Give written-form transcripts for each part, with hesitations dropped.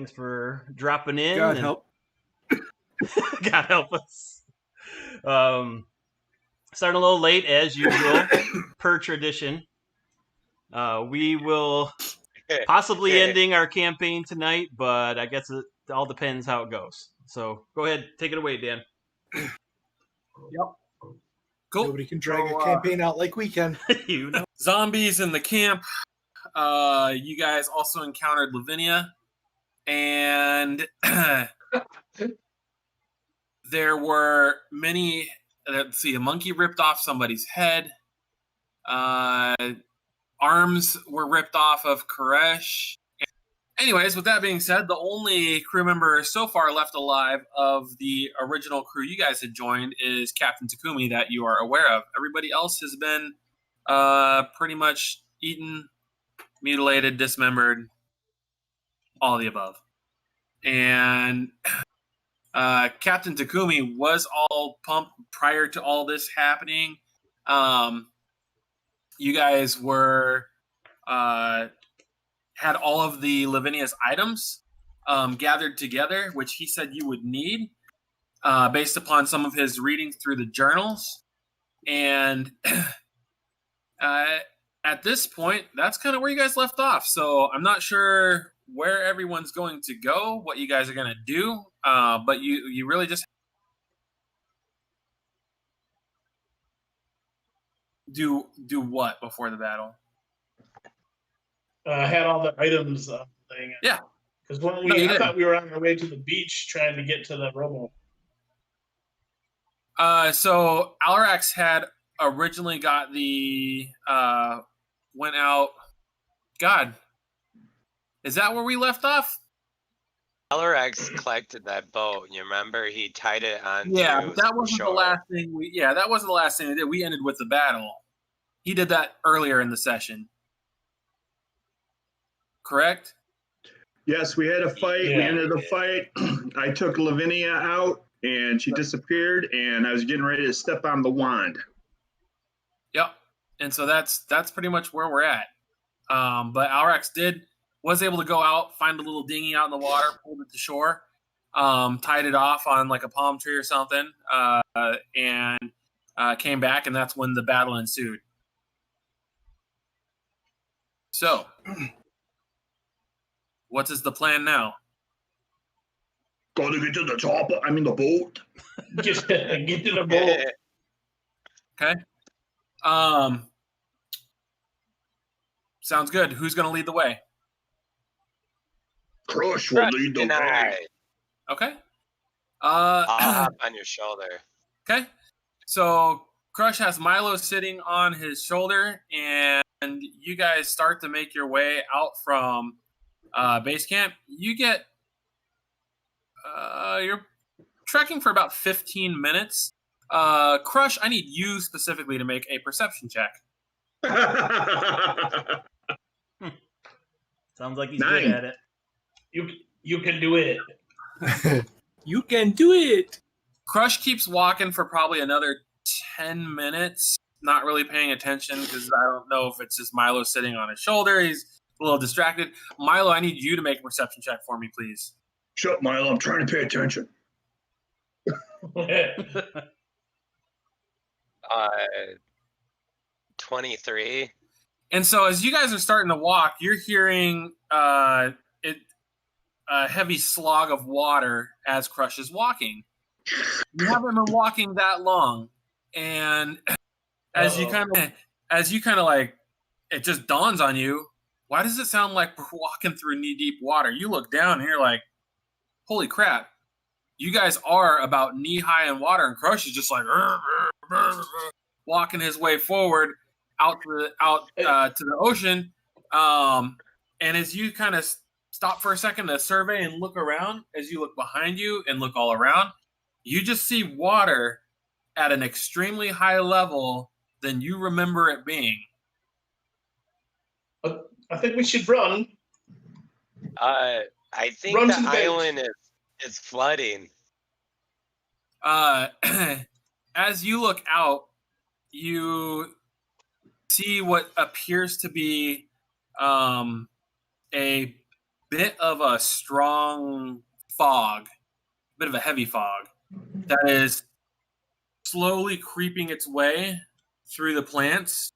Thanks for dropping in. God help. God help us. Starting a little late as usual, per tradition. We will possibly ending our campaign tonight, but I guess it all depends how it goes. So go ahead, take it away, Dan. Yep. Cool. Nobody can drag a campaign out like we can. You know. Zombies in the camp. You guys also encountered Lavinia, and there were many. Let's see, a monkey ripped off somebody's head. Arms were ripped off of Koresh. Anyways, with that being said, the only crew member so far left alive of the original crew you guys had joined is Captain Takumi that you are aware of. Everybody else has been pretty much eaten, mutilated, dismembered, all the above. And Captain Takumi was all pumped prior to all this happening. You guys were had all of the Lavinia's items gathered together, which he said you would need based upon some of his reading through the journals. And at this point, that's kind of where you guys left off. So I'm not sure where everyone's going to go, what you guys are going to do, but you really just do what before the battle? Had all the items thing. Yeah. Because I thought we were on our way to the beach trying to get to the robo. So Alrax had originally got the went out. God, is that where we left off? Alrax collected that boat. You remember he tied it on. Yeah, but that wasn't the last thing. That wasn't the last thing we did. We ended with the battle. He did that earlier in the session. Correct? Yes, we had a fight. Yeah. We ended the fight. I took Lavinia out, and she disappeared, and I was getting ready to step on the wand. Yep. And so that's pretty much where we're at. But Alrax was able to go out, find a little dinghy out in the water, pulled it to shore, tied it off on like a palm tree or something, and came back, and that's when the battle ensued. So... what is the plan now? Gotta get to the chopper. I mean the boat. Get to the boat. Okay. Sounds good. Who's gonna lead the way? Crush will lead the way. Okay. I'll hop on your shoulder. Okay. So Crush has Milo sitting on his shoulder, and you guys start to make your way out from base camp. You get you're trekking for about 15 minutes. Crush, I need you specifically to make a perception check. Sounds like he's good at it. You can do it. You can do it. Crush keeps walking for probably another 10 minutes, not really paying attention because I don't know if it's just Milo sitting on his shoulder. He's a little distracted. Milo, I need you to make a perception check for me, please. Shut, Milo. I'm trying to pay attention. 23. And so as you guys are starting to walk, you're hearing a heavy slog of water as Crush is walking. You haven't been walking that long, and as you kind of like, it just dawns on you. Why does it sound like we're walking through knee-deep water? You look down and you're like, holy crap. You guys are about knee-high in water, and Crush is just like walking his way forward out to the ocean. And as you kind of stop for a second to survey and look around, as you look behind you and look all around, you just see water at an extremely high level than you remember it being. I think we should run. I think the island is flooding. As you look out, you see what appears to be a bit of a strong fog, a bit of a heavy fog that is slowly creeping its way through the plants,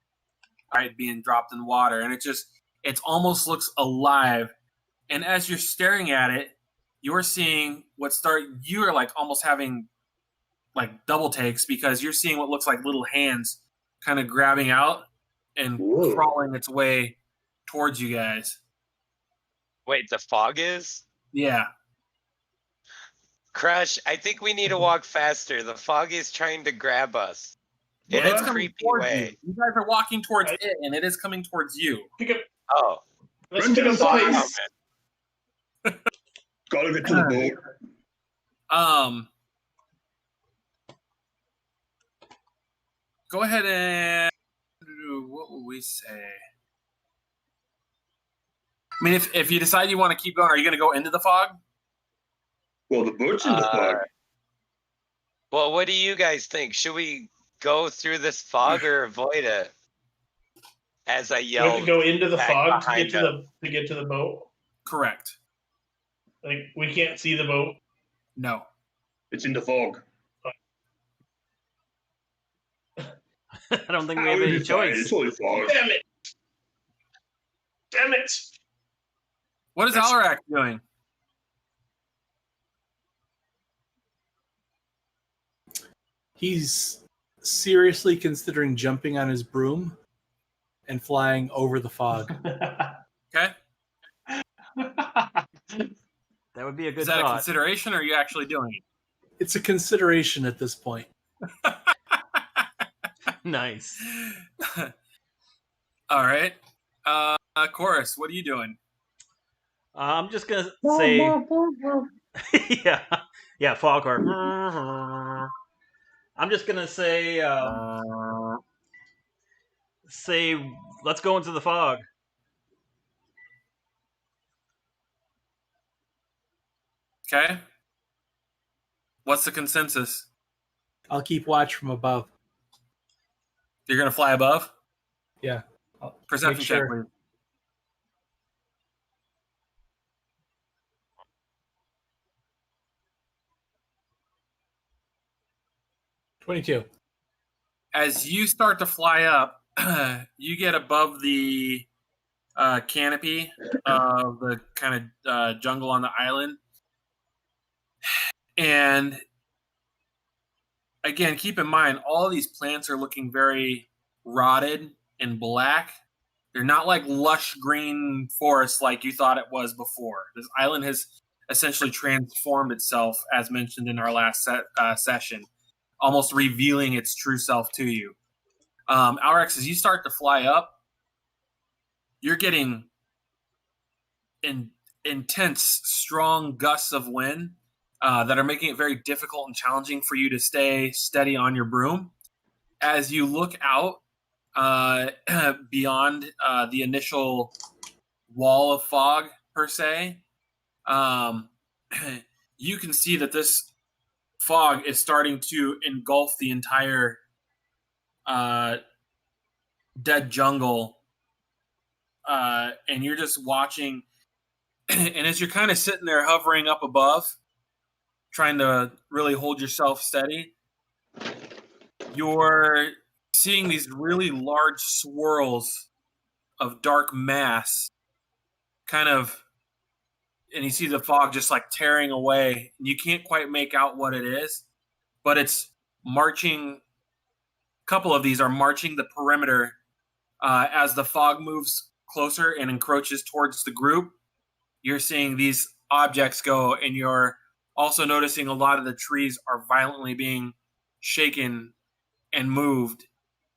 right, being dropped in water, and it almost looks alive. And as you're staring at it, you're seeing you're like almost having like double takes because you're seeing what looks like little hands kind of grabbing out and crawling its way towards you guys. Wait, the fog is? Yeah. Crush, I think we need to walk faster. The fog is trying to grab us. Yeah, In it's a coming creepy towards way. you. You guys are walking towards it, and it is coming towards you. Oh. Let's pick up Oh, space. man. Gotta get to the boat. Go ahead and what would we say? I mean, if you decide you want to keep going, are you going to go into the fog? Well, the boat's in the fog. Well, what do you guys think? Should we go through this fog or avoid it? As I We yell, have to go into the back fog to behind get to the boat. Correct. Like we can't see the boat. No. It's in the fog. I don't think we have any choice. It's only fog. Damn it! Damn it! What is Alarak doing? He's seriously considering jumping on his broom and flying over the fog. Okay. That would be a good Is that a thought. consideration, or are you actually doing it? It's a consideration at this point. Nice. All right. Chorus, what are you doing? I'm just gonna say, yeah, Foghorn. I'm just gonna say, let's go into the fog. Okay. What's the consensus? I'll keep watch from above. You're going to fly above? Yeah. I'll Perception make check, sure. please. $22. As you start to fly up, you get above the canopy of the kind of jungle on the island. And again, keep in mind, all of these plants are looking very rotted and black. They're not like lush green forests like you thought it was before. This island has essentially transformed itself, as mentioned in our last session, almost revealing its true self to you. Alrex, as you start to fly up, you're getting intense, strong gusts of wind that are making it very difficult and challenging for you to stay steady on your broom. As you look out beyond the initial wall of fog, per se, you can see that this fog is starting to engulf the entire dead jungle. And you're just watching. And as you're kind of sitting there hovering up above, trying to really hold yourself steady, you're seeing these really large swirls of dark mass kind of, and you see the fog just like tearing away, and you can't quite make out what it is, but it's marching. A couple of these are marching the perimeter as the fog moves closer and encroaches towards the group. You're seeing these objects go, and you're also noticing a lot of the trees are violently being shaken and moved.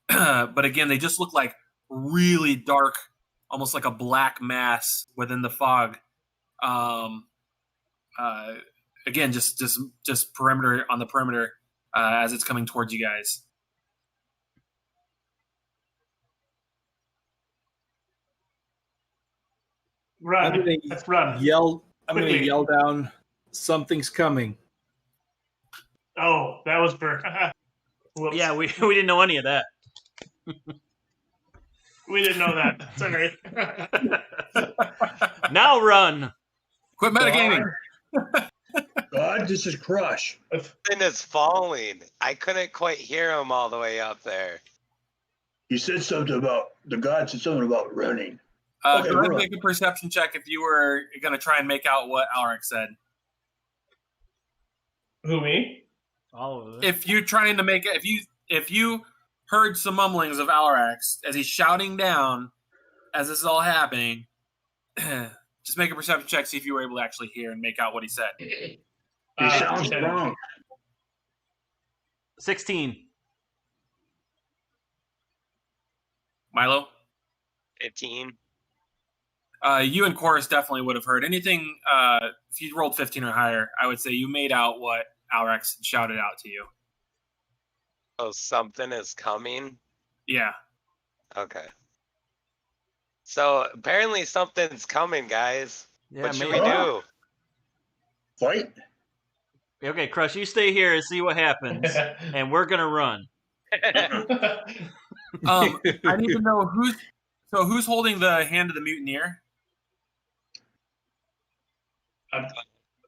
But again, they just look like really dark, almost like a black mass within the fog. Again, just perimeter on the perimeter as it's coming towards you guys. Run. Let's run. I'm going to yell down, something's coming. Oh, that was for. Whoops. Yeah, we didn't know any of that. We didn't know that. Sorry. Now run. Quit metagaming. God, this is Crush. Something is falling. I couldn't quite hear him all the way up there. He said something about the God said something about running. Go ahead and make a perception check if you were going to try and make out what Alric said. Who, me? All of it. If you're trying to make it, if you heard some mumblings of Alrax as he's shouting down as this is all happening, just make a perception check, see if you were able to actually hear and make out what he said. He sounds wrong. 16. Milo? 15. You and Chorus definitely would have heard anything. If you rolled 15 or higher, I would say you made out what Alrax shouted out to you. Oh, something is coming? Yeah. Okay. So apparently something's coming, guys. Yeah, what should maybe. we do? Fight? Okay, Crush, you stay here and see what happens, and we're gonna run. I need to know who's holding the hand of the mutineer?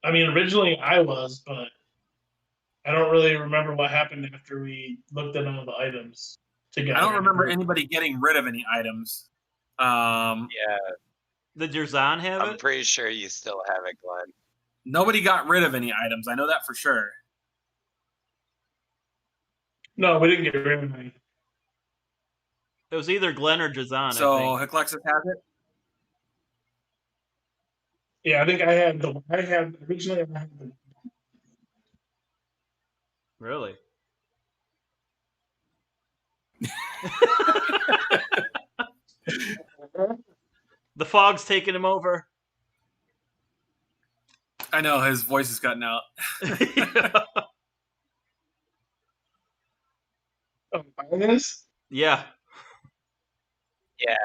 I mean, originally I was, but I don't really remember what happened after we looked at all the items together. I don't remember anybody getting rid of any items. Yeah, Did Jerzan have I'm it? pretty sure you still have it, Glenn. Nobody got rid of any items. I know that for sure. No, we didn't get rid of any. It was either Glenn or Jerzan, So I think. Heclexis has it. Yeah, I think I had originally I had the Really? The fog's taking him over. I know his voice is cutting out. Enos? Yeah. Yeah.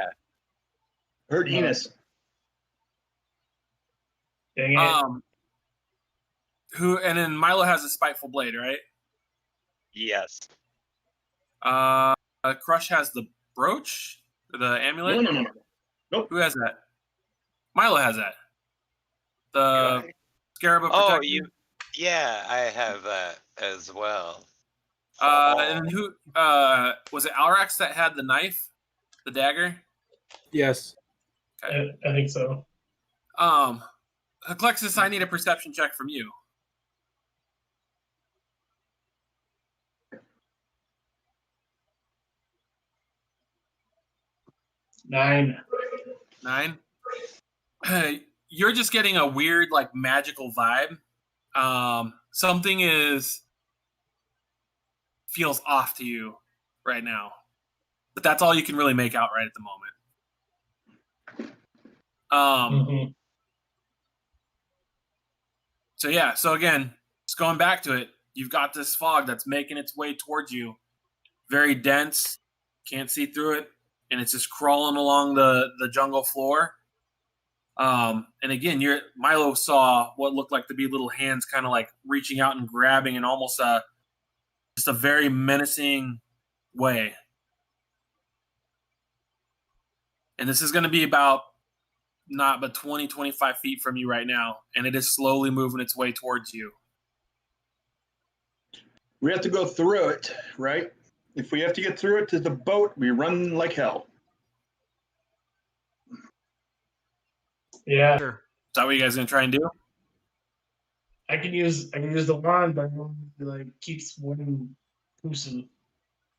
Heard Enos. Dang it. And then Milo has a spiteful blade, right? Yes. Crush has the brooch, the amulet. No. Nope. Who has that? Milo has that. The scarab of protection. Oh, you. Yeah, I have that as well. And then who was it? Alrax that had the knife, the dagger. Yes. Okay. I think so. Heclexis, I need a perception check from you. Nine. You're just getting a weird, like, magical vibe. Something feels off to you right now, but that's all you can really make out right at the moment. So yeah, so again, just going back to it, you've got this fog that's making its way towards you, very dense, can't see through it, and it's just crawling along the jungle floor. And again, Milo saw what looked like to be little hands kind of like reaching out and grabbing in almost just a very menacing way. And this is going to be about not but 20, 25 feet from you right now, and it is slowly moving its way towards you. We have to go through it, right? If we have to get through it to the boat, we run like hell. Yeah. Sure. Is that what you guys are going to try and do? I can use the wand, but it like keeps one person,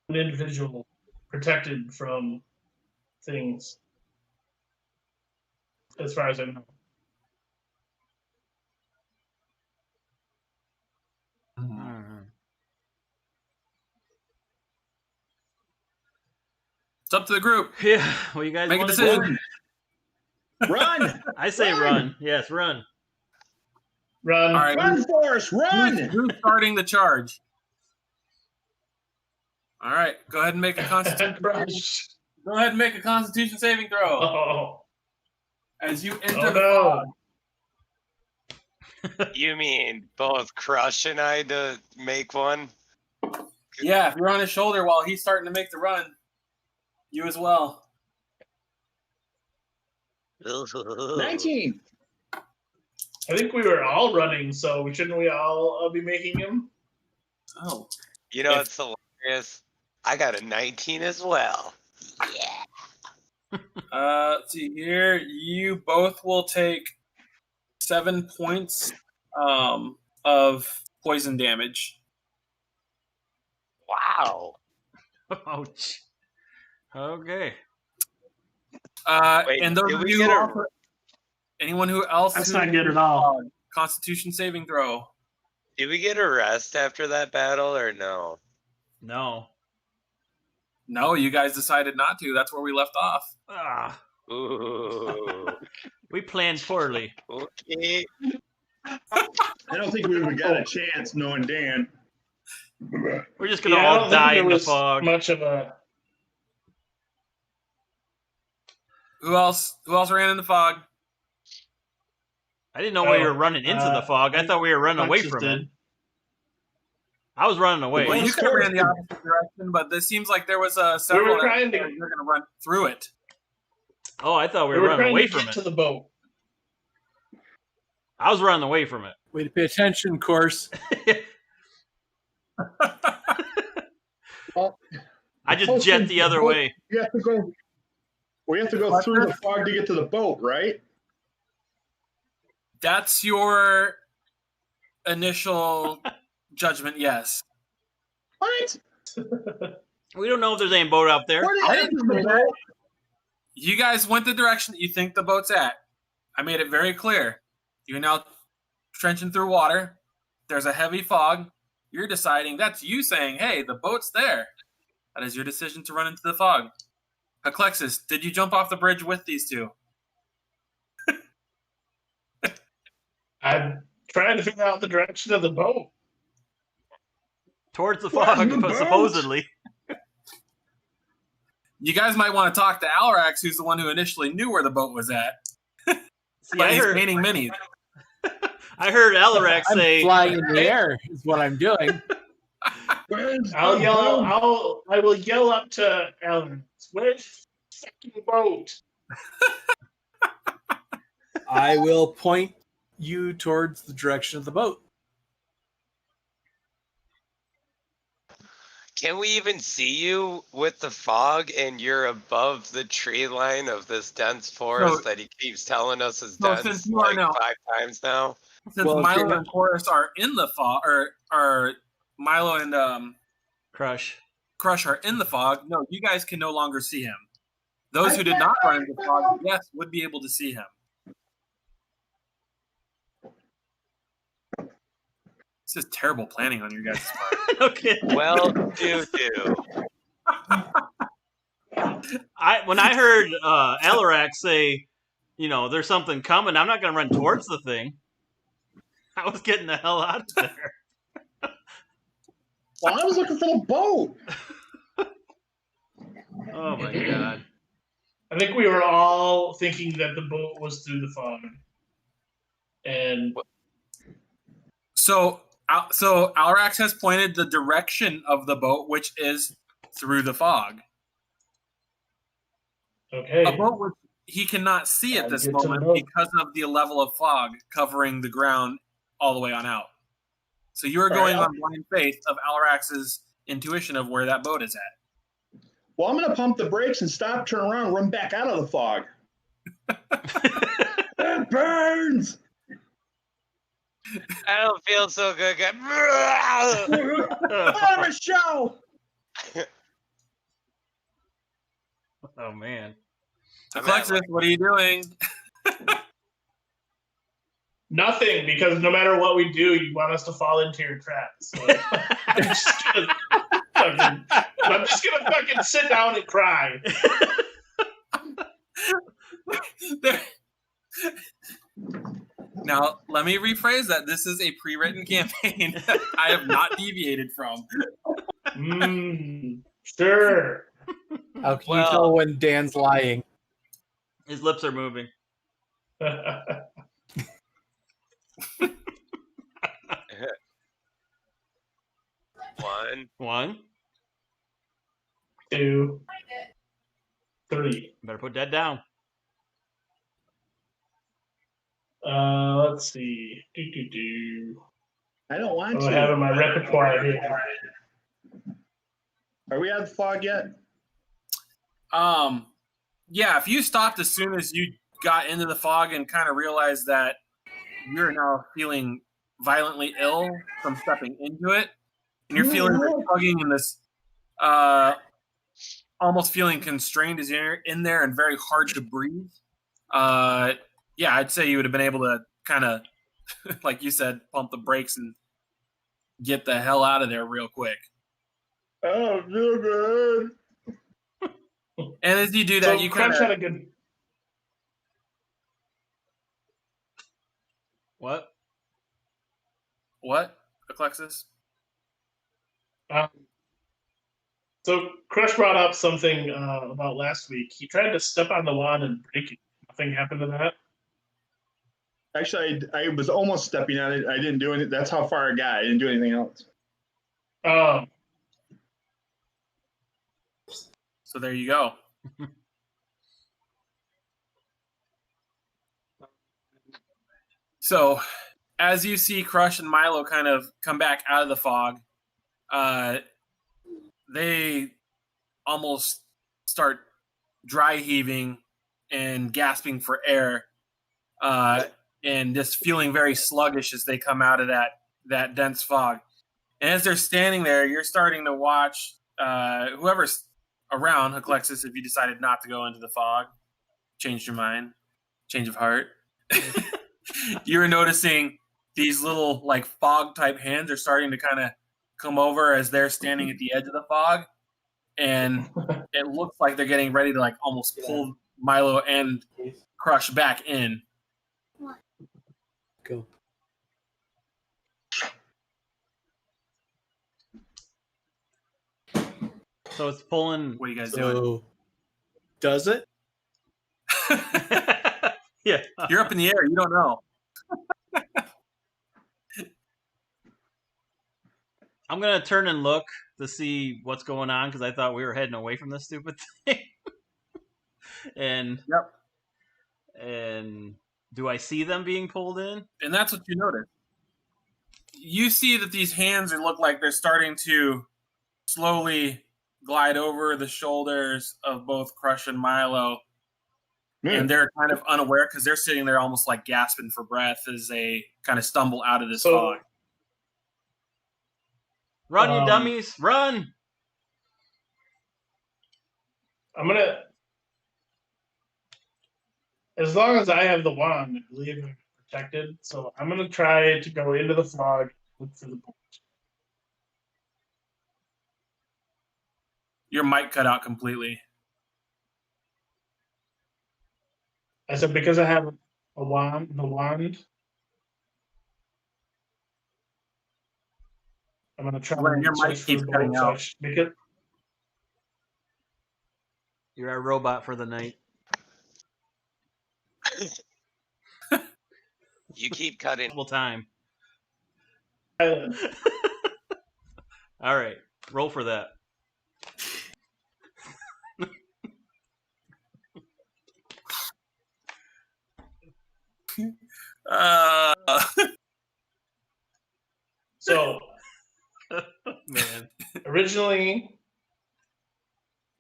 an individual, protected from things. As far as I know. It's up to the group. Yeah. What you guys Make a want to decision. do? Run! I say run. Yes, run. Run. All right. Run, Forrest, run! Who's starting the charge? All right. Go ahead and make a constitution. Crush. Go ahead and make a Constitution saving throw Oh. as you enter Oh the no. fog. You mean both Crush and I to make one? Yeah, if you're on his shoulder while he's starting to make the run, you as well. 19. I think we were all running, so shouldn't we all be making him? Oh. You know, it's hilarious. I got a 19 as well. Yeah. Let's see here. You both will take 7 points of poison damage. Wow. Ouch. Okay. And those did of we you get who a- also, anyone who else That's who not good at all. Constitution saving throw. Did we get a rest after that battle or no? No. No, you guys decided not to. That's where we left off. Ah, Ooh. we planned poorly. Okay. I don't think we would have got a chance knowing Dan. We're just gonna I all don't think die there in the was fog. much of a. Who else ran in the fog? I didn't know we were running into the fog. I thought we were running away Alexis from it. did. I was running away. Well, you could have ran the opposite direction, but this seems like there was several were trying to- you're going to run through it. Oh, I thought we We were were running trying away to from get it. to the boat. I was running away from it. Way to pay attention, course. Well, I just jet the other way. you have to go. We have to go through the fog to get to the boat, right? That's your initial judgment, yes. What? We don't know if there's any boat out there. What I is didn't the say boat? that. You guys went the direction that you think the boat's at. I made it very clear. You're now trenching through water. There's a heavy fog. You're deciding, that's you saying, hey, the boat's there. That is your decision to run into the fog. Alexis, did you jump off the bridge with these two? I'm trying to figure out the direction of the boat. Towards the Where's fog, the but boat? supposedly. You guys might want to talk to Alrax, who's the one who initially knew where the boat was at. See, But I he's heard, painting minis. I heard Alarax I'm say, flying in the air is what I'm doing. Where's I'll the yell. boat? I will yell up to Ellen. Where's the fucking boat? I will point you towards the direction of the boat. Can we even see you with the fog and you're above the tree line of this dense forest that he keeps telling us is No, dense since you are like now- 5 times now? Since Well, Milo you're- and Chorus are in the fog, or Milo and Crush. Crush are in the fog, no, you guys can no longer see him. Those who did not run into the fog, yes, would be able to see him. This is terrible planning on your guys' part. Okay. Well, do. When I heard Alarax say, there's something coming, I'm not going to run towards the thing. I was getting the hell out of there. Well, I was looking for the boat. Oh my god. I think we were all thinking that the boat was through the fog. And So Alrax has pointed the direction of the boat, which is through the fog. okay, A boat which he cannot see at I'll this get to the moment boat. because of the level of fog covering the ground all the way on out. So you are All going right, on blind faith of Alrax's intuition of where that boat is at. Well, I'm going to pump the brakes and stop, turn around, and run back out of the fog. It burns. I don't feel so good. I'm a show. Oh man. Alexis, what are you doing? nothing, because no matter what we do, you want us to fall into your trap. So I'm just gonna fucking sit down and cry. Now, let me rephrase that. This is a pre-written campaign that I have not deviated from. Sure. How can you Well- tell when Dan's lying? His lips are moving. 1. 2, 3. Better put that down. let's see. I don't want What do to. I have in my repertoire here? Are we out of the fog yet? Yeah, if you stopped as soon as you got into the fog and kind of realized that you're now feeling violently ill from stepping into it, and you're feeling this tugging and this almost feeling constrained as you're in there and very hard to breathe, yeah, I'd say you would have been able to kind of, like you said, pump the brakes and get the hell out of there real quick. Oh, feel good. And as you do that, you kind Crunch of... had a good... What, Alexis? So Crush brought up something about last week. He tried to step on the wand and break it. Nothing happened to that? Actually, I was almost stepping on it. I didn't do anything. That's how far I got. I didn't do anything else. Oh. So there you go. So as you see Crush and Milo kind of come back out of the fog, they almost start dry heaving and gasping for air, and just feeling very sluggish as they come out of that dense fog. And as they're standing there, you're starting to watch whoever's around, Alexis, if you decided not to go into the fog, changed your mind, change of heart. You're noticing these little like fog type hands are starting to kind of come over as they're standing at the edge of the fog, and it looks like they're getting ready to like almost pull Milo and Crush back in. Go. So it's pulling. What are you guys doing? Does it? Yeah. You're up in the air. You don't know. I'm going to turn and look to see what's going on because I thought we were heading away from this stupid thing. And do I see them being pulled in? And that's what you notice. You see that these hands look like they're starting to slowly glide over the shoulders of both Crush and Milo. And they're kind of unaware because they're sitting there almost like gasping for breath as they kind of stumble out of this fog. Run, you dummies! Run! I'm going to... As long as I have the wand, I believe I'm protected. So I'm going to try to go into the fog, look for the bolt. Your mic cut out completely. I said because I have the wand, I'm going to try Glenn, your mic keeps cutting out. You're our robot for the night. You keep cutting. Time. All right, roll for that. So, Man. Originally,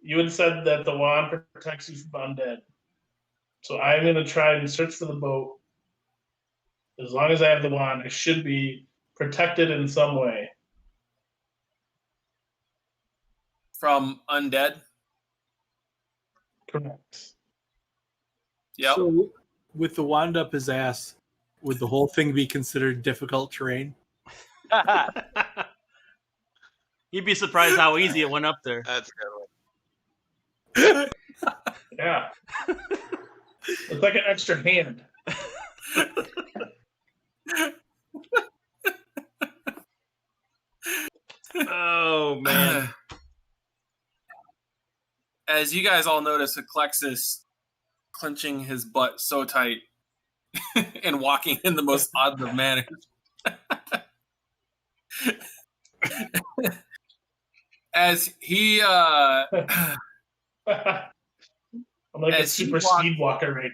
you had said that the wand protects you from undead. So I'm going to try and search for the boat. As long as I have the wand, I should be protected in some way. From undead? Correct. Yep. So, with the wand up his ass, would the whole thing be considered difficult terrain? You'd be surprised how easy it went up there. That's a good one. Yeah. It's like an extra hand. Oh, man. As you guys all notice, Alexis clenching his butt so tight and walking in the most odd of manners. As he I'm like a super speed walker right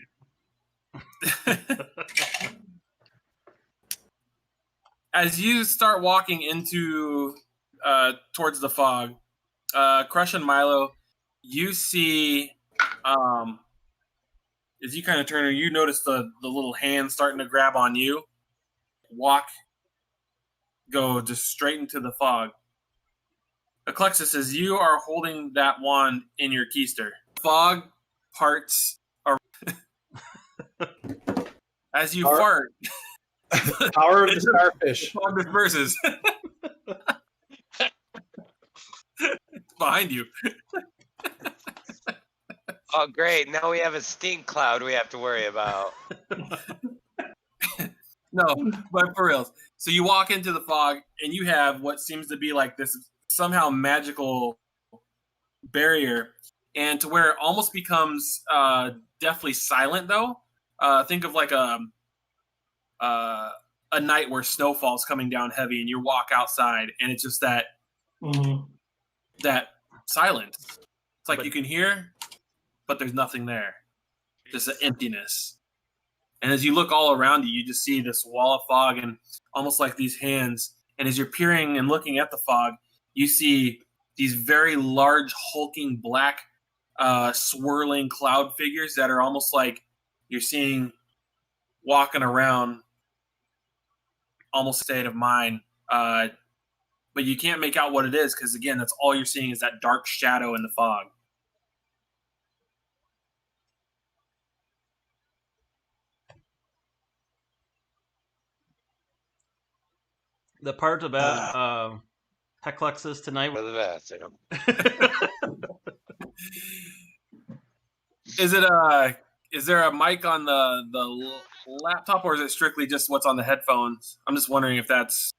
now. As you start walking into towards the fog, Crush and Milo, you see as you kind of turn, you notice the little hand starting to grab on you. Go just straight into the fog. Eclexis, as you are holding that wand in your keister, fog parts are as you fart. Power of the starfish. Fog disperses. Behind you. Oh, great. Now we have a stink cloud we have to worry about. No, but for real. So you walk into the fog, and you have what seems to be like this somehow magical barrier, and to where it almost becomes deathly silent, though. Think of like a night where snowfall's coming down heavy, and you walk outside, and it's just that that silence. It's like you can hear, but there's nothing there. Just an emptiness. And as you look all around you, you just see this wall of fog and almost like these hands. And as you're peering and looking at the fog, you see these very large, hulking, black, swirling cloud figures that are almost like you're seeing walking around, almost state of mind. But you can't make out what it is because, again, that's all you're seeing is that dark shadow in the fog. The part about Heclexis tonight. For the bathroom. Is there a mic on the laptop, or is it strictly just what's on the headphones? I'm just wondering if that's,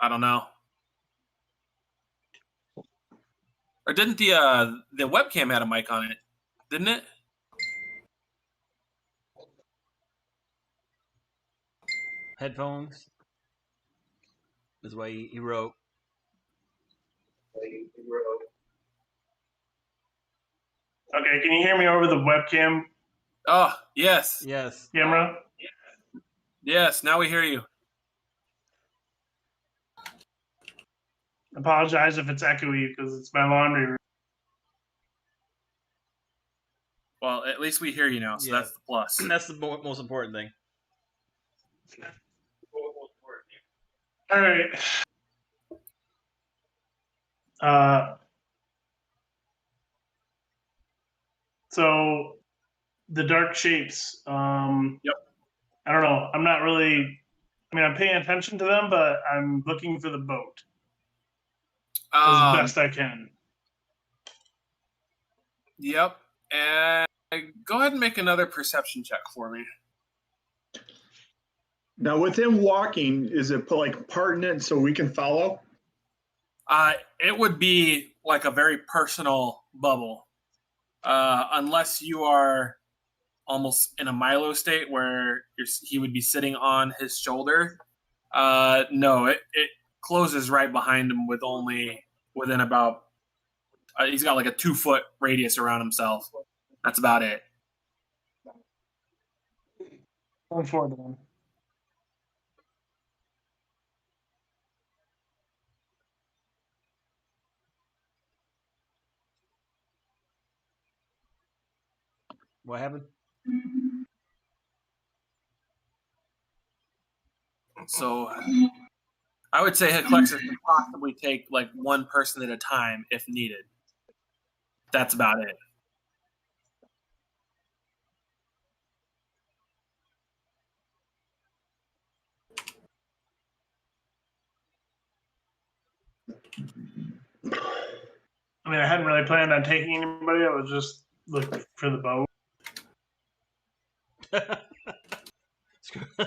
I don't know. Or didn't the webcam had a mic on it? Didn't it? Headphones is why he wrote. Okay, can you hear me over the webcam Oh, yes. Yes. camera? Yes, now we hear you. Apologize if it's echoey because it's my laundry room. Well, at least we hear you now, so Yeah. that's the plus. That's the most important thing. All right. So the dark shapes. Yep. I don't know. I'm not really. I mean, I'm paying attention to them, but I'm looking for the boat as best I can. Yep. And go ahead and make another perception check for me. Now, with him walking, is it like pertinent so we can follow? It would be like a very personal bubble. Unless you are almost in a Milo state where he would be sitting on his shoulder. No, it closes right behind him within about, he's got like a 2-foot radius around himself. That's about it. Going forward then. What happened? So I would say Heclexis can possibly take like one person at a time if needed. That's about it. I mean, I hadn't really planned on taking anybody. I was just looking for the boat.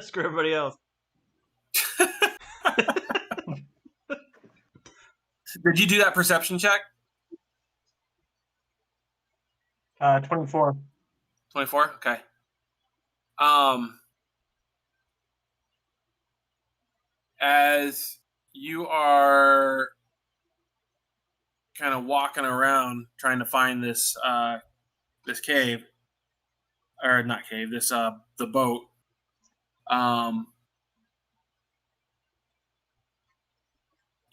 Screw everybody else. Did you do that perception check? 24. 24? Okay. As you are kind of walking around trying to find this this cave, or not cave, this the boat,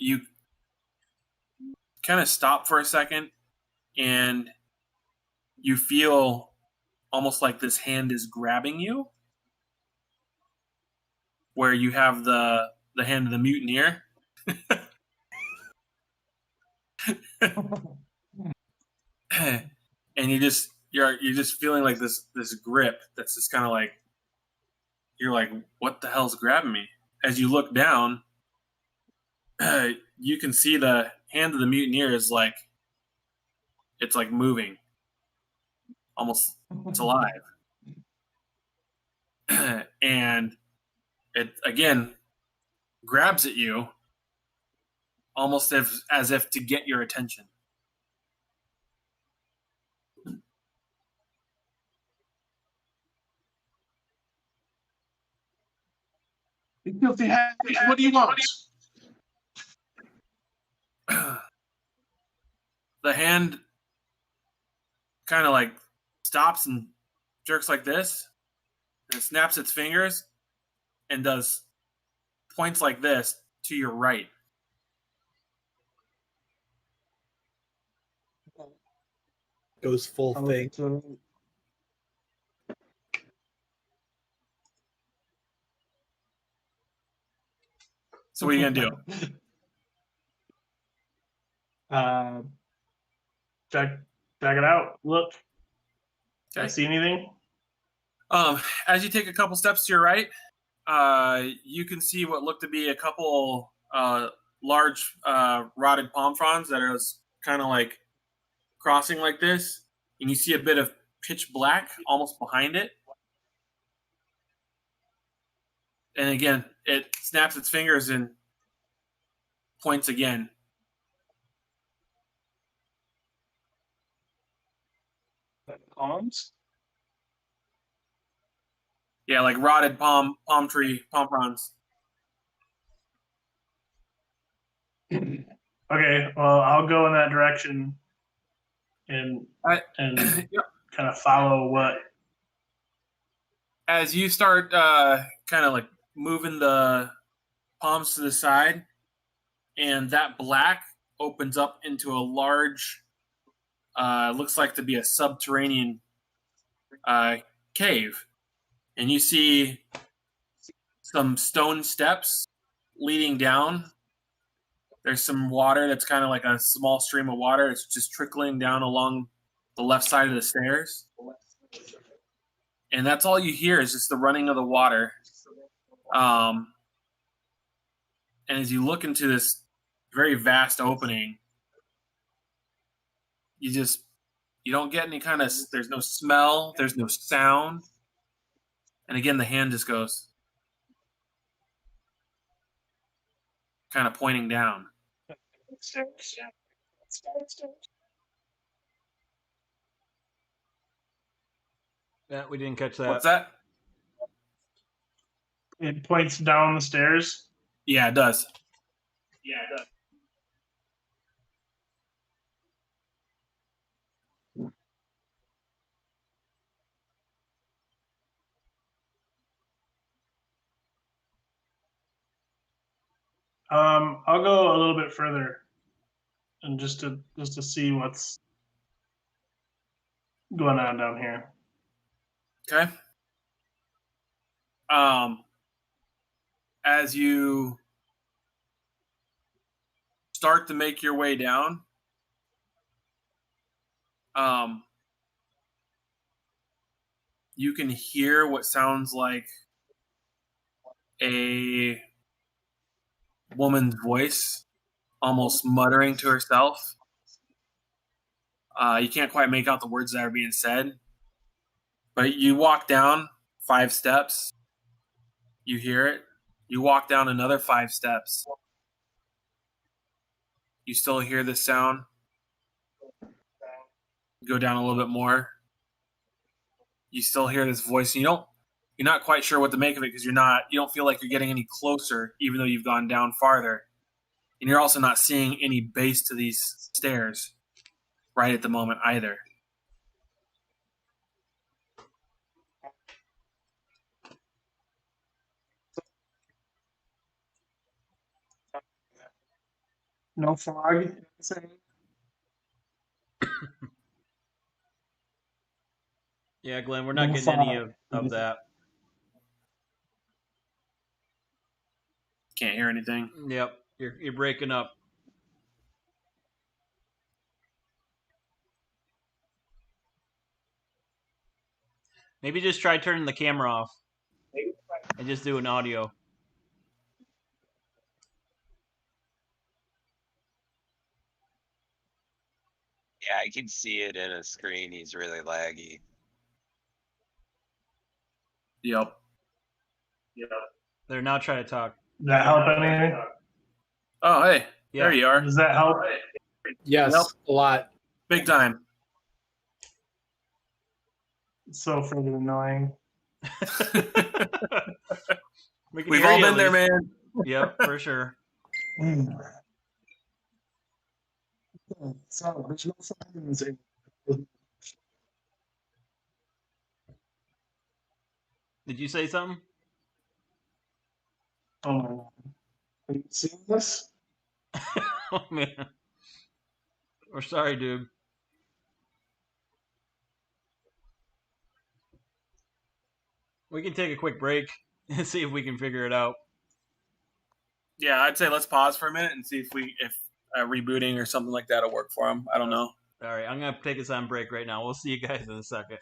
you kind of stop for a second, and you feel almost like this hand is grabbing you, where you have the hand of the mutineer. And you're just feeling like this grip that's just kind of like, you're like, what the hell's grabbing me? As you look down, you can see the hand of the mutineer is like, it's like moving, almost, it's alive. And it again grabs at you, almost as if to get your attention. You filthy hat. What do you want? The hand kind of like stops and jerks like this, and it snaps its fingers and does points like this to your right. Goes full thing. So what are you gonna do? Check it out. Look. Okay. I see anything? As you take a couple steps to your right, you can see what look to be a couple large rotted palm fronds that are kind of like crossing like this, and you see a bit of pitch black almost behind it. And again, it snaps its fingers and points again. Palms? Yeah, like rotted palm fronds. Okay, well, I'll go in that direction and Yep. kind of follow what. As you start kind of like moving the palms to the side, and that black opens up into a large, looks like to be a subterranean cave. And you see some stone steps leading down. There's some water that's kind of like a small stream of water. It's just trickling down along the left side of the stairs. And that's all you hear is just the running of the water. And as you look into this very vast opening, you don't get any kind of, there's no smell, there's no sound. And again, the hand just goes, kind of pointing down. Yeah, we didn't catch that. What's that? It points down the stairs. Yeah, it does. I'll go a little bit further, and just to see what's going on down here. Okay. As you start to make your way down, you can hear what sounds like a woman's voice, almost muttering to herself. You can't quite make out the words that are being said, but you walk down 5 steps, you hear it. You walk down another 5 steps, you still hear the sound. Go down a little bit more, you still hear this voice, and you're not quite sure what to make of it because you don't feel like you're getting any closer, even though you've gone down farther. And you're also not seeing any base to these stairs right at the moment either. No fog. Yeah, Glenn, we're not No getting any fog. of that. Can't hear anything. Yep, you're breaking up. Maybe just try turning the camera off and just do an audio. Yeah, I can see it in a screen. He's really laggy. Yep. They're now trying to talk. Does that help anything? Oh, hey. Yeah. There you are. Does that help? Yes, Yep. a lot. Big time. It's so freaking annoying. We can We've hear all you been at there, least. man. Yep, for sure. So, there's no fog in this area. Did you say something? Oh my god. Have you seen this? Oh man. We're sorry, dude. We can take a quick break and see if we can figure it out. Yeah, I'd say let's pause for a minute and see if rebooting or something like that will work for him. I don't know. All right, I'm gonna take us on break right now. We'll see you guys in a second.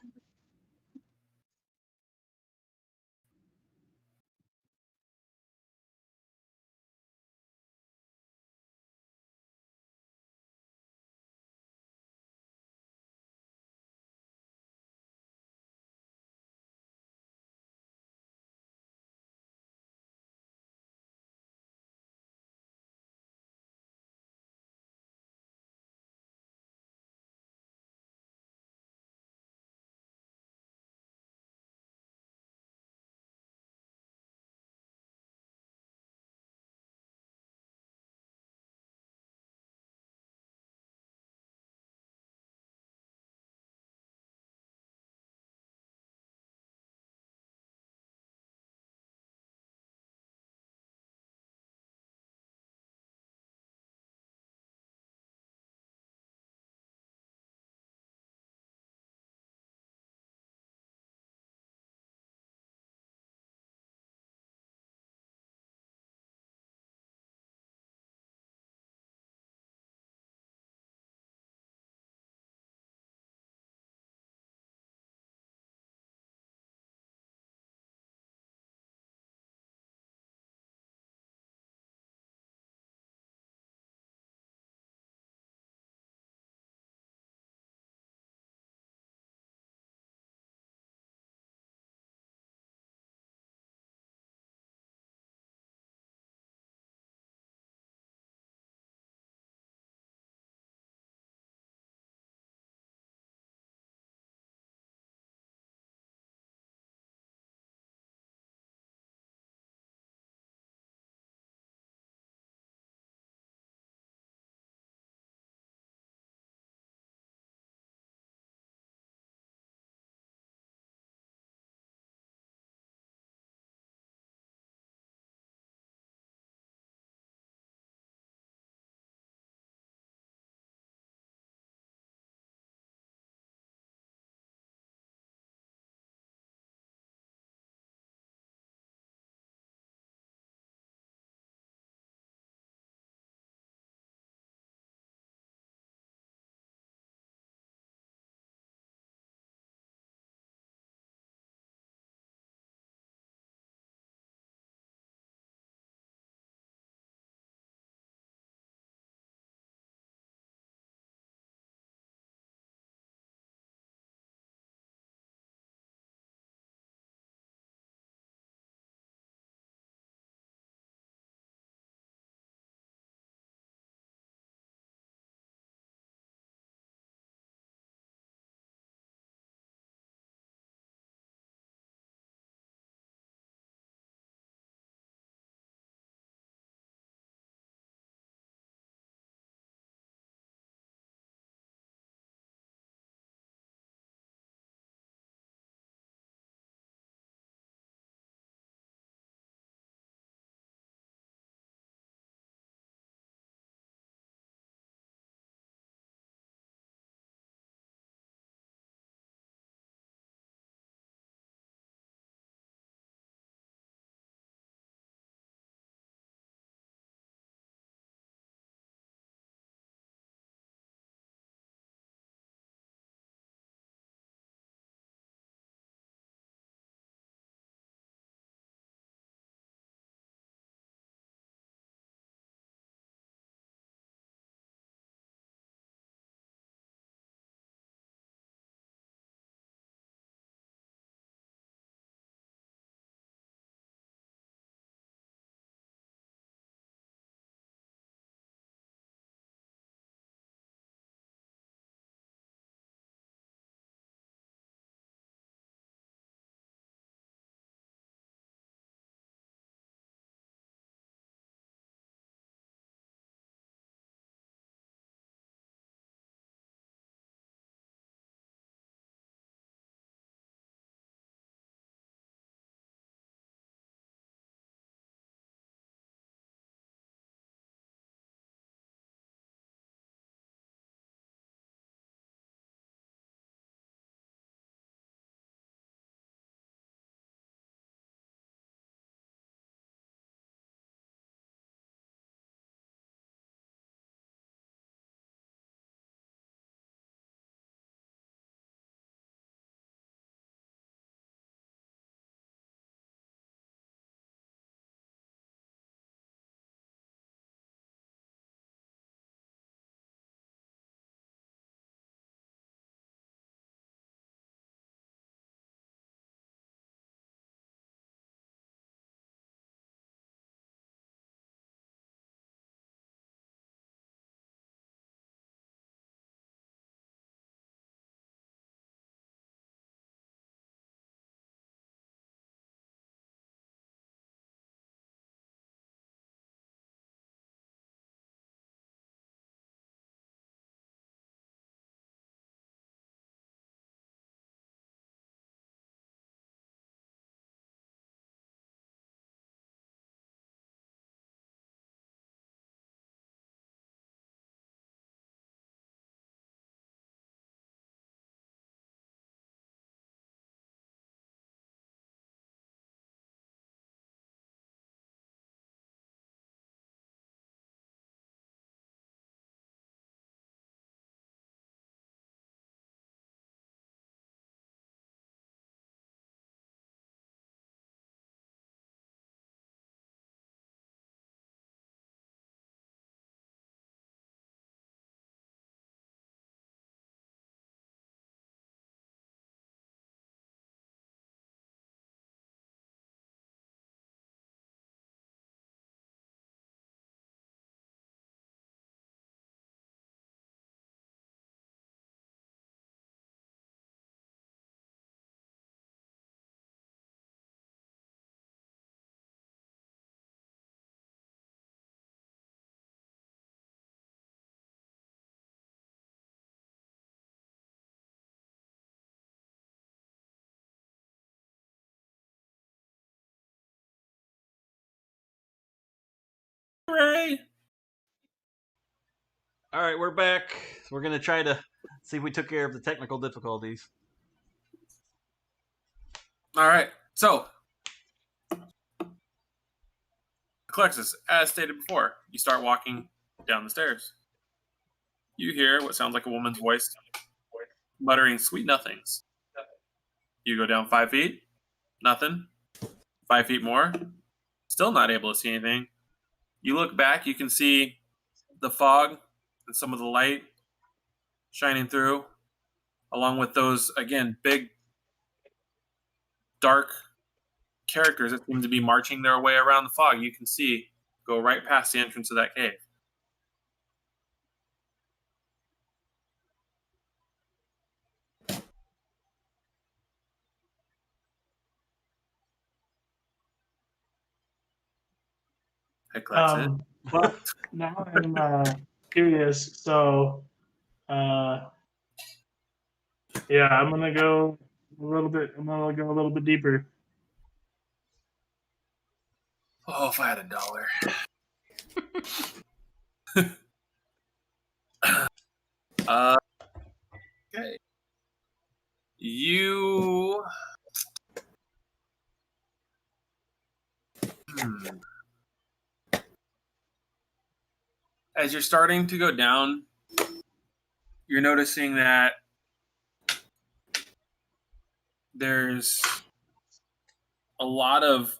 Hooray! All right, we're back. We're going to try to see if we took care of the technical difficulties. All right. So, Alexis, as stated before, you start walking down the stairs. You hear what sounds like a woman's voice muttering sweet nothings. You go down 5 feet, nothing. 5 feet more, still not able to see anything. You look back, you can see the fog and some of the light shining through, along with those, again, big, dark characters that seem to be marching their way around the fog. You can see go right past the entrance of that cave. But now I'm curious. So, yeah, I'm gonna go a little bit. I'm gonna go a little bit deeper. Oh, if I had $1. Okay. You. As you're starting to go down, you're noticing that there's a lot of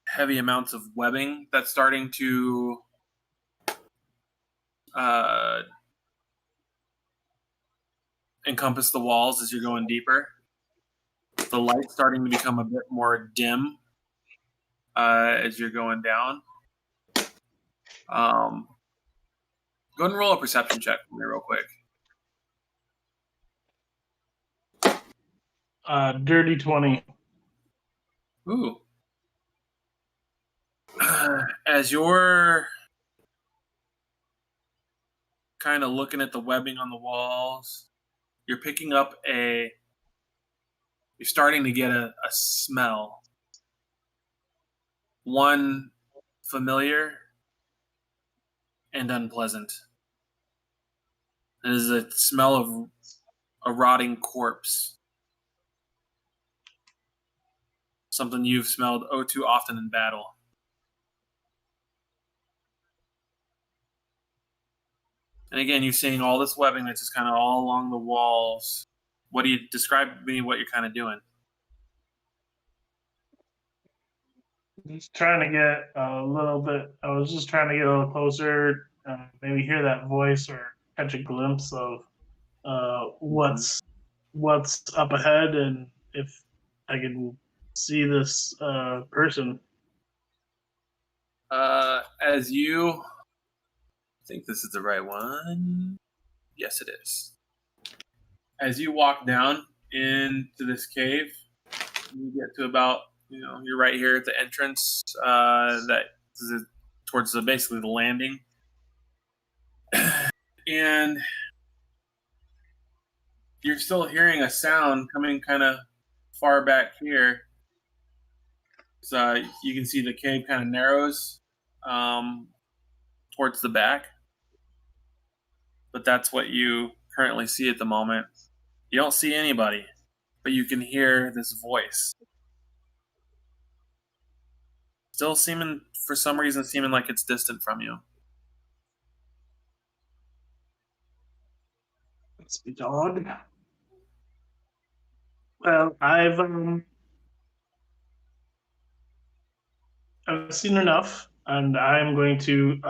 heavy amounts of webbing that's starting to encompass the walls as you're going deeper. The light's starting to become a bit more dim as you're going down. Go ahead and roll a perception check for me real quick. Dirty 20. Ooh. As you're kind of looking at the webbing on the walls, you're picking up you're starting to get a smell. One familiar and unpleasant. It is a smell of a rotting corpse. Something you've smelled oh too often in battle. And again, you're seeing all this webbing that's just kind of all along the walls. What do you describe to me what you're kind of doing? Just trying to get a little bit. I was just trying to get a little closer, maybe hear that voice or catch a glimpse of what's up ahead, and if I can see this person. As you, I think this is the right one. Yes, it is. As you walk down into this cave, you get to about, you're right here at the entrance. That is towards basically the landing, and you're still hearing a sound coming kind of far back here. So you can see the cave kind of narrows towards the back. But that's what you currently see at the moment. You don't see anybody, but you can hear this voice. Still for some reason, seeming like it's distant from you. It's odd. Well, I've seen enough, and I'm going to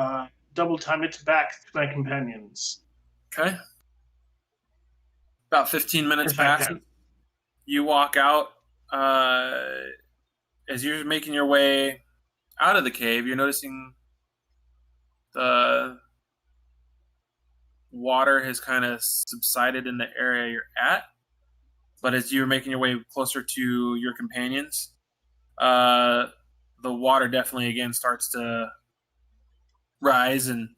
double time it back to my companions. Okay. About 15 minutes pass. You walk out. As you're making your way out of the cave, you're noticing the water has kind of subsided in the area you're at. But as you're making your way closer to your companions, the water definitely again starts to rise, and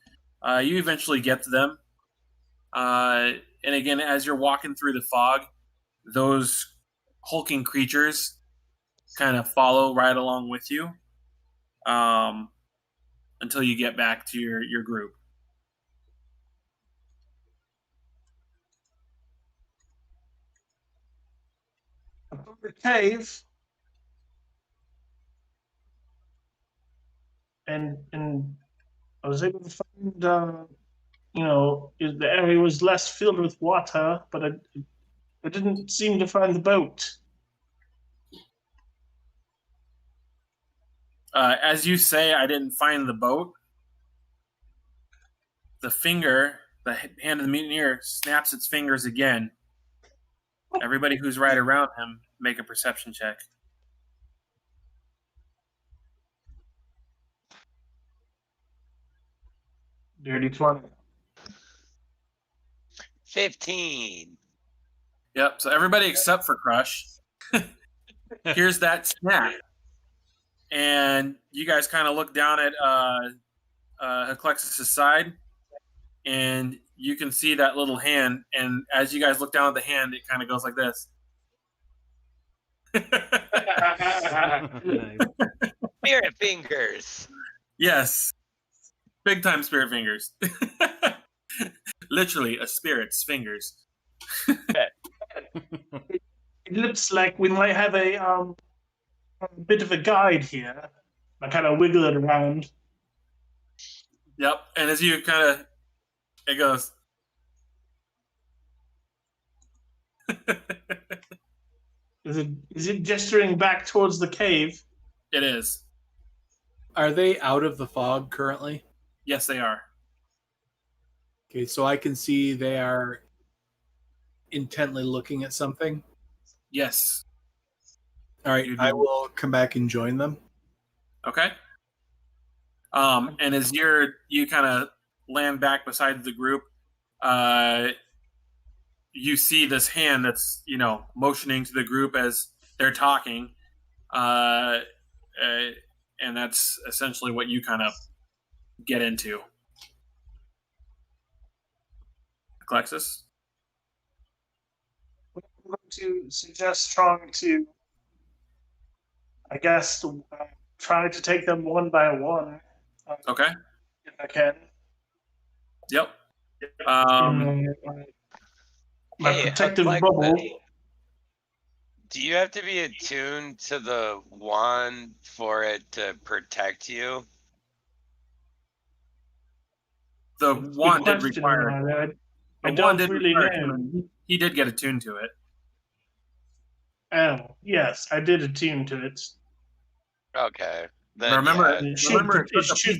you eventually get to them. And again, as you're walking through the fog, those hulking creatures kind of follow right along with you. And until you get back to your group. The cave, and I was able to find, the area was less filled with water, but I didn't seem to find the boat. As you say, I didn't find the boat. The hand of the mutineer snaps its fingers again. Everybody who's right around him, make a perception check. Dirty 20. 15. Yep, so everybody except for Crush. Here's that snap. And you guys kind of look down at Heclexis' side, and you can see that little hand. And as you guys look down at the hand, it kind of goes like this. Spirit fingers. Yes. Big time spirit fingers. Literally a spirit's fingers. It looks like we might have a bit of a guide here. I kind of wiggle it around. Yep, and as you it goes. Is it gesturing back towards the cave? It is. Are they out of the fog currently? Yes, they are. Okay, so I can see they are intently looking at something. Yes. All right, I will come back and join them. Okay. And as you kind of land back beside the group, you see this hand that's motioning to the group as they're talking, and that's essentially what you kind of get into. Alexis? I'm going to suggest trying to, I guess, try to take them one by one. Okay. If I can. Yep. My protective bubble. Do you have to be attuned to the wand for it to protect you? The wand did require. I don't really know. He did get attuned to it. Oh, yes, I did attune to it. Okay. Then, remember, it should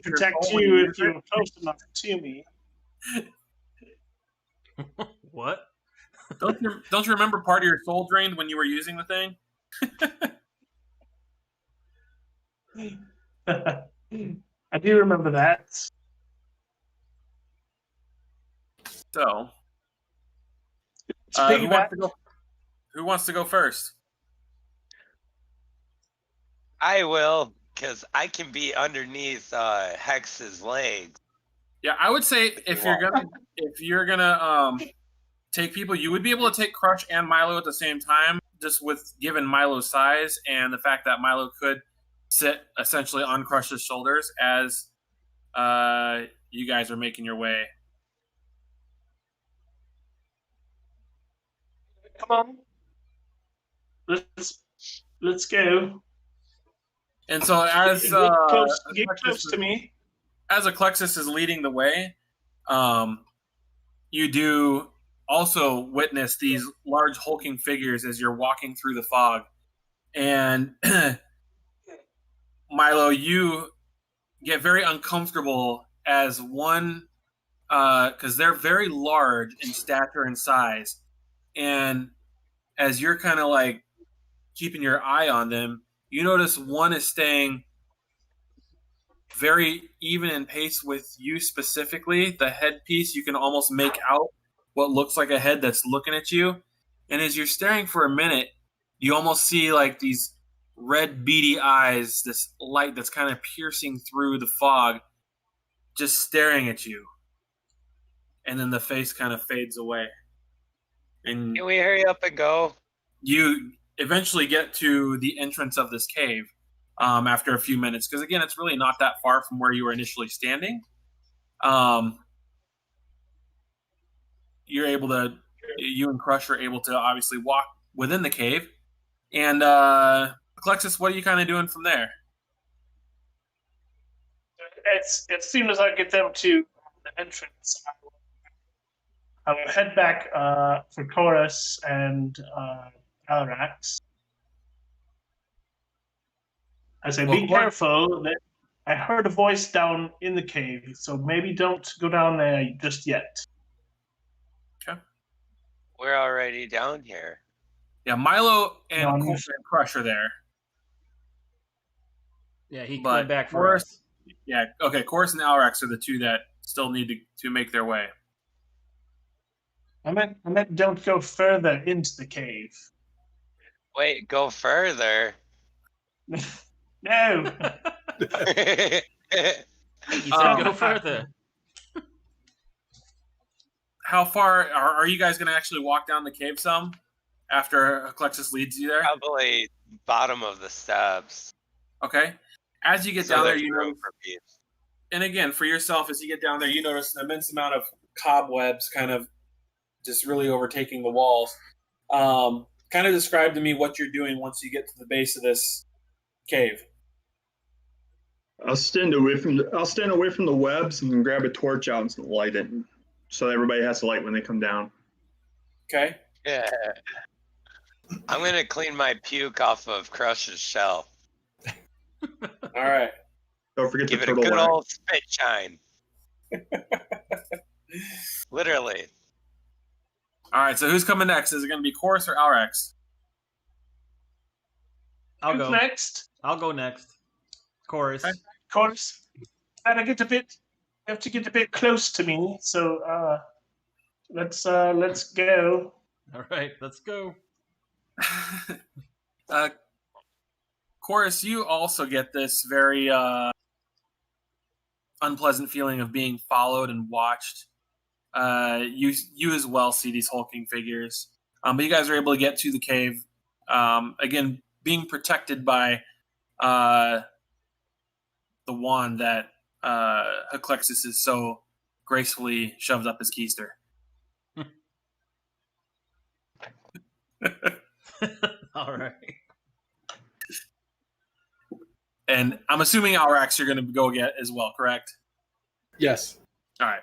protect you if you're close enough to me. What? Don't you remember part of your soul drained when you were using the thing? I do remember that. So, who wants to go first? I will, because I can be underneath Hex's legs. Yeah, I would say if you're gonna take people, you would be able to take Crush and Milo at the same time, just with given Milo's size and the fact that Milo could sit essentially on Crush's shoulders as you guys are making your way. Come on, let's go. And so as get close to me. As Eclexis is leading the way, you do also witness these large hulking figures as you're walking through the fog. And Milo, you get very uncomfortable as one, because they're very large in stature and size. And as you're kind of like keeping your eye on them, you notice one is staying very even in pace with you specifically. The headpiece, you can almost make out what looks like a head that's looking at you. And as you're staring for a minute, you almost see like these red beady eyes, this light that's kind of piercing through the fog, just staring at you. And then the face kind of fades away. And can we hurry up and go? You eventually get to the entrance of this cave. after a few minutes, because again, it's really not that far from where you were initially standing. You and Crush are able to obviously walk within the cave. And Alexis, what are you kind of doing from there? As soon as I get them to the entrance, I will head back for Chorus and Alrax. I say, be careful. That I heard a voice down in the cave, so maybe don't go down there just yet. Okay. We're already down here. Yeah, Milo and Crush are there. Yeah, he went back for Chorus, us. Yeah, okay. Chorus and Alrax are the two that still need to make their way. I meant don't go further into the cave. Wait, go further. No. He said go further. How far are you guys going to actually walk down the cave some after Alexis leads you there? Probably bottom of the steps. Okay. As you get down there, you know, peeps. and again, for yourself, as you get down there, you notice an immense amount of cobwebs kind of just really overtaking the walls. Kind of describe to me what you're doing once you get to the base of this cave. I'll stand away from the webs and grab a torch out and light it, so everybody has to light when they come down. Okay. Yeah. I'm gonna clean my puke off of Crush's shell. All right. Don't forget Give the it a turtle good wax. old spit shine. Literally. All right. So who's coming next? Is it going to be Chorus or Alrax? I'll Who's go next? I'll go next. Chorus. Okay. Chorus. And I have to get a bit close to me. So let's go. All right, let's go. Chorus, you also get this very unpleasant feeling of being followed and watched. You as well see these hulking figures, but you guys are able to get to the cave. Again, being protected by the wand that Heclexis is so gracefully shoved up his keister. All right. And I'm assuming Alrax you're going to go get as well, correct? Yes. All right.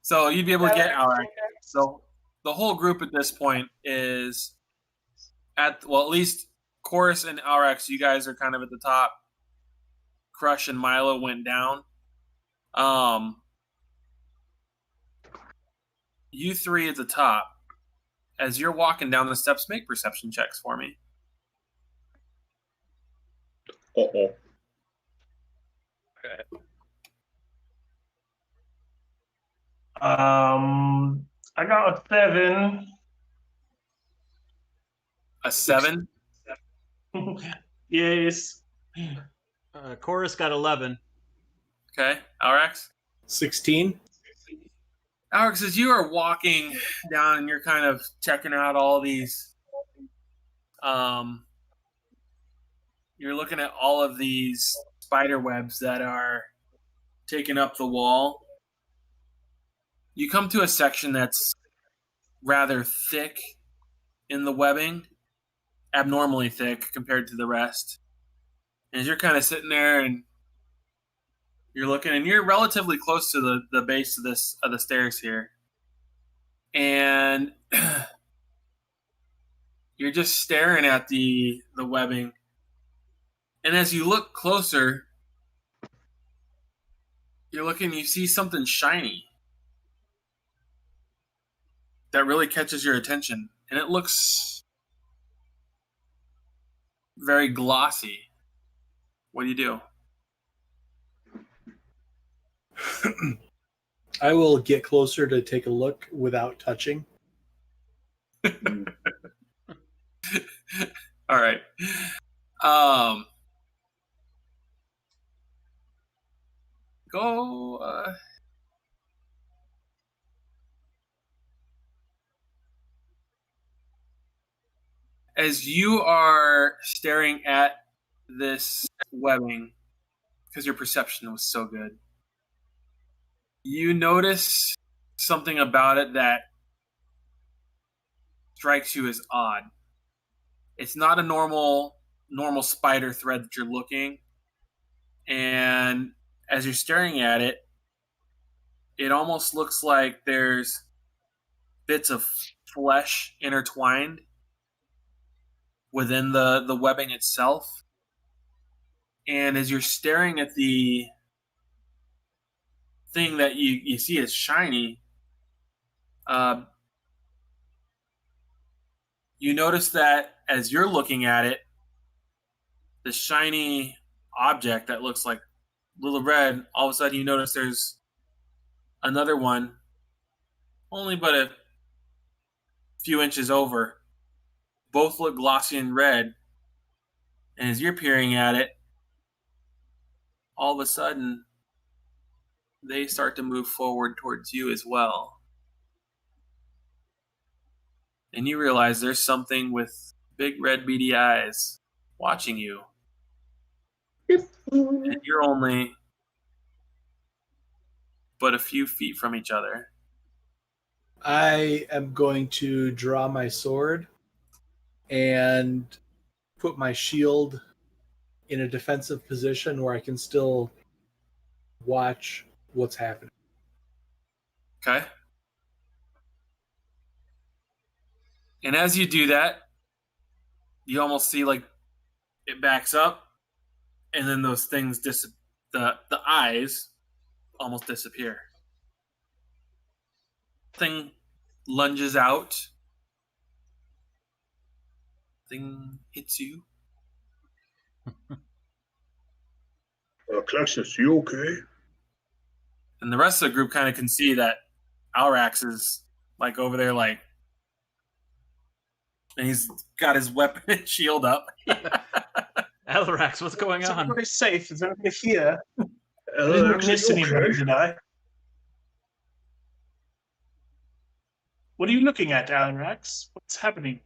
So you'd be able to get Alrax. So the whole group at this point is at least Chorus and Alrax, you guys are kind of at the top. Crush and Milo went down. You three at the top. As you're walking down the steps, make perception checks for me. Uh-oh. Okay. I got a 7. A 7? Yes. Chorus got 11. Okay. Alrax? 16. Alex, as you are walking down and you're kind of checking out all these, you're looking at all of these spider webs that are taking up the wall. You come to a section that's rather thick in the webbing, abnormally thick compared to the rest. And as you're kind of sitting there and you're looking, and you're relatively close to the base of the stairs here, and you're just staring at the webbing. And as you look closer, you see something shiny that really catches your attention, and it looks very glossy. What do you do? I will get closer to take a look without touching. All right. Go. As you are staring at this webbing, because your perception was so good, you notice something about it that strikes you as odd. It's not a normal spider thread that you're looking, and as you're staring at it, it almost looks like there's bits of flesh intertwined within the webbing itself. And as you're staring at the thing that you see as shiny, you notice that as you're looking at it, the shiny object that looks like little red, all of a sudden you notice there's another one, only but a few inches over. Both look glossy and red. And as you're peering at it, all of a sudden, they start to move forward towards you as well. And you realize there's something with big red beady eyes watching you. And you're only but a few feet from each other. I am going to draw my sword and put my shield in a defensive position where I can still watch what's happening. Okay. And as you do that, you almost see like it backs up, and then those things the eyes almost disappear. Thing lunges out. Thing hits you. Alexis, you okay? And the rest of the group kind of can see that Alrax is like over there, like, and he's got his weapon and shield up. Alrax, what's going Is on? everybody safe? Is everybody here? I didn't miss anybody, did I? What are you looking at, Alrax? What's happening?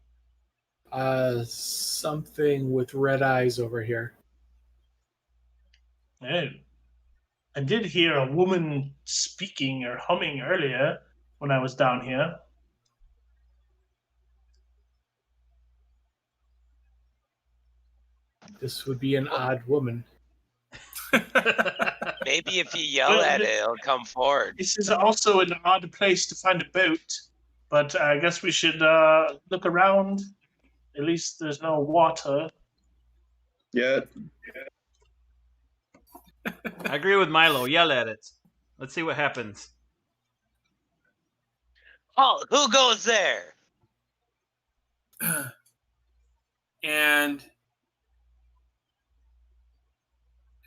Something with red eyes over here. Oh. I did hear a woman speaking or humming earlier when I was down here. This would be an odd woman. Maybe if you yell at it, it'll come forward. This is also an odd place to find a boat, but I guess we should look around. At least there's no water. Yeah. I agree with Milo. Yell at it. Let's see what happens. Oh, who goes there? And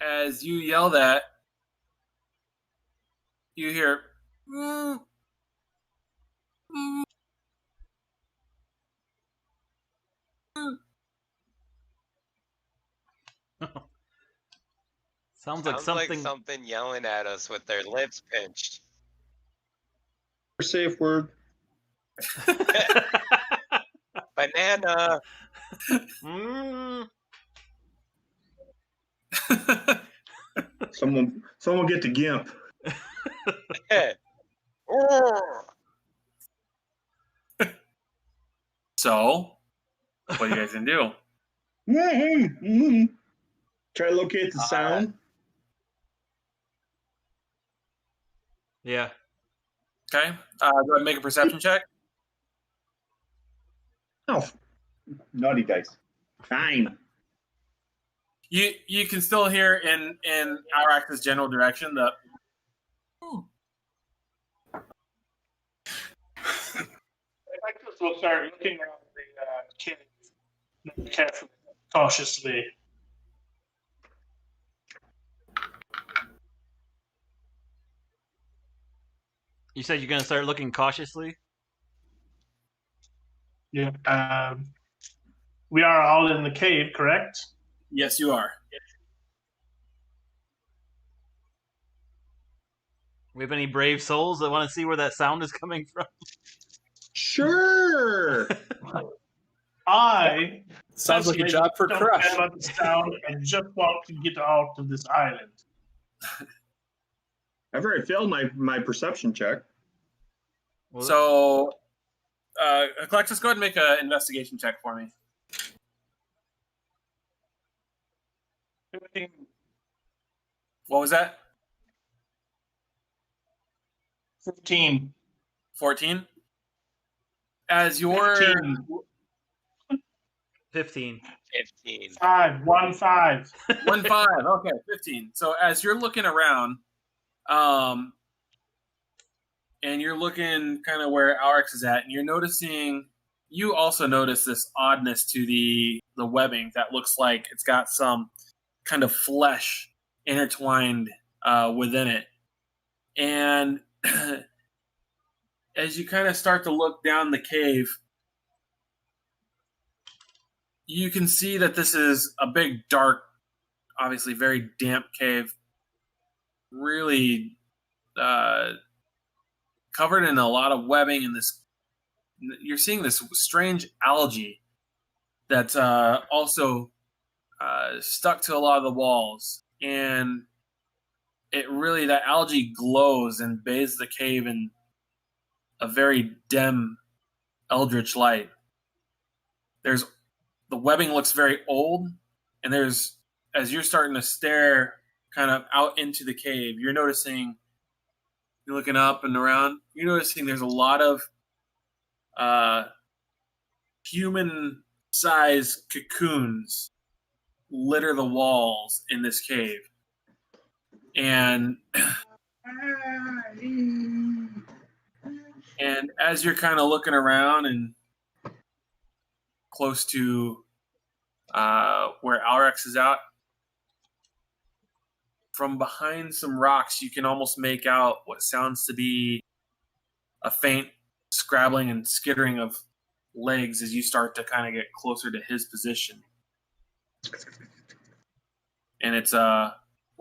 as you yell that, you hear Sounds like something yelling at us with their lips pinched. Safe word. Banana. Someone get the gimp. So, what are you guys gonna do? Try to locate the sound. Yeah. Okay. Go ahead and make a perception check. Oh, naughty dice. 9. You can still hear in Alrax's general direction the. I guess we'll start looking around the cave carefully, cautiously. You said you're going to start looking cautiously? Yeah. We are all in the cave, correct? Yes, you are. We have any brave souls that want to see where that sound is coming from? Sure. I Sounds like a job for don't Crush. care about the sound. I just want to get out of this island. I've already failed my perception check. So, Alexis, go ahead and make an investigation check for me. 15. What was that? 15. 14? As your 15. 15. 5. 1 5. 1 5. Okay, 15. So as you're looking around, and you're looking kind of where Alex is at, and you also notice this oddness to the webbing that looks like it's got some kind of flesh intertwined within it. And as you kind of start to look down the cave, you can see that this is a big, dark, obviously very damp cave. Really covered in a lot of webbing, and you're seeing this strange algae that's also stuck to a lot of the walls. And that algae glows and bathes the cave in a very dim, eldritch light. The webbing looks very old, and as you're starting to stare kind of out into the cave, you're looking up and around, you're noticing there's a lot of human-sized cocoons litter the walls in this cave. And as you're kind of looking around and close to where Alrex is out, from behind some rocks, you can almost make out what sounds to be a faint scrabbling and skittering of legs as you start to kind of get closer to his position. And it's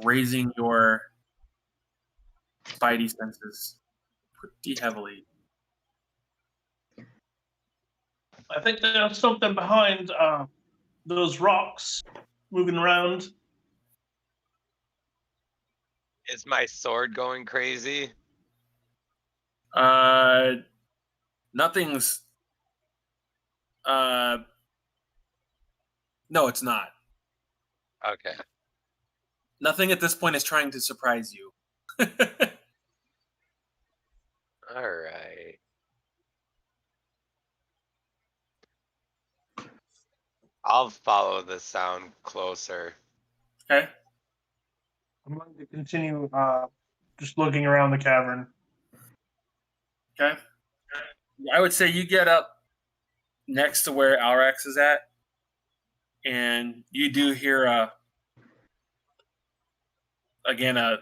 raising your spidey senses pretty heavily. I think there's something behind those rocks moving around. Is my sword going crazy? Nothing's. No, it's not. Okay. Nothing at this point is trying to surprise you. All right. I'll follow the sound closer. Okay. I'm going to continue just looking around the cavern. Okay. I would say you get up next to where Alrex is at, and you do hear a Can I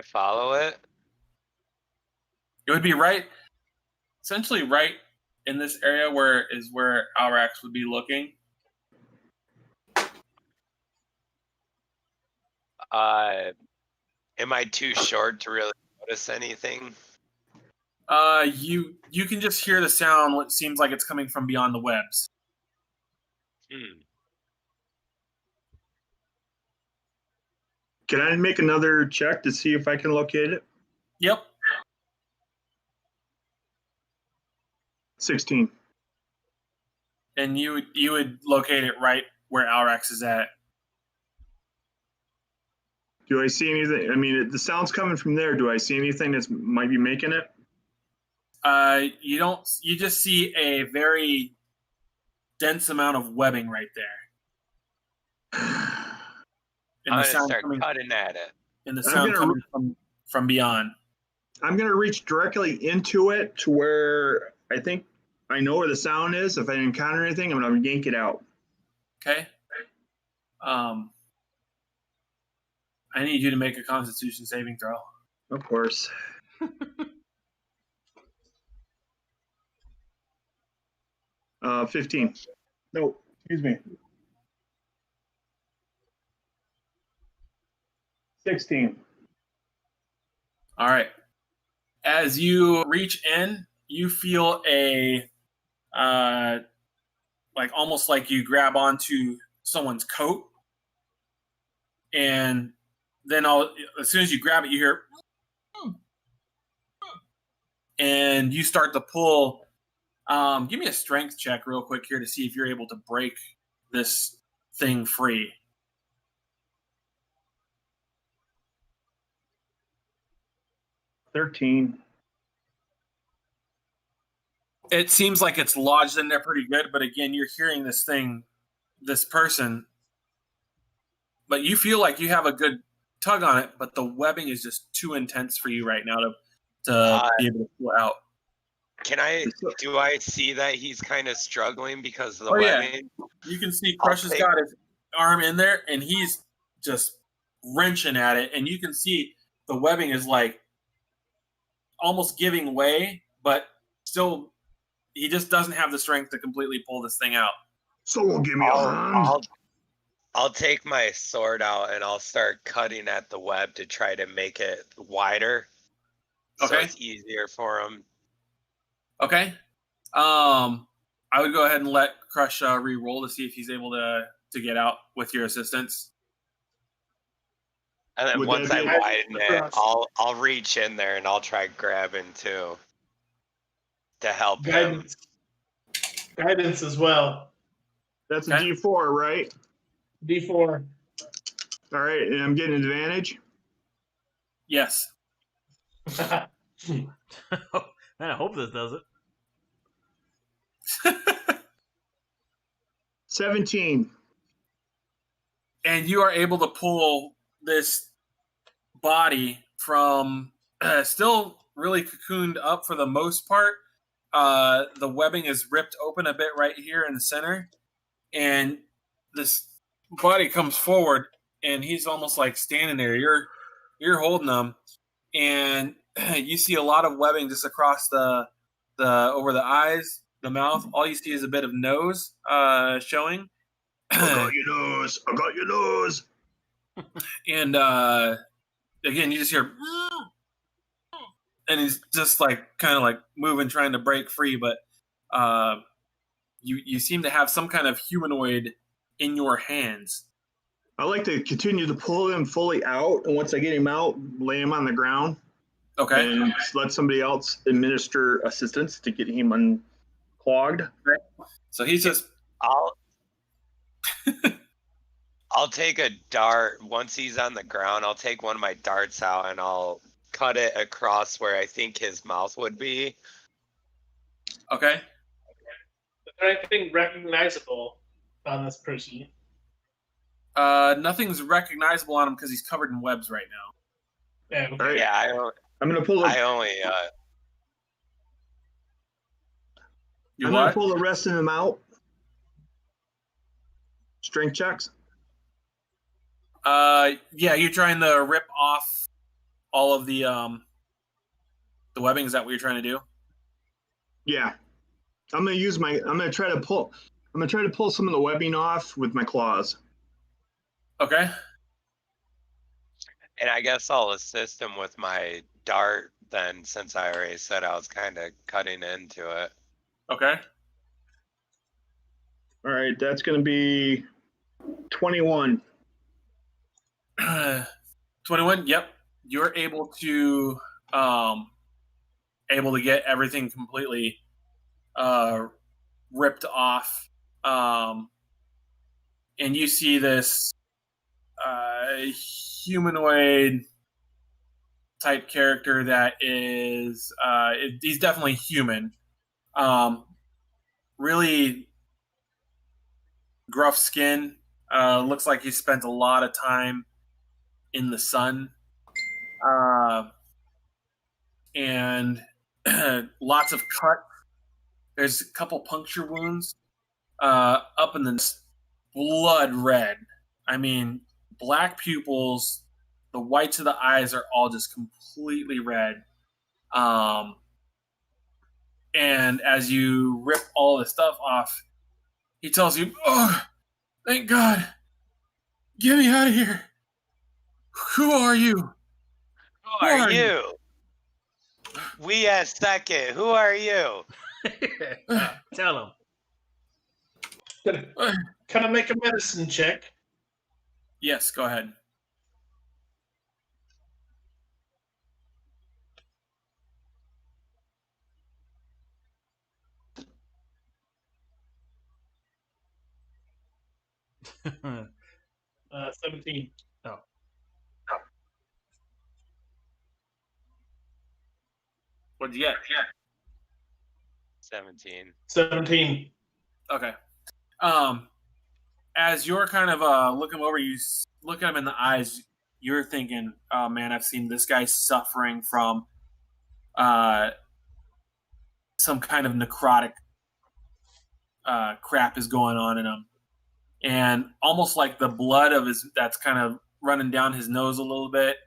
follow it? It would be essentially right in this area where Alrax would be looking. Am I too short to really notice anything? You can just hear the sound. What seems like it's coming from beyond the webs. Can I make another check to see if I can locate it? Yep. 16. And you would locate it right where Alrex is at. Do I see anything? I mean, the sound's coming from there. Do I see anything that might be making it? You don't. You just see a very dense amount of webbing right there. And I'm gonna start cutting at it. And the sound coming from beyond. I'm gonna reach directly into it to where I think I know where the sound is. If I encounter anything, I'm gonna yank it out. Okay. I need you to make a Constitution saving throw. Of course. 15. No, excuse me. 16. All right. As you reach in you feel a like almost like you grab onto someone's coat, and then as soon as you grab it, you hear, and you start to pull. Give me a strength check real quick here to see if you're able to break this thing free. $13. It seems like it's lodged in there pretty good, but again, you're hearing this person, but you feel like you have a good tug on it, but the webbing is just too intense for you right now to be able to pull out. Do I see that he's kind of struggling because of the webbing? Yeah. You can see Crush has got his arm in there, and he's just wrenching at it, and you can see the webbing is like almost giving way, but still, he just doesn't have the strength to completely pull this thing out. Someone give me a hand. I'll take my sword out and I'll start cutting at the web to try to make it wider. Okay. So it's easier for him. Okay. I would go ahead and let Crush re-roll to see if he's able to get out with your assistance. And then once I widen it, I'll reach in there and I'll try grabbing too to help him. Guidance as well. That's a D4, right? D4. All right, and I'm getting advantage? Yes. Man, I hope this does it. 17. And you are able to pull this body from still really cocooned up for the most part. The webbing is ripped open a bit right here in the center, and this body comes forward, and he's almost like standing there. You're holding him, and you see a lot of webbing just across the over the eyes, the mouth. All you see is a bit of nose showing. I got your nose. I got your nose. And again, you just hear, and he's just like kind of like moving, trying to break free. But you seem to have some kind of humanoid in your hands. I like to continue to pull him fully out, and once I get him out, lay him on the ground. Okay. And let somebody else administer assistance to get him unclogged. Okay. So he's just. I'll take a dart. Once he's on the ground, I'll take one of my darts out and I'll cut it across where I think his mouth would be. Okay. Is there anything recognizable on this person? Nothing's recognizable on him because he's covered in webs right now. Yeah. Okay. Right. Yeah, I'm gonna pull. I only. I'm gonna pull the rest of them out. Strength checks. Yeah, you're trying to rip off all of the webbing. Is that what you're trying to do? Yeah, I'm gonna try to pull some of the webbing off with my claws. Okay. And I guess I'll assist him with my dart then, since I already said I was kind of cutting into it. Okay. All right, that's gonna be 21. 21. Yep, you're able to get everything completely ripped off, and you see this humanoid type character that is he's definitely human, really gruff skin, looks like he spent a lot of time in the sun, and lots of cut. There's a couple puncture wounds up in the blood red. I mean, black pupils, the whites of the eyes are all just completely red. And as you rip all the stuff off, he tells you, "Oh, thank God. Get me out of here. Who are you? Who are you? We asked second. Who are you? Tell him. Can I make a medicine check? Yes, go ahead. Oh. 17. What'd you get? 17. 17. Okay. As you're kind of looking over, you look at him in the eyes. You're thinking, "Oh man, I've seen this guy suffering from some kind of necrotic crap is going on in him, and almost like the blood of his that's kind of running down his nose a little bit,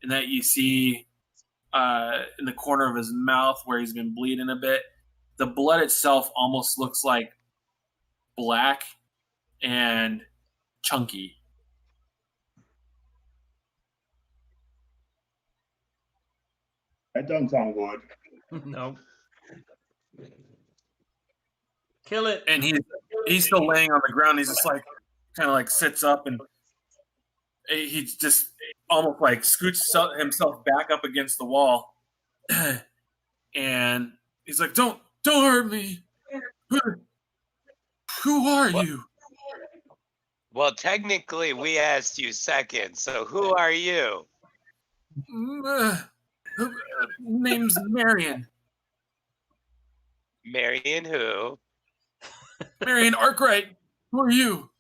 and that you see in the corner of his mouth where he's been bleeding a bit. The blood itself almost looks like black and chunky. That doesn't sound good. No. Kill it. And he's still laying on the ground. He's just like kind of like sits up, and he just almost like scoots himself back up against the wall, and he's like, "Don't hurt me. Who are you?" Well, technically, we asked you second. So who are you? Name's Marion. Marion who? Marion Arkwright. Who are you?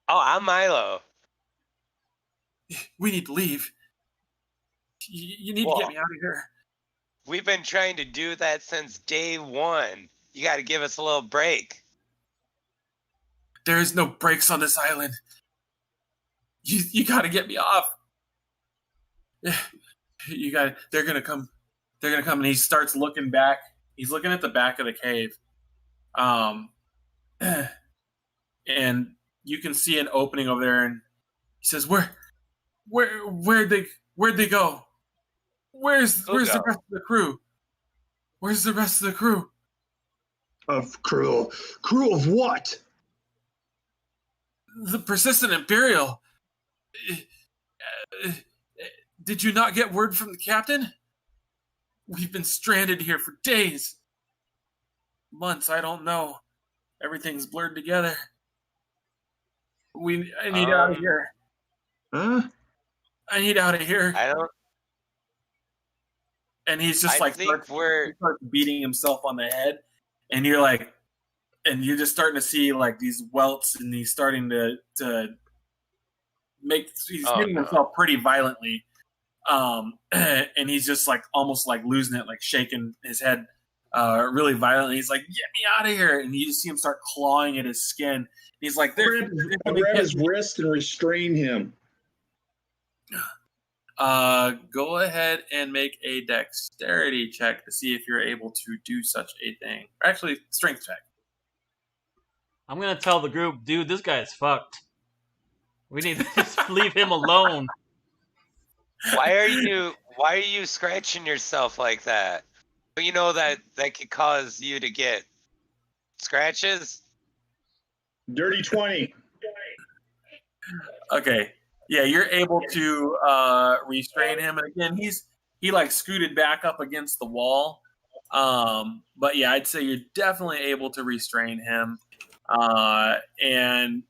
Oh, I'm Milo. We need to leave. You need to get me out of here. We've been trying to do that since day one. You got to give us a little break. There is no brakes on this island. You got to get me off. They're gonna come. They're gonna come, and he starts looking back. He's looking at the back of the cave, and you can see an opening over there. And he says, "Where'd they go? Where's the rest of the crew? Where's the rest of the crew? Of crew of what? The persistent Imperial. Did you not get word from the captain? We've been stranded here for days. Months, I don't know. Everything's blurred together. I need out of here. Huh? I need out of here." I don't. And he's just I think starts beating himself on the head, and you're like, and you're just starting to see like these welts, and he's starting to hitting himself pretty violently. And he's just like almost like losing it, like shaking his head really violently. He's like, "Get me out of here!" And you just see him start clawing at his skin. He's like, I grab his wrist and restrain him. Go ahead and make a dexterity check to see if you're able to do such a thing. Or actually, strength check. I'm gonna tell the group, dude, this guy's fucked. We need to just leave him alone. Why are you scratching yourself like that? You know that could cause you to get scratches? Dirty 20. Okay. Yeah, you're able to restrain him, and again, he like scooted back up against the wall. But yeah, I'd say you're definitely able to restrain him. And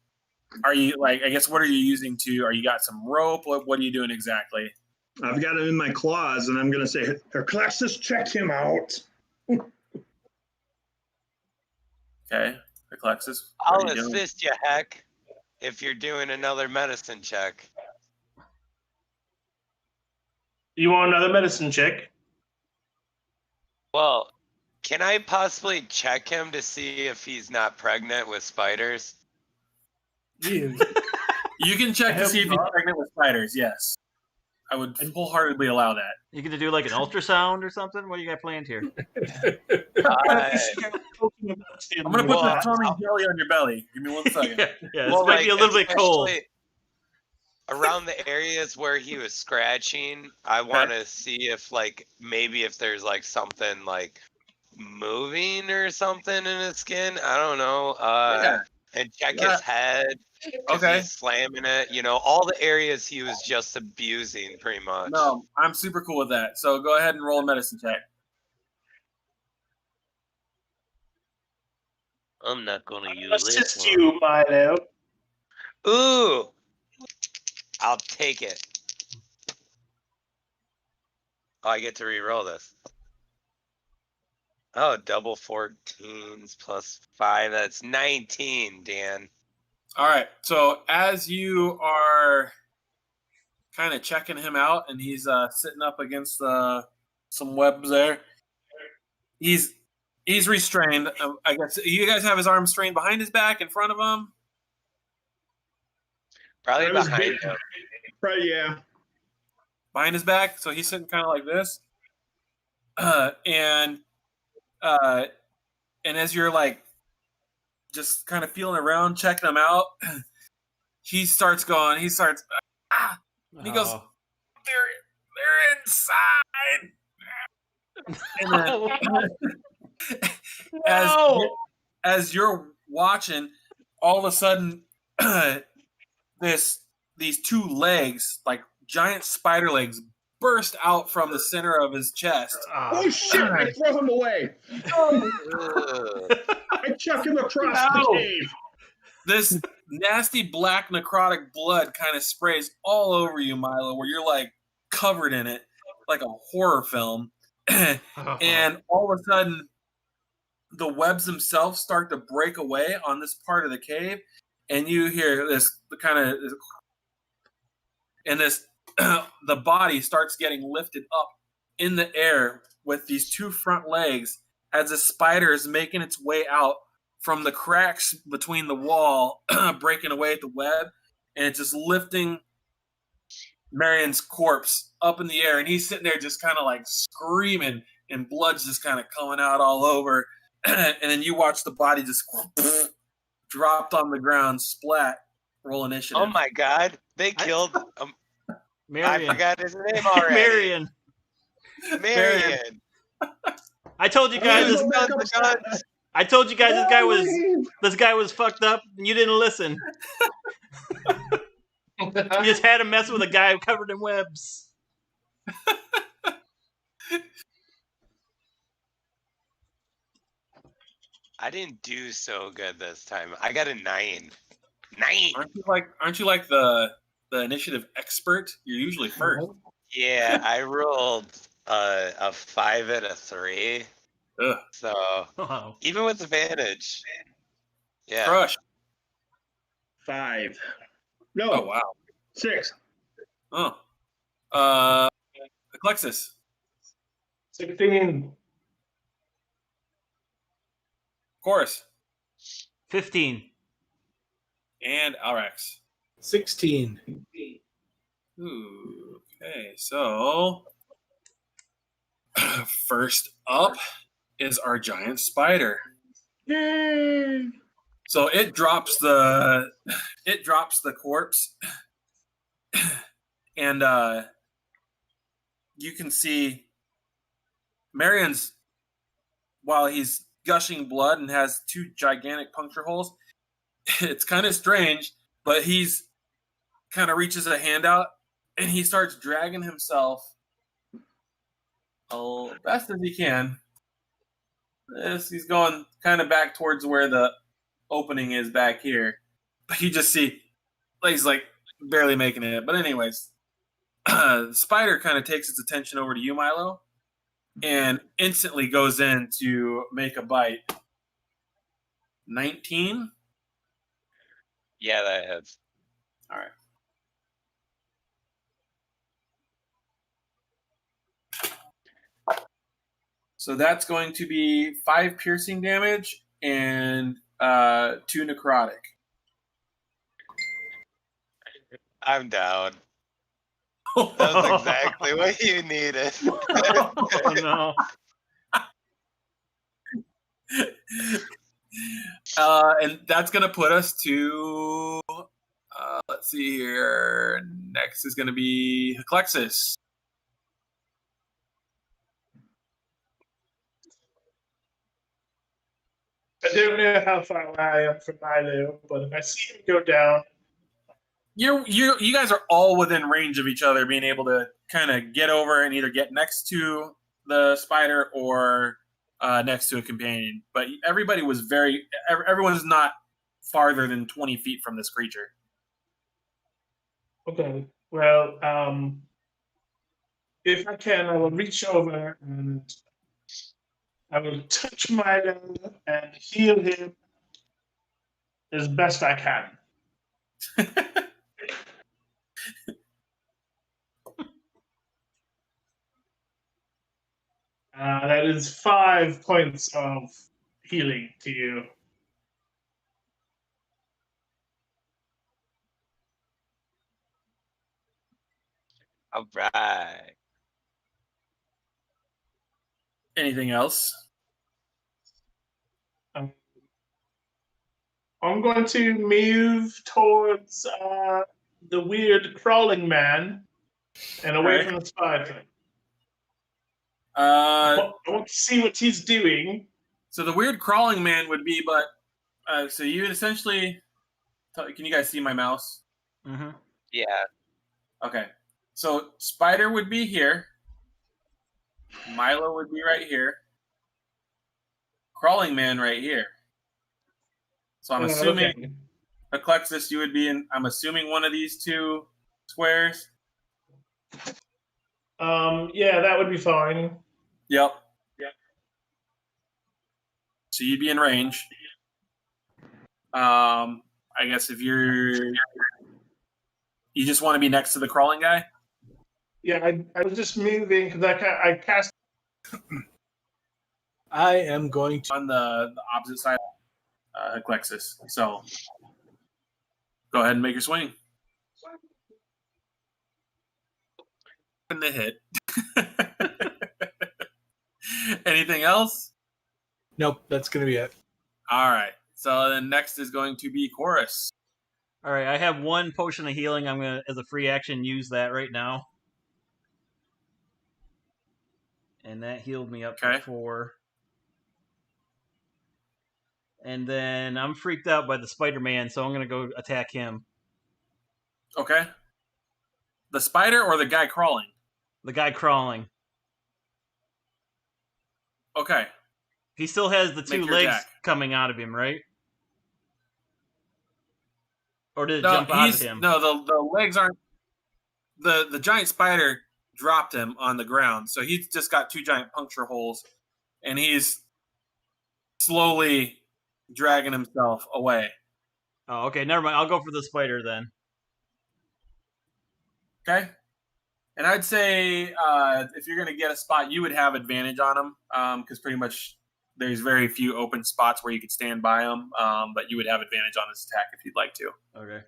are you like? I guess what are you using to? Are you got some rope? What are you doing exactly? I've got him in my claws, and I'm going to say, "Herclexis, check him out." Okay, Herclexis. I'll assist you, heck, if you're doing another medicine check. You want another medicine check? Well, can I possibly check him to see if he's not pregnant with spiders? You can check to see if he's pregnant with spiders. Yes, I would wholeheartedly allow that. You get to do like an ultrasound or something? What do you got planned here? I'm gonna put the Tommy jelly on your belly. Give me 1 second. Yeah, it's might be a little bit cold. around the areas where he was scratching, I want to see if like maybe if there's like something like moving or something in his skin. I don't know. And check his head. Okay. He's slamming it. You know, all the areas he was just abusing, pretty much. No, I'm super cool with that. So go ahead and roll a medicine check. I'm not gonna use Assist this one. you, Milo. Ooh, I'll take it. Oh, I get to re-roll this. Oh, double 14s plus 5. That's 19, Dan. All right. So as you are kind of checking him out, and he's sitting up against some webs there, he's restrained. I guess you guys have his arm strained behind his back, in front of him. Probably behind him. Probably, yeah. Behind his back, so he's sitting kind of like this. And as you're like just kind of feeling around, checking him out, he starts. And he goes, they're inside. And as you're watching, all of a sudden, these two legs, like giant spider legs, burst out from the center of his chest. Oh shit! I throw him away. I chuck him across the cave. This nasty black necrotic blood kind of sprays all over you, Milo, where you're like covered in it, like a horror film. And all of a sudden, the webs themselves start to break away on this part of the cave, and you hear this kind of, and this the body starts getting lifted up in the air with these two front legs as the spider is making its way out from the cracks between the wall, breaking away at the web, and it's just lifting Marion's corpse up in the air, and he's sitting there just kind of like screaming, and blood's just kind of coming out all over. And then you watch the body just dropped on the ground, splat. Roll initiative. Oh my god, they killed Marion. I forgot his name already. Marion. I told you guys this guy was fucked up and you didn't listen. You just had him mess with a guy covered in webs. I didn't do so good this time. I got a 9. 9. Aren't you like the initiative expert? You're usually first. Yeah, I rolled a 5 and a 3. Ugh. So even with advantage. Yeah. Crush. 5. No. Oh wow. 6. Oh. Alexis. 16. Chorus. 15. And Alrex. 16. Ooh, okay, so first up is our giant spider. Yay! So it drops the corpse, and you can see Marion's, while he's gushing blood and has 2 gigantic puncture holes. It's kind of strange, but he's kind of reaches a hand out and he starts dragging himself best as he can. He's going kind of back towards where the opening is back here. But you just see he's like barely making it. But anyways, the spider kind of takes its attention over to you, Milo, and instantly goes in to make a bite. 19? Yeah, that hits. All right. So that's going to be 5 piercing damage and 2 necrotic. I'm down. That's exactly what you needed. Oh no. And that's going to put us to Let's see here. Next is going to be Heclexis. I don't know how far away I am from Milo, but if I see him go down, You guys are all within range of each other, being able to kind of get over and either get next to the spider or next to a companion. But everybody was everyone's not farther than 20 feet from this creature. okay. Well, if I can, I will reach over and I will touch Milo and heal him as best I can. That is 5 points of healing to you. All right. Anything else? I'm going to move towards the weird crawling man and away from the spider. I want to see what he's doing. So the weird crawling man would be, but so you essentially. Can you guys see my mouse? Mm-hmm. Yeah. Okay. So spider would be here. Milo would be right here. Crawling man right here. So I'm assuming Eclexis, you would be in. I'm assuming one of these two squares. Yeah, that would be fine. Yep. So you'd be in range. I guess if you just want to be next to the crawling guy. Yeah, I was just moving because I cast. I am going to. On the opposite side of Eclexis. So go ahead and make your swing. And the hit. Anything else? Nope, that's going to be it. All right. So then next is going to be Chorus. All right, I have 1 potion of healing. I'm gonna, as a free action, use that right now, and that healed me up to 4. And then I'm freaked out by the Spider-Man, so I'm gonna go attack him. Okay. The spider or the guy crawling? The guy crawling. Okay. He still has the 2 legs coming out of him, right? Or did it jump out of him? No, the legs aren't. The giant spider dropped him on the ground, so he's just got 2 giant puncture holes, and he's slowly dragging himself away. Oh, okay, never mind. I'll go for the spider then. Okay. And I'd say if you're going to get a spot, you would have advantage on him because pretty much there's very few open spots where you could stand by him, but you would have advantage on this attack if you'd like to. Okay.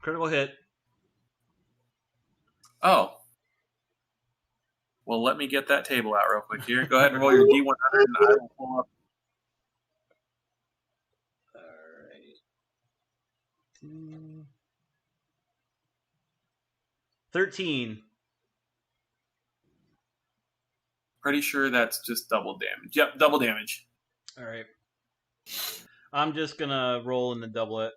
Critical hit. Oh. Well, let me get that table out real quick here. Go ahead and roll your D100 and I will pull up. All right. 13. Pretty sure that's just double damage. Yep, double damage. All right. I'm just going to roll and then double it.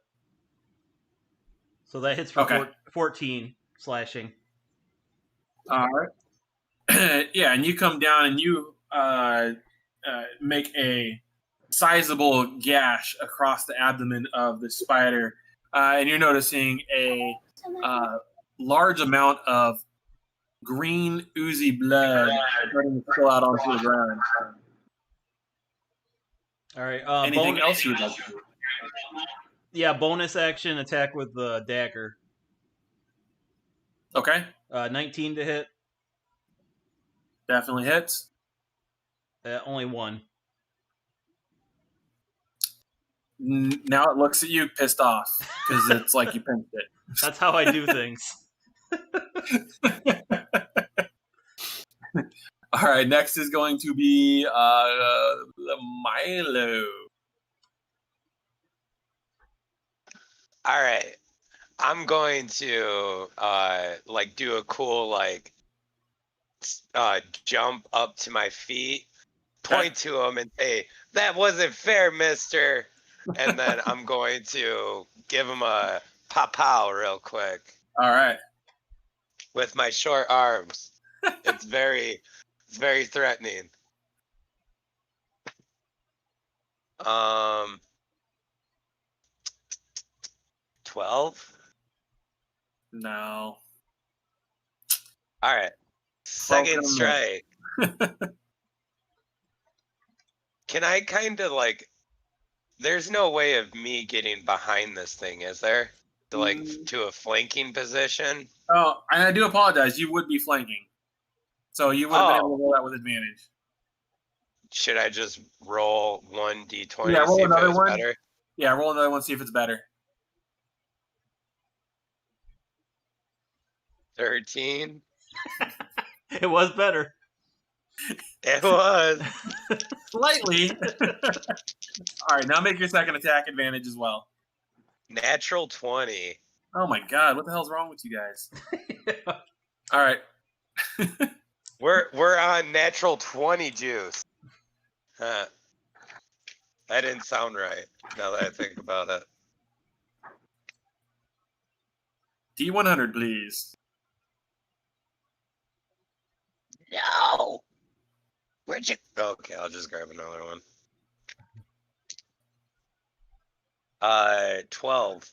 So that hits for 14 slashing. All right. Yeah, and you come down and you make a sizable gash across the abdomen of the spider. And you're noticing a large amount of green, oozy blood starting to spill out onto the ground. All right. Anything else you would like to do? Yeah, bonus action attack with the dagger. Okay. 19 to hit. Definitely hits. Only 1. Now it looks at you pissed off because it's like you pinched it. That's how I do things. All right, next is going to be Milo. All right. I'm going to like do a cool like jump up to my feet, point to him and say, "That wasn't fair, mister." And then I'm going to give him a pow real quick. All right. With my short arms. It's very threatening. 12? No. All right. Second Welcome. strike. Can I kind of like? There's no way of me getting behind this thing, is there? To like to a flanking position. Oh, and I do apologize. You would be flanking, so you would have been able to roll that with advantage. Should I just roll 1d20? Yeah, roll see another if it was one. Better? Yeah, roll another one. See if it's better. 13. It was better. It was. Slightly. All right, now make your second attack advantage as well. Natural 20. Oh my god, what the hell's wrong with you guys? All right. We're on natural 20 juice. Huh. That didn't sound right, now that I think about it. D100, please. No! Where'd you... Okay, I'll just grab another one. 12.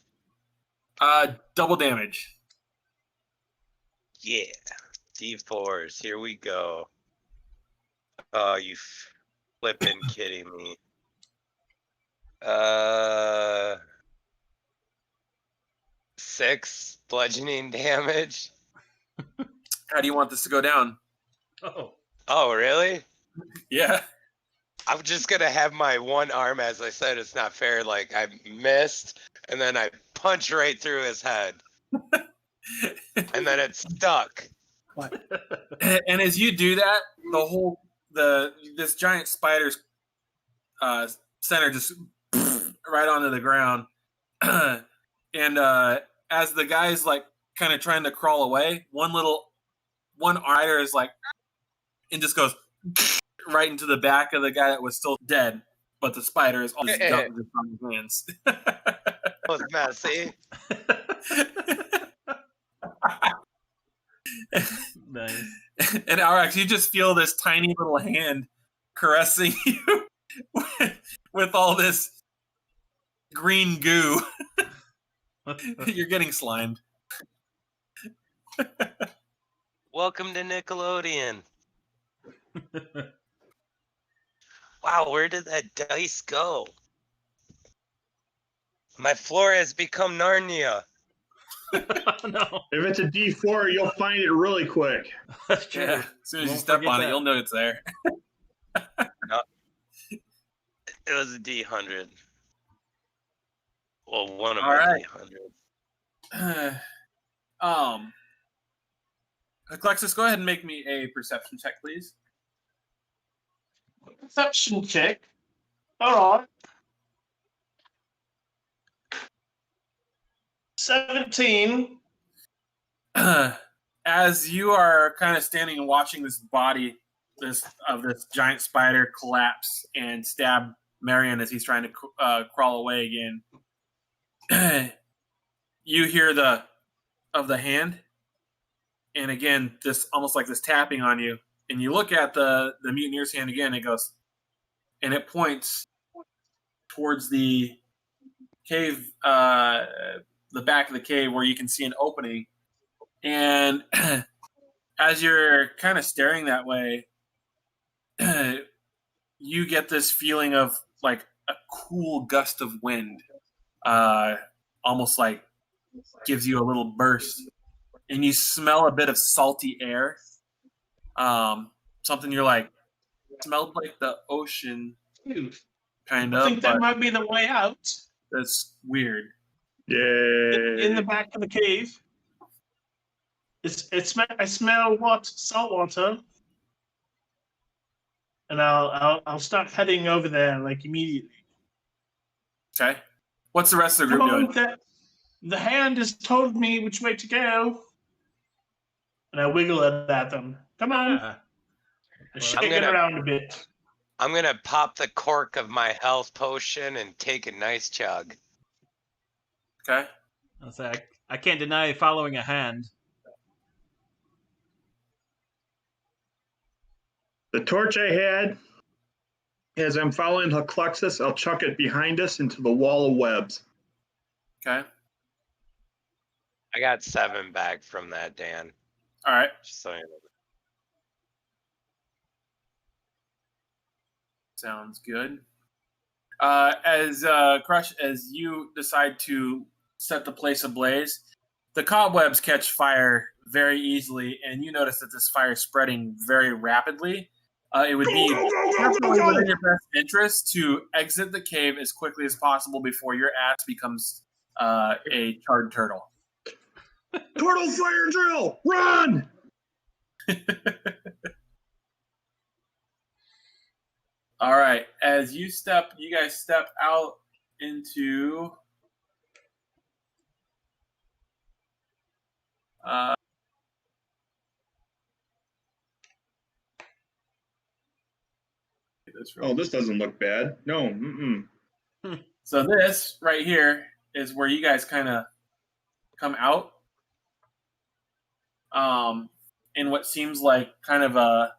Double damage. Yeah. D4s, here we go. Oh, you flippin' kidding me. 6 bludgeoning damage. How do you want this to go down? Oh, really? Yeah. I'm just gonna have my one arm, as I said, it's not fair. Like I missed, and then I punch right through his head, and then it's stuck. What? And as you do that, this giant spider's center just right onto the ground, and as the guy's like kind of trying to crawl away, one rider is like, and just goes right into the back of the guy that was still dead, but the spider is all just dumped from his hands. That was messy. Nice. And Arax, you just feel this tiny little hand caressing you with all this green goo. You're getting slimed. Welcome to Nickelodeon. Wow, where did that dice go? My floor has become Narnia. No. If it's a D4, you'll find it really quick. That's true. Yeah. As soon as you step on it, you'll know it's there. No. It was a D100. Well, one of my D100s. Alexis, go ahead and make me a perception check, please. Perception check. All right. 17. As you are kind of standing and watching this body of this giant spider collapse and stab Marion as he's trying to crawl away again, you hear the hand, and again this almost like this tapping on you, and you look at the mutineer's hand again. It goes, and it points towards the cave, the back of the cave where you can see an opening. And as you're kind of staring that way, you get this feeling of like a cool gust of wind, almost like gives you a little burst, and you smell a bit of salty air. Something you're like, smelled like the ocean, kind of. I think that might be the way out. That's weird. Yeah. In the back of the cave. I smell what? Salt water. And I'll start heading over there like immediately. Okay. What's the rest of the group doing? The hand has told me which way to go. And I wiggle it at them. Come on. Yeah. I shake it around a bit. I'm going to pop the cork of my health potion and take a nice chug. Okay. I'll say I can't deny following a hand. The torch I had, as I'm following Hucluxus, I'll chuck it behind us into the wall of webs. Okay. I got 7 back from that, Dan. All right. Just so you know. Sounds good. As Crush, as you decide to set the place ablaze, the cobwebs catch fire very easily, and you notice that this fire is spreading very rapidly. It would be definitely within your best interest to exit the cave as quickly as possible before your ass becomes a charred turtle. Turtle fire drill! Run! All right. As you guys step out into this doesn't look bad. No. Mm-mm. So this right here is where you guys kind of come out in what seems like kind of a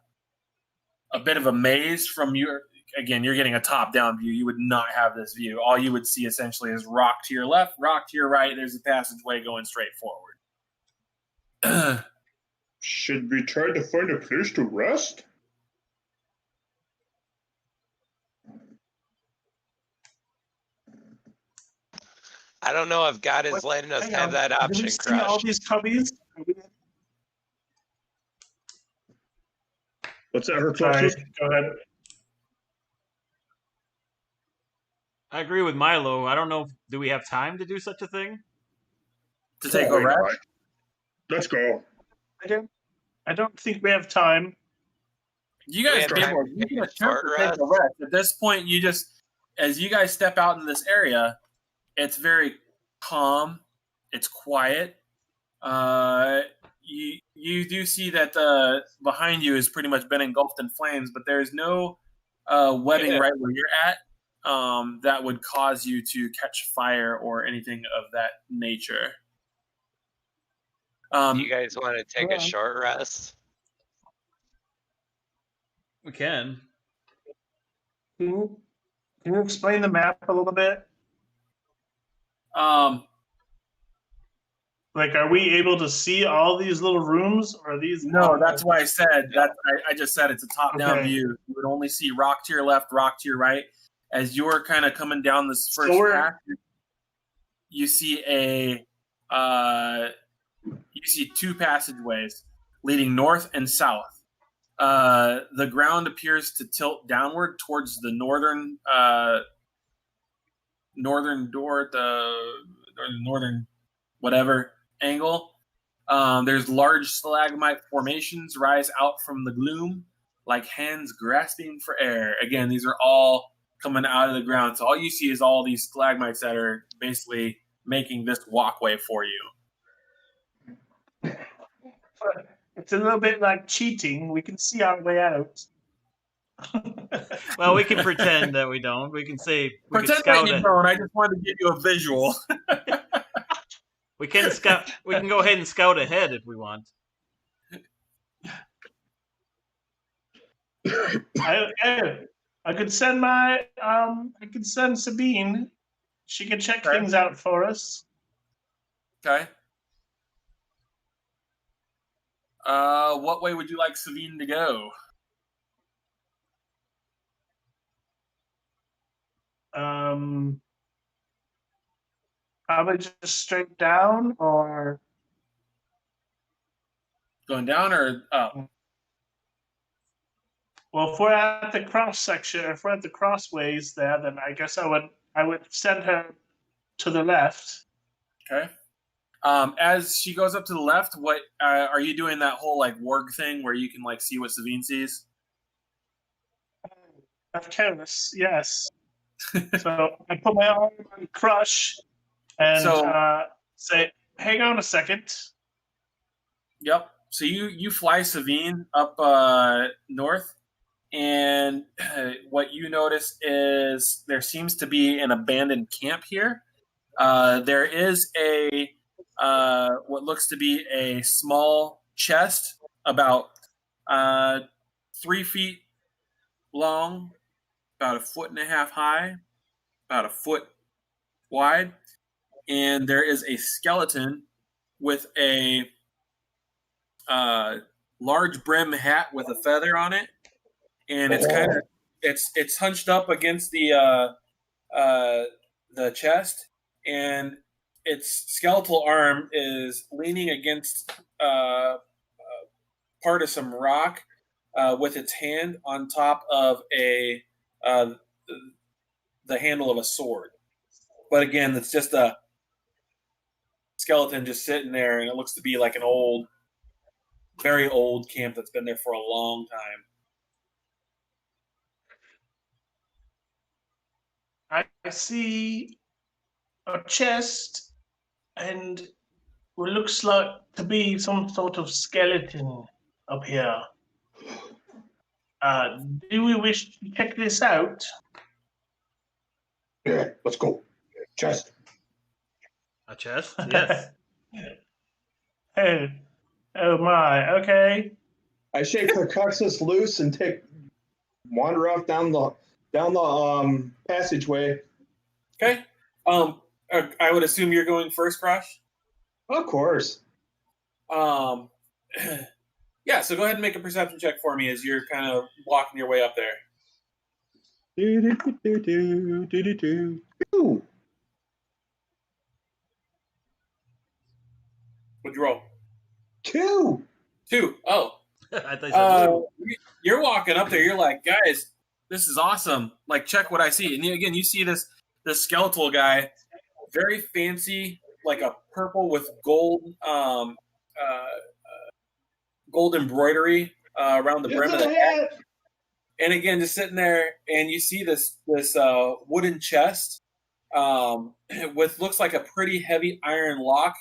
bit of a maze from your. Again, you're getting a top-down view. You would not have this view. All you would see essentially is rock to your left, rock to your right. There's a passageway going straight forward. Should we try to find a place to rest? I don't know if God is letting us have that option, Did we see Crush. all these cubbies? What's that, Sorry, Hucluxus? go ahead. I agree with Milo. I don't know. Do we have time to do such a thing? To take a rest? Let's go. I don't think we have time. You guys We have time you to can take a short attempt to take a rest. At this point, you just, as you guys step out in this area, it's very calm. It's quiet. You do see that behind you has pretty much been engulfed in flames, but there's no webbing right where you're at that would cause you to catch fire or anything of that nature. You guys want to take a short rest? We can. Can you explain the map a little bit? Like, are we able to see all these little rooms, or are these? No, that's why I said that. I just said it's a top-down Okay. view. You would only see rock to your left, rock to your right. As you're kind of coming down this first path, you see two passageways leading north and south. The ground appears to tilt downward towards the northern door, the northern whatever angle. There's large stalagmite formations rise out from the gloom like hands grasping for air. Again, these are all coming out of the ground. So all you see is all these stalagmites that are basically making this walkway for you. It's a little bit like cheating. We can see our way out. Well, we can pretend that we don't. We can say we can Pretend scout that you it. don't. I just wanted to give you a visual. We can scout. We can go ahead and scout ahead if we want. I could send I could send Sabine. She can check things out for us. Okay. What way would you like Sabine to go? Probably just straight down, or Going down or up? well, if we're at the cross section, if we're at the crossways there, then I guess I would send her to the left. Okay. As she goes up to the left, what are you doing? That whole like warg thing where you can like see what Sabine sees? Of course, yes. So I put my arm on Crush, and say, hang on a second. Yep. So you fly Savine up north, and what you notice is there seems to be an abandoned camp here. There is a what looks to be a small chest about 3 feet long, about 1.5 feet high, about 1 foot wide, and there is a skeleton with a large brim hat with a feather on it, and it's kind of it's hunched up against the chest, and its skeletal arm is leaning against part of some rock with its hand on top of the handle of a sword. But again, it's just a skeleton just sitting there, and it looks to be like an old, very old camp that's been there for a long time. I see a chest, and it looks like to be some sort of skeleton up here. Do we wish to check this out? Yeah, let's go. Chest. A chest? Yes. Oh my, okay. I shake Carcaxus loose and wander off down the passageway. Okay. I would assume you're going first, Crush. Of course. Yeah. So go ahead and make a perception check for me as you're kind of walking your way up there. Ooh. What'd you roll? 2. 2. Oh. I thought you said blue. You're walking up there. You're like, guys, this is awesome. Like, check what I see. And again, you see this skeletal guy, very fancy, like a purple with gold gold embroidery around the brim of the hat. And again, just sitting there, and you see this wooden chest with looks like a pretty heavy iron lock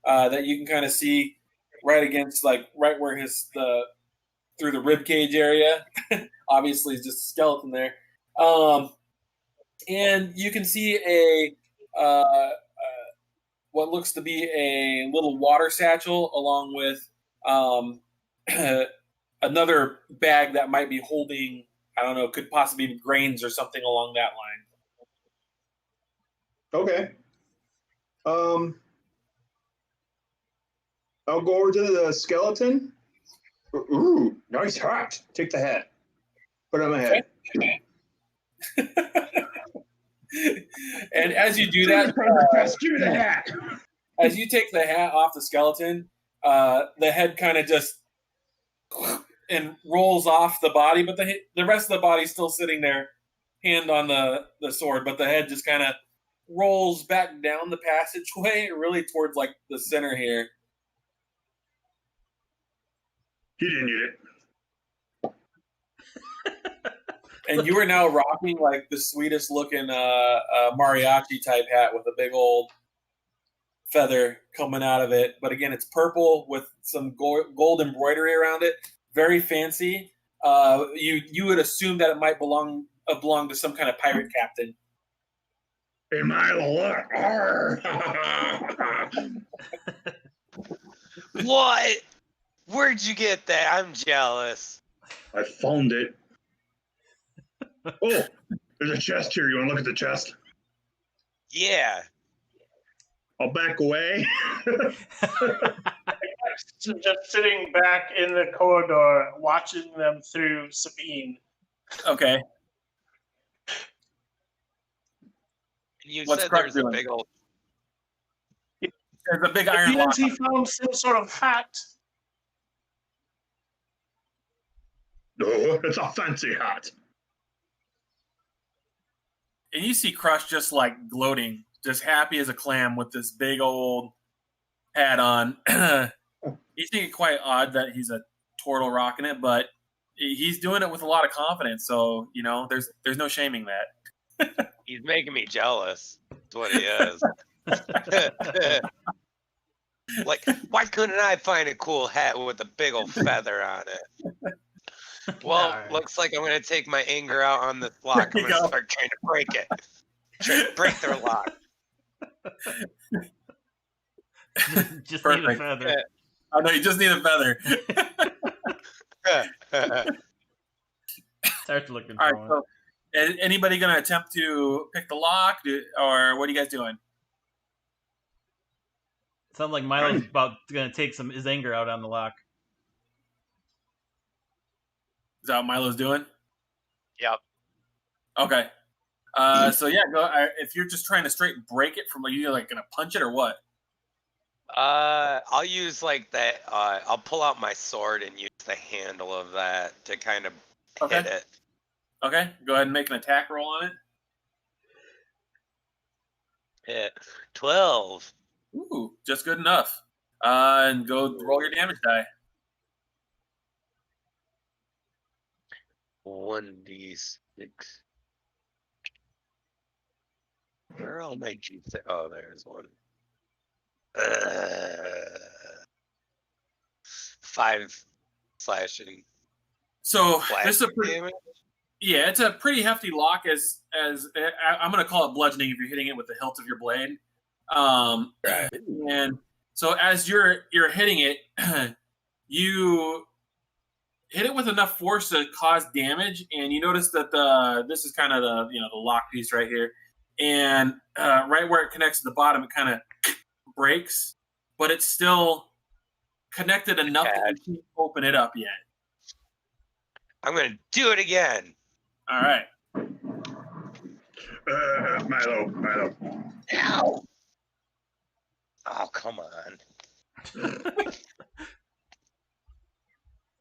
that you can kind of see right against, like right where through the rib cage area. Obviously, it's just a skeleton there, and you can see what looks to be a little water satchel along with another bag that might be holding, I don't know, could possibly be grains or something along that line. Okay. I'll go over to the skeleton. Ooh, nice hat. Take the hat. Put it on my head. And as you do that, give me the hat. As you take the hat off the skeleton, the head kind of just and rolls off the body, but the rest of the body's still sitting there, hand on the sword, but the head just kind of rolls back down the passageway, really towards like the center here. He didn't eat it. And you are now rocking like the sweetest looking mariachi type hat with a big old feather coming out of it. But again, it's purple with some gold embroidery around it. Very fancy. You would assume that it might belong to some kind of pirate captain. Am I What? Where'd you get that? I'm jealous. I found it. Oh, there's a chest here. You want to look at the chest? Yeah. I'll back away. Just sitting back in the corridor, watching them through Sabine. Okay. You What's said Crux there's a doing? big old. There's a big iron lock. He found some sort of hat. No, it's a fancy hat. And you see Crush just like gloating, just happy as a clam with this big old hat on. You think it quite odd that he's a turtle rocking it, but he's doing it with a lot of confidence. So, you know, there's no shaming that. He's making me jealous. That's what he is. Like, why couldn't I find a cool hat with a big old feather on it? Well, Alright. looks like I'm going to take my anger out on this lock. I'm going to start trying to break it. Trying to break their lock. Just need a Perfect. feather. Oh, no, you just need a feather. Start looking All for right, one. so anybody going to attempt to pick the lock, or what are you guys doing? Sounds like Milo's about gonna take his anger out on the lock. Is that what Milo's doing? Yep. Okay. So yeah, go. If you're just trying to straight break it from, you like gonna punch it or what? I'll use like that. I'll pull out my sword and use the handle of that to kind of hit it. Okay. Go ahead and make an attack roll on it. Hit 12. Ooh, just good enough. And go roll your damage die. 1d6. Where are all my G6? Oh, there's one. 5 slashing. So this is a pretty, damage. yeah, it's a pretty hefty lock. As I'm going to call it bludgeoning if you're hitting it with the hilt of your blade. And so as you're hitting it, you hit it with enough force to cause damage, and you notice that this is kind of the lock piece right here, and right where it connects to the bottom, it kind of breaks, but it's still connected enough that you can't open it up yet. I'm gonna do it again. All right. Milo. Ow. Oh, come on.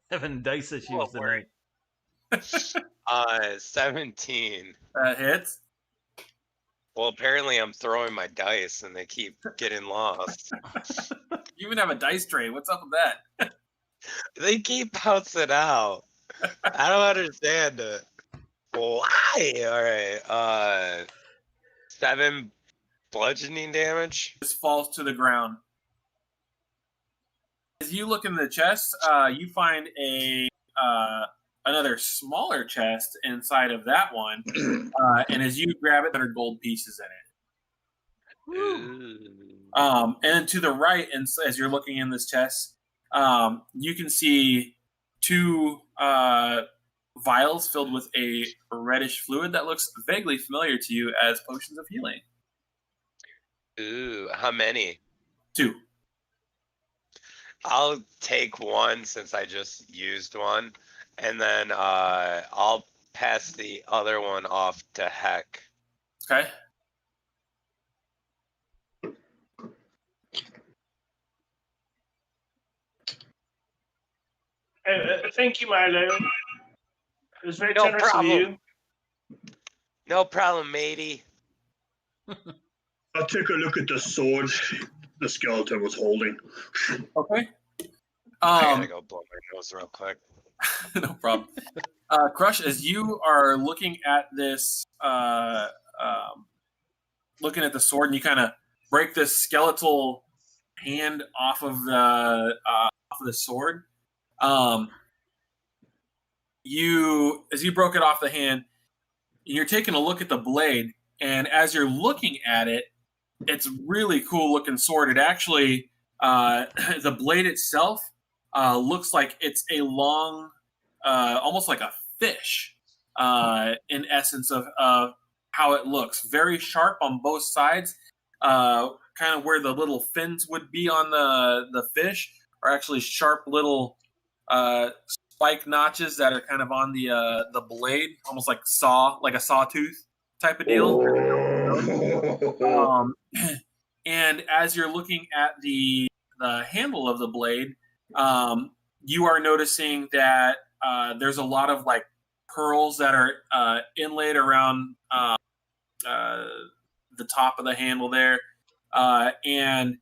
Having dice issues tonight. 17. That hits. Well, apparently I'm throwing my dice and they keep getting lost. You even have a dice tray. What's up with that? They keep bouncing out. I don't understand it. Why? All right. 7 bludgeoning damage. This falls to the ground. As you look in the chest, you find another smaller chest inside of that one, and as you grab it, there are gold pieces in it. And then to the right, and as you're looking in this chest, you can see 2 vials filled with a reddish fluid that looks vaguely familiar to you as potions of healing. Ooh, how many? 2. I'll take one since I just used one, and then I'll pass the other one off to Heck. Okay. Thank you, Milo. It was very generous of you. No problem, matey. I'll take a look at the sword the skeleton was holding. Okay. I gotta go blow my nose real quick. No problem. Crush, as you are looking at this, looking at the sword, and you kind of break this skeletal hand off of the sword. As you broke it off the hand, you're taking a look at the blade, and as you're looking at it, it's really cool looking sword. It actually, the blade itself looks like it's a long, almost like a fish, in essence of how it looks. Very sharp on both sides. Kind of where the little fins would be on the fish are actually sharp little spike notches that are kind of on the blade, almost like a sawtooth type of deal. And as you're looking at the handle of the blade, you are noticing that there's a lot of like pearls that are inlaid around the top of the handle there, and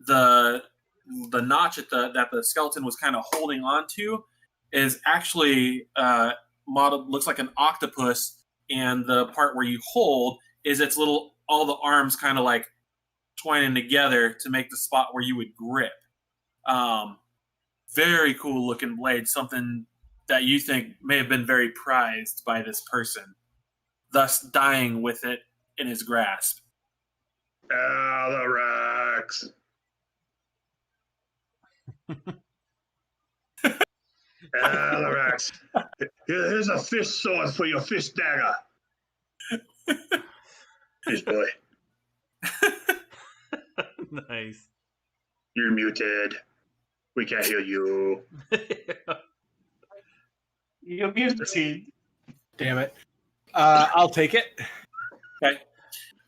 the notch that the skeleton was kind of holding onto is actually modeled, looks like an octopus, and the part where you hold is its little, all the arms kind of like twining together to make the spot where you would grip. Very cool looking blade, something that you think may have been very prized by this person, thus dying with it in his grasp. Alex. Alex. Here's a fish sword for your fish dagger. Fish boy. Nice. You're muted. We can't hear you. You're muted. Damn it. I'll take it. Okay.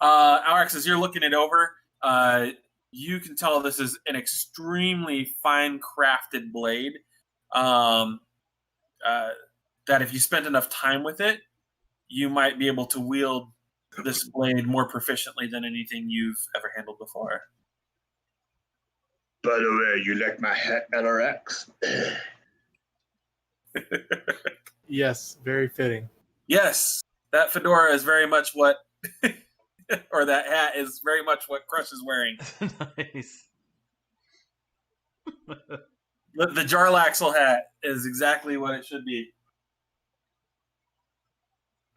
Alex, as you're looking it over, you can tell this is an extremely fine crafted blade. That if you spent enough time with it, you might be able to wield this blade more proficiently than anything you've ever handled before. By the way, you like my hat, LRX? Yes, very fitting. Yes, that fedora is very much what, or that hat is very much what Crush is wearing. Nice. The Jarlaxle hat is exactly what it should be.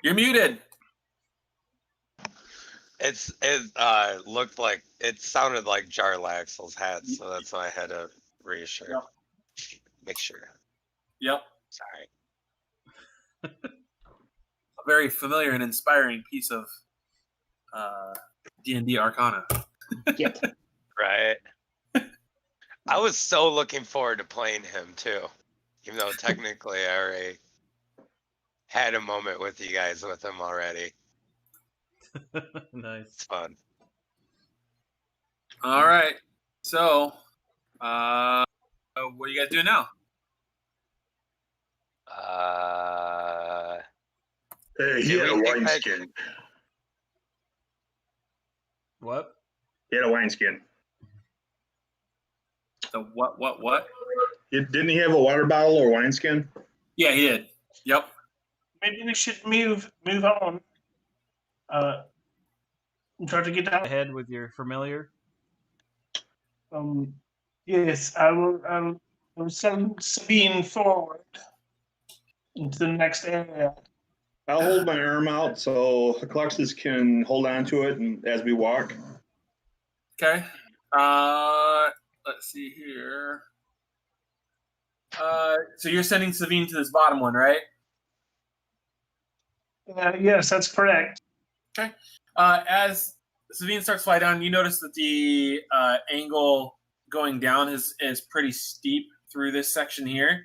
You're muted. It looked like it sounded like Jarlaxle's hat, so that's why I had to reassure. Yep. Make sure. Yep. Sorry. A very familiar and inspiring piece of D&D Arcana. Yep. Right. I was so looking forward to playing him too, even though technically I already had a moment with you guys with him already. Nice. It's fun. All right. So, what are you guys doing now? Hey, he had a wineskin. What? He had a wineskin. The what? Didn't he have a water bottle or wineskin? Yeah, he did. Yep. Maybe we should move on. Try to get down. Ahead with your familiar. Yes, I will send Sabine forward into the next area. I'll hold my arm out so Alexis can hold on to it and as we walk. Okay. Let's see here. So you're sending Savine to this bottom one, right? Yes, that's correct. Okay. As Savine starts to fly down, you notice that the angle going down is pretty steep through this section here,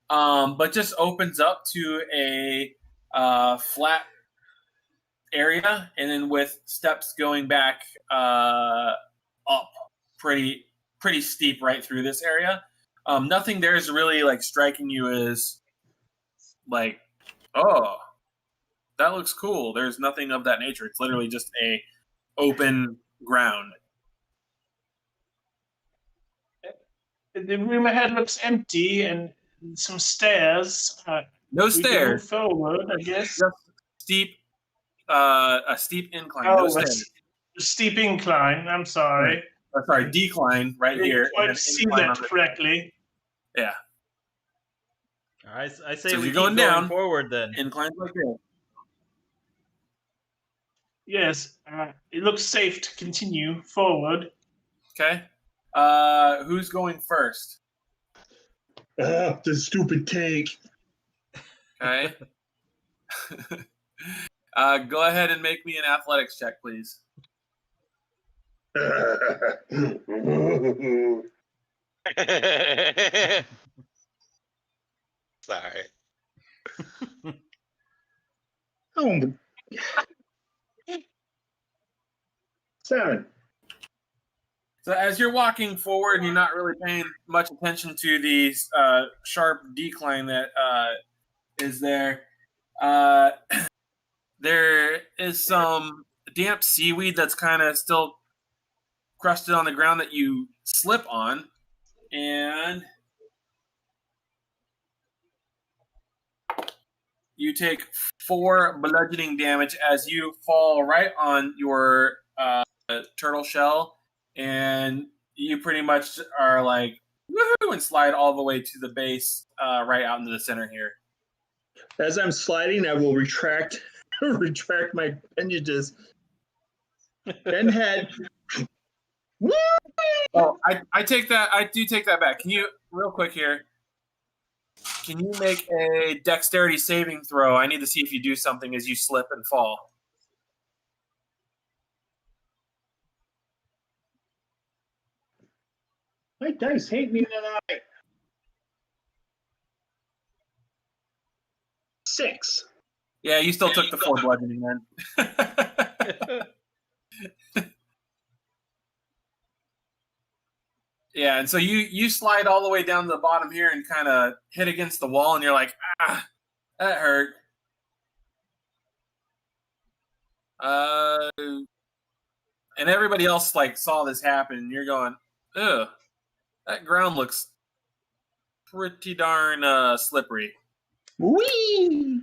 but just opens up to a flat area, and then with steps going back up pretty steep right through this area. Nothing there is really like striking you as like, oh, that looks cool. There's nothing of that nature. It's literally just a open ground. The room ahead looks empty and some stairs. No We can stairs. move forward, I guess. Just steep, a steep incline. No stairs. A steep incline. I'm sorry. Sorry, decline right here. I didn't quite see that correctly. Yeah. All right, I say So we you're keep going down. forward then. Incline like this. Yes, it looks safe to continue forward. Okay. Who's going first? The stupid tank. Okay. Go ahead and make me an athletics check, please. Sorry. Oh, 7. So as you're walking forward, you're not really paying much attention to the sharp decline that is there. There is some damp seaweed that's kind of still crusted on the ground that you slip on, and you take 4 bludgeoning damage as you fall right on your turtle shell, and you pretty much are like woohoo, and slide all the way to the base, right out into the center here. As I'm sliding, I will retract my appendages and head. Woo! Oh, I take that. I do take that back. Can you, real quick here, can you make a dexterity saving throw? I need to see if you do something as you slip and fall. My dice hate me tonight. 6. Yeah, you still took the 4 bludgeoning then. Yeah, and so you slide all the way down to the bottom here and kind of hit against the wall, and you're like, that hurt. And everybody else like saw this happen, and you're going, ugh, that ground looks pretty darn slippery. Whee!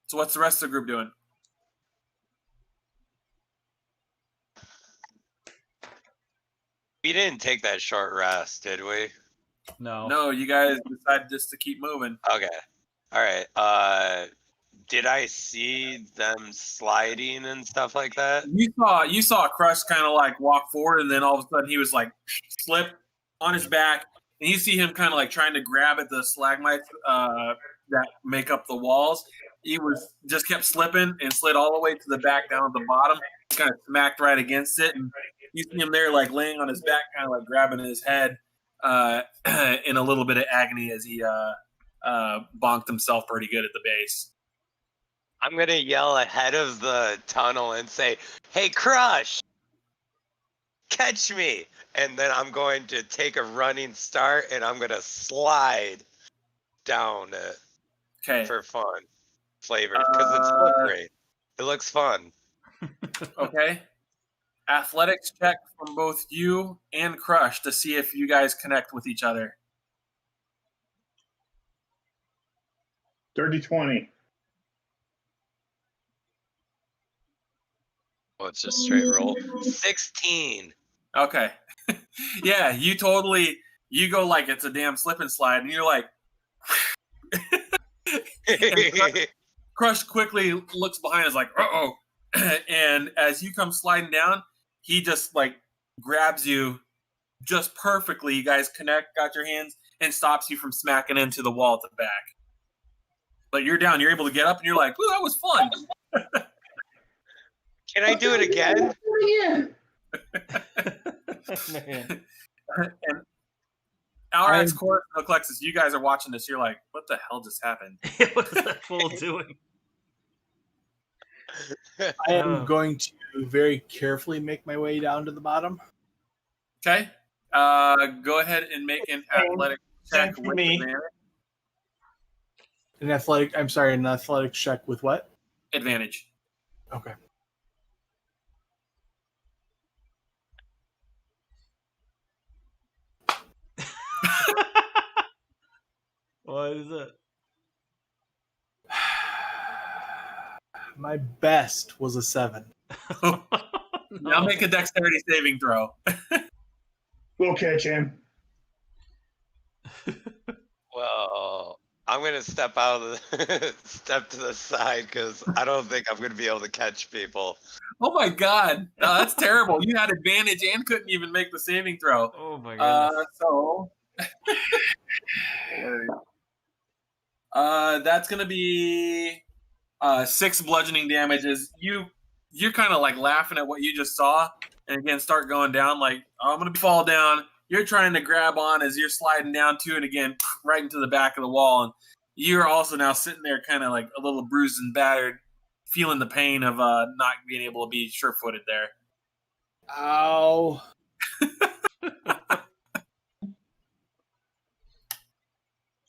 So what's the rest of the group doing? We didn't take that short rest, did we? No, you guys decided just to keep moving. Okay. All right. Did I see them sliding and stuff like that? You saw Crush kind of like walk forward, and then all of a sudden he was like slip on his back, and you see him kind of like trying to grab at the stalagmites that make up the walls. He was just kept slipping and slid all the way to the back down at the bottom, kind of smacked right against it, and you see him there like laying on his back, kind of like grabbing his head in a little bit of agony as he bonked himself pretty good at the base. I'm going to yell ahead of the tunnel and say, hey, Crush, catch me. And then I'm going to take a running start, and I'm going to slide down it for fun flavor because it's slippery. It looks fun. Okay. Athletics check from both you and Crush to see if you guys connect with each other. Dirty 20. Well, it's just straight roll. 16. Okay. Yeah, you go like it's a damn slip and slide, and you're like, and Crush quickly looks behind us like, uh-oh. And as you come sliding down, he just like grabs you just perfectly. You guys connect, got your hands, and stops you from smacking into the wall at the back. But you're down, you're able to get up, and you're like, ooh, that was fun. Can I do it again? Man. And Alrax, Court, and Alexis, you guys are watching this. You're like, what the hell just happened? What is that fool doing? I am going to very carefully make my way down to the bottom. Okay. Go ahead and make an athletic check for with me. advantage. An athletic check with what? Advantage. Okay. What is it? My best was a 7. Now make a dexterity saving throw. We'll catch him. Well, I'm gonna step to the side because I don't think I'm gonna be able to catch people. Oh my god, no, that's terrible! You had advantage and couldn't even make the saving throw. Oh my goodness! That's gonna be 6 bludgeoning damages. You're kind of like laughing at what you just saw, and again start going down. Like, oh, I'm gonna fall down. You're trying to grab on as you're sliding down too, and again right into the back of the wall. And you're also now sitting there, kind of like a little bruised and battered, feeling the pain of not being able to be sure-footed there. Ow!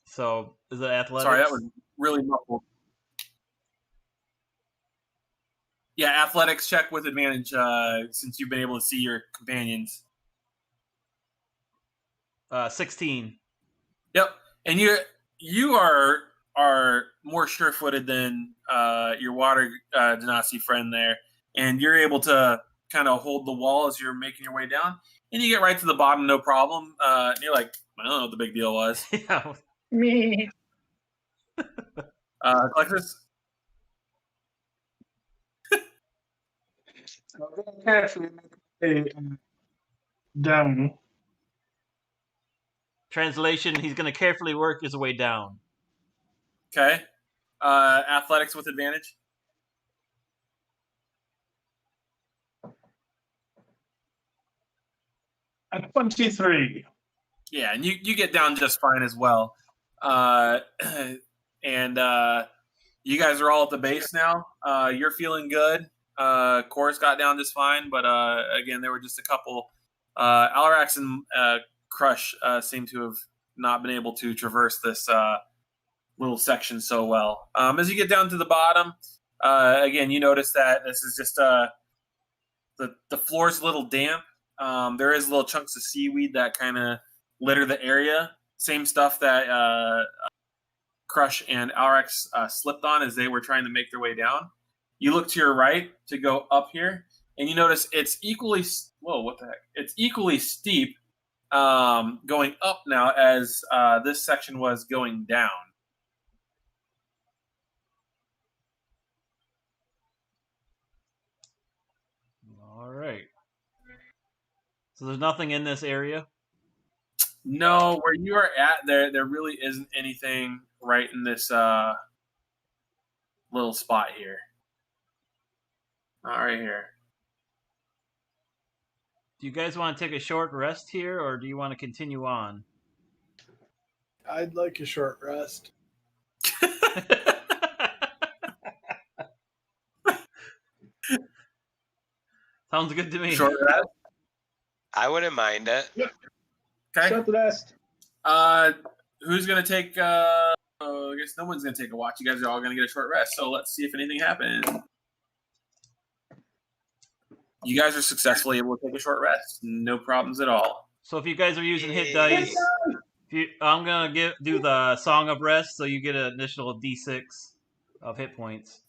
So is it athletics? Sorry, that was really muffled. Yeah, athletics check with advantage since you've been able to see your companions. 16. Yep, and you are more sure-footed than your water Genasi friend there, and you're able to kind of hold the wall as you're making your way down, and you get right to the bottom, no problem. And you're like, I don't know what the big deal was. Yeah. Me. Alexis? Carefully make it down. Translation: he's going to carefully work his way down. Okay. Athletics with advantage. At 23. Yeah, and you get down just fine as well. And you guys are all at the base now. You're feeling good. Chorus got down just fine, but again, there were just a couple. Alrax and Crush seem to have not been able to traverse this little section so well. As you get down to the bottom, again, you notice that this is just the floor's a little damp. There is little chunks of seaweed that kind of litter the area. Same stuff that Crush and Alrax slipped on as they were trying to make their way down. You look to your right to go up here, and you notice it's equally what the heck? It's equally steep going up now as this section was going down. All right. So there's nothing in this area? No, where you are at, there really isn't anything right in this little spot here. Not right here. Do you guys want to take a short rest here, or do you want to continue on? I'd like a short rest. Sounds good to me. Short rest. I wouldn't mind it. Okay. Short rest. Who's gonna take? I guess no one's gonna take a watch. You guys are all gonna get a short rest. So let's see if anything happens. You guys are successfully able to take a short rest. No problems at all. So if you guys are using hit dice, I'm gonna do the Song of Rest, so you get an additional D6 of hit points.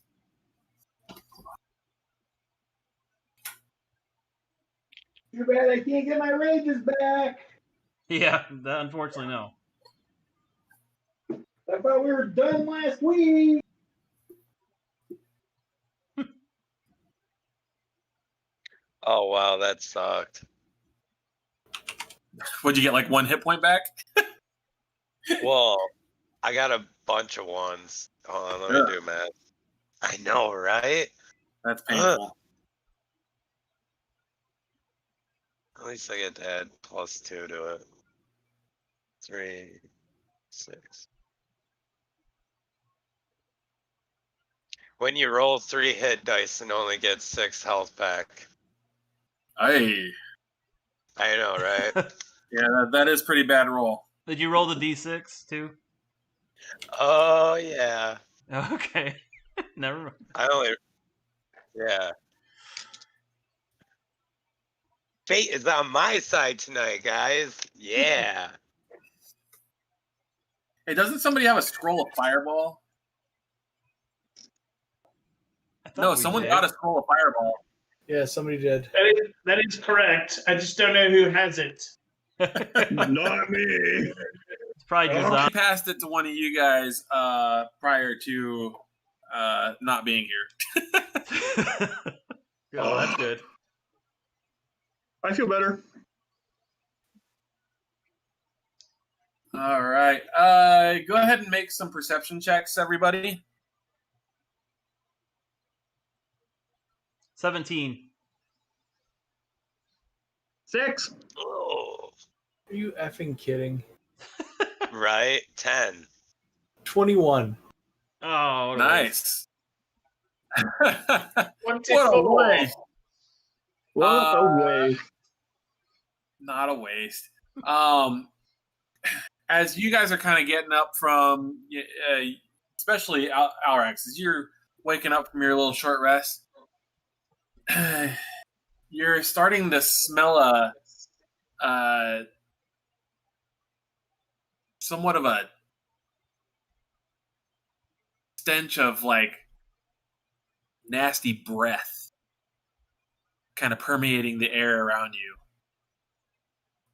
Too bad I can't get my rages back. Yeah, unfortunately no. I thought we were done last week. Oh wow, that sucked. Would you get like 1 hit point back? Well, I got a bunch of ones. Hold on, let me do math. I know, right? That's painful. At least I get to add +2 to it. 3, 6. When you roll 3 hit dice and only get 6 health back. Hey. I know, right? Yeah, that is pretty bad roll. Did you roll the D6 too? Oh yeah. Okay. Never mind. Yeah. Fate is on my side tonight, guys. Yeah. Hey, doesn't somebody have a scroll of fireball? No, someone got a scroll of fireball. Yeah, somebody did. That is correct. I just don't know who has it. Not me. It's probably just I passed it to one of you guys prior to not being here. Oh, that's good. I feel better. All right. Go ahead and make some perception checks, everybody. 17. 6. Oh. Are you effing kidding? Right? 10. 21. Oh, Nice. What a waste. What a waste. Not a waste. As you guys are kind of getting up from, especially Alrax, as you're waking up from your little short rest, you're starting to smell somewhat of a stench of like nasty breath kind of permeating the air around you.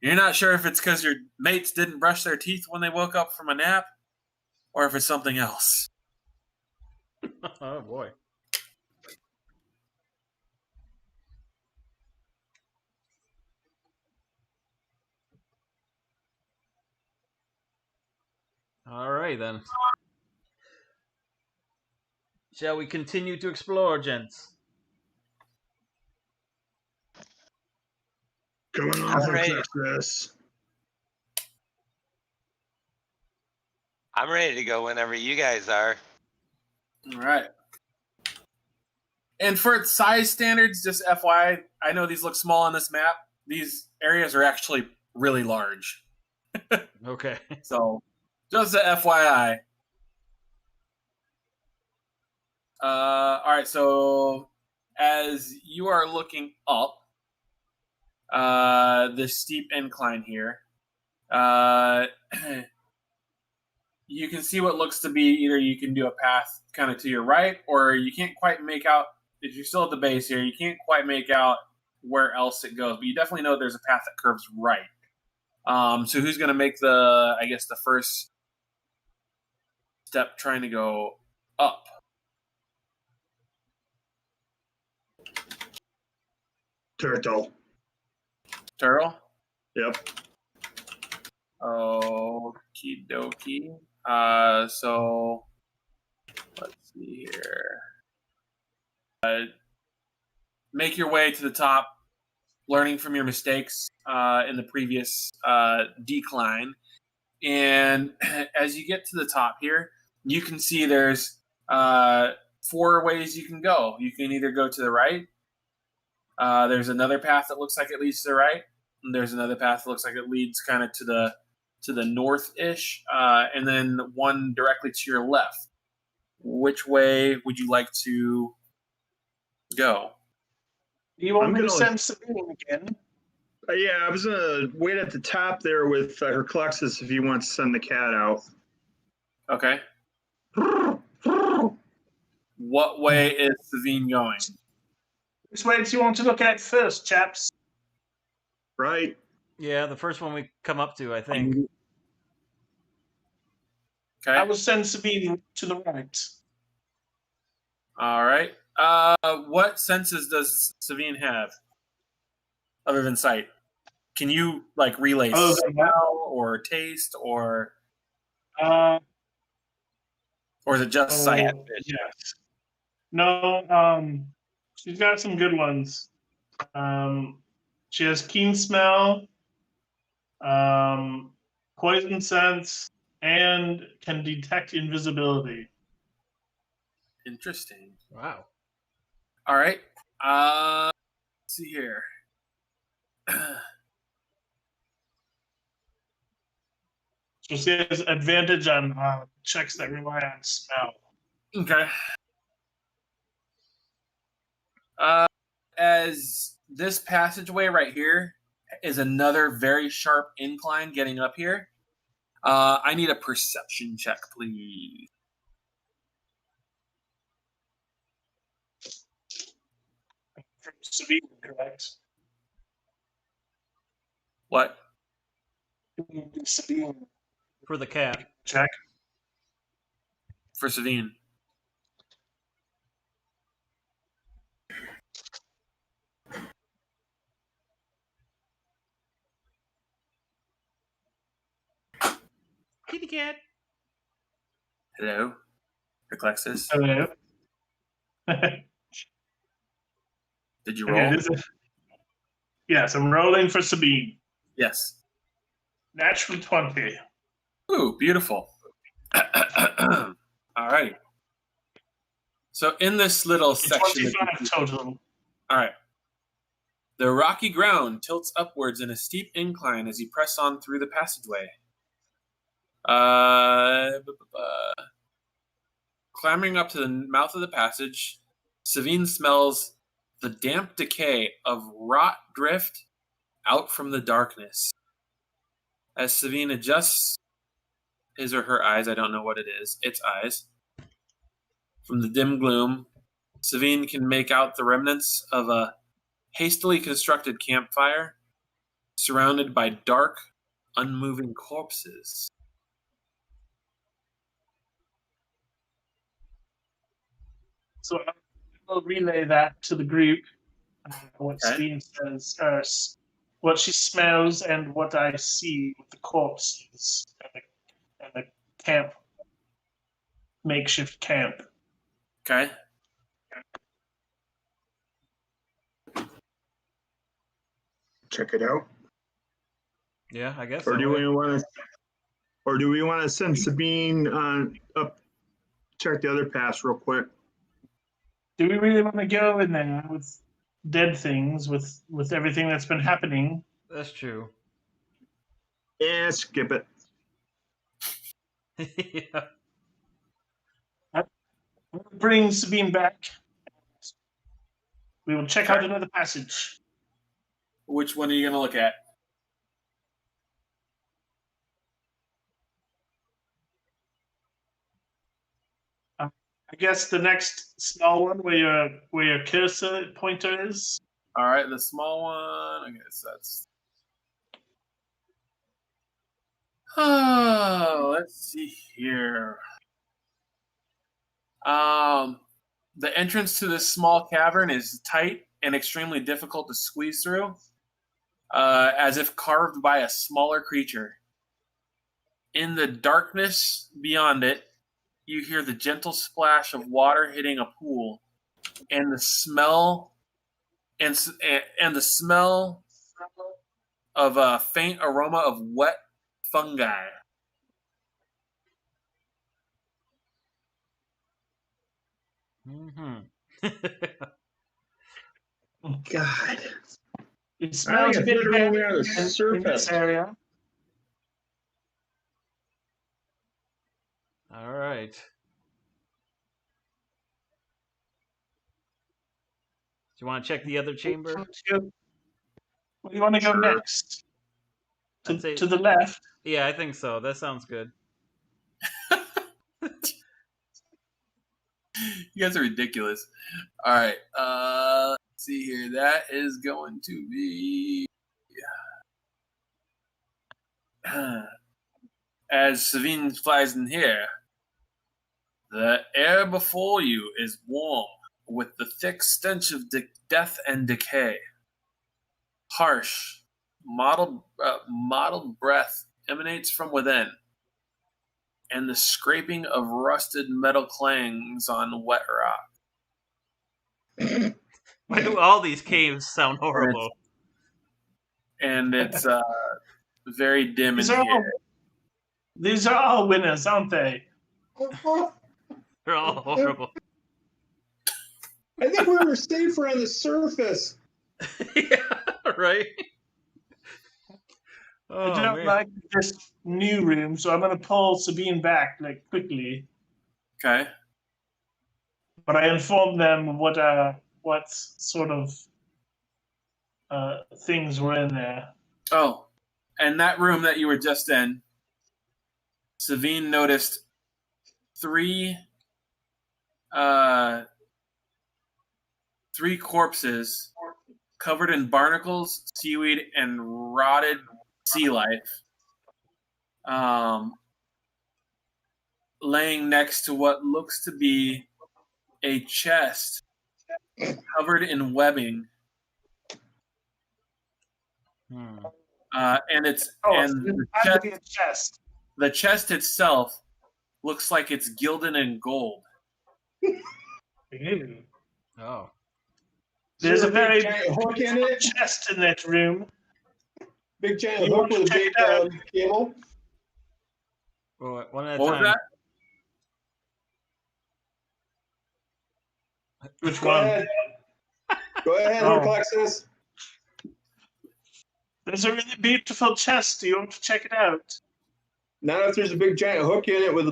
You're not sure if it's because your mates didn't brush their teeth when they woke up from a nap, or if it's something else. Oh, boy. All right, then. Shall we continue to explore, gents? Coming off All right. of this. I'm ready to go whenever you guys are. All right. And for size standards, just FYI, I know these look small on this map. These areas are actually really large. Okay. So, just a FYI. All right, so as you are looking up this steep incline here, you can see what looks to be either you can do a path kind of to your right, or you can't quite make out, if you're still at the base here, you can't quite make out where else it goes, but you definitely know there's a path that curves right. So who's going to make the first step trying to go up? Turtle. Turtle? Yep. Okie dokie. So let's see here. Make your way to the top, learning from your mistakes in the previous decline. And as you get to the top here, you can see there's 4 ways you can go. You can either go to the right. There's another path that looks like it leads to the right. And there's another path that looks like it leads kind of to the north-ish, and then one directly to your left. Which way would you like to go? Do you want I'm me to gonna- send Sabine again? Yeah, I was gonna wait at the top there with Herclexus if you want to send the cat out. Okay. What way is Savine going? Which way do you want to look at first, chaps? Right. Yeah, the first one we come up to, I think. Okay. I will send Sabine to the right. All right. What senses does Savine have other than sight? Can you relay Other than smell or taste or is it just sight? Yes. No, she's got some good ones. She has keen smell, poison sense, and can detect invisibility. Interesting. Wow. All right. Let's see here. So she has advantage on checks that rely on smell. Okay. As this passageway right here is another very sharp incline getting up here, I need a perception check, please. Sabine, correct? What? Sabine For the cat. check. For Savine. Kitty cat. Hello? Herclexus? Hello. Did you Okay, roll? yes, I'm rolling for Sabine. Yes. Natural 20. Ooh, beautiful. All right. So in this little section... 25 total. All right. The rocky ground tilts upwards in a steep incline as you press on through the passageway. Clambering up to the mouth of the passage, Savine smells the damp decay of rot drift out from the darkness. As Savine adjusts his or her eyes, I don't know what it is, its eyes, from the dim gloom, Savine can make out the remnants of a hastily constructed campfire surrounded by dark, unmoving corpses. So I'll relay that to the group. What Okay. Sabine says, what she smells, and what I see with the corpses and the camp, makeshift camp. Okay. Check it out. Yeah, I guess. Or do we want to send Sabine up, check the other pass real quick? Do we really want to go in there with dead things, with everything that's been happening? That's true. Yeah, skip it. Yeah. Bring Sabine back. We will check out another passage. Which one are you going to look at? I guess the next small one where your cursor pointer is. All right, the small one. I guess that's. Oh, let's see here. The entrance to this small cavern is tight and extremely difficult to squeeze through, as if carved by a smaller creature. In the darkness beyond it, you hear the gentle splash of water hitting a pool, and the smell of a faint aroma of wet fungi. Mm-hmm. God. It smells a bit on bad the in surface. this area. All right. Do you want to check the other chamber? Where do you want to go next? To the left. Yeah, I think so. That sounds good. You guys are ridiculous. All right. Let's see here. That is going to be. As Savine flies in here, the air before you is warm with the thick stench of death and decay. Harsh, mottled breath emanates from within, and the scraping of rusted metal clangs on wet rock. Why do all these caves sound horrible? And it's very dim in These are here. These are all winners, aren't they? They're all horrible. I think we were safer on the surface. Yeah, right? Oh, I don't like this new room, so I'm going to pull Sabine back quickly. Okay. But I informed them what sort of things were in there. Oh, and that room that you were just in, Savine noticed three corpses covered in barnacles, seaweed, and rotted sea life, laying next to what looks to be a chest covered in webbing. And the chest itself looks like it's gilded in gold. Oh. There's a very giant hook in it. Chest in that room. Big giant hook with a big cable. Well, one at a What time. was that? Which Go one? ahead. Go ahead, Horcruxes. There's a really beautiful chest. Do you want to check it out? Not if there's a big giant hook in it with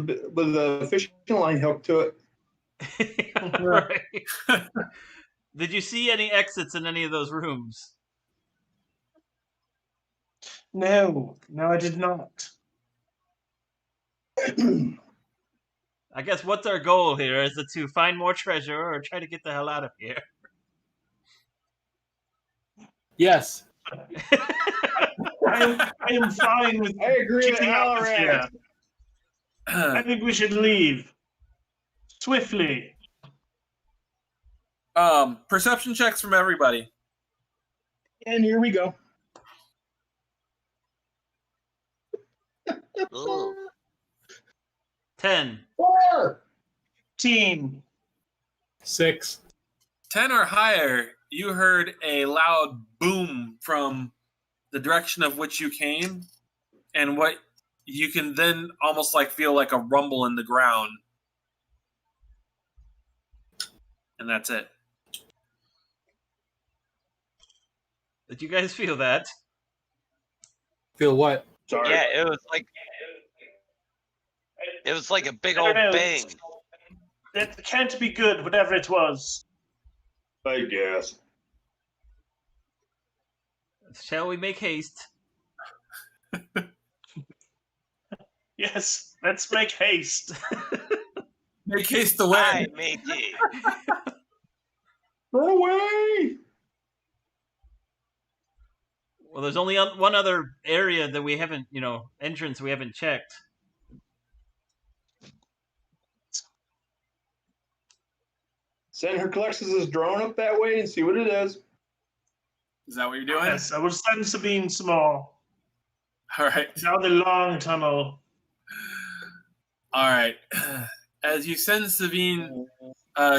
a fishing line hooked to it. Right. Did you see any exits in any of those rooms? No, I did not. I guess what's our goal here? Is it to find more treasure or try to get the hell out of here? Yes. I am fine with I agree with kicking out this Alarak. year. I think we should leave. Swiftly. Perception checks from everybody. And here we go. Ooh. 10. 4. Team. 6. 10 or higher, you heard a loud boom from the direction of which you came, and what you can then almost like feel like a rumble in the ground. And that's it. Did you guys feel that? Feel what? Sorry. Yeah, it was like a big I old don't know. bang. That can't be good, whatever it was. I guess. Shall we make haste? Yes, let's make haste. Make haste away. Aye, matey. Run away! Well, there's only one other area that we haven't, entrance we haven't checked. Send Herclexus' drone up that way and see what it is. Is that what you're doing? Yes, I will send Sabine small. All right. Down the long tunnel. All right. As you send Savine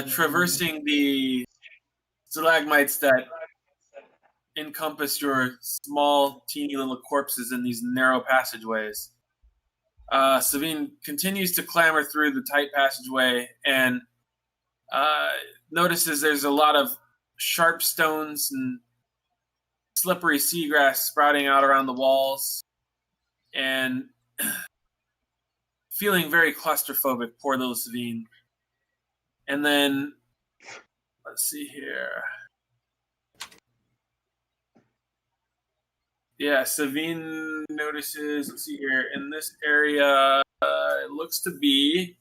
traversing the stalagmites that encompass your small, teeny little corpses in these narrow passageways, Savine continues to clamber through the tight passageway and notices there's a lot of sharp stones and slippery seagrass sprouting out around the walls, and feeling very claustrophobic, poor little Savine. And then, let's see here. Yeah, Savine notices, let's see here, in this area, it looks to be,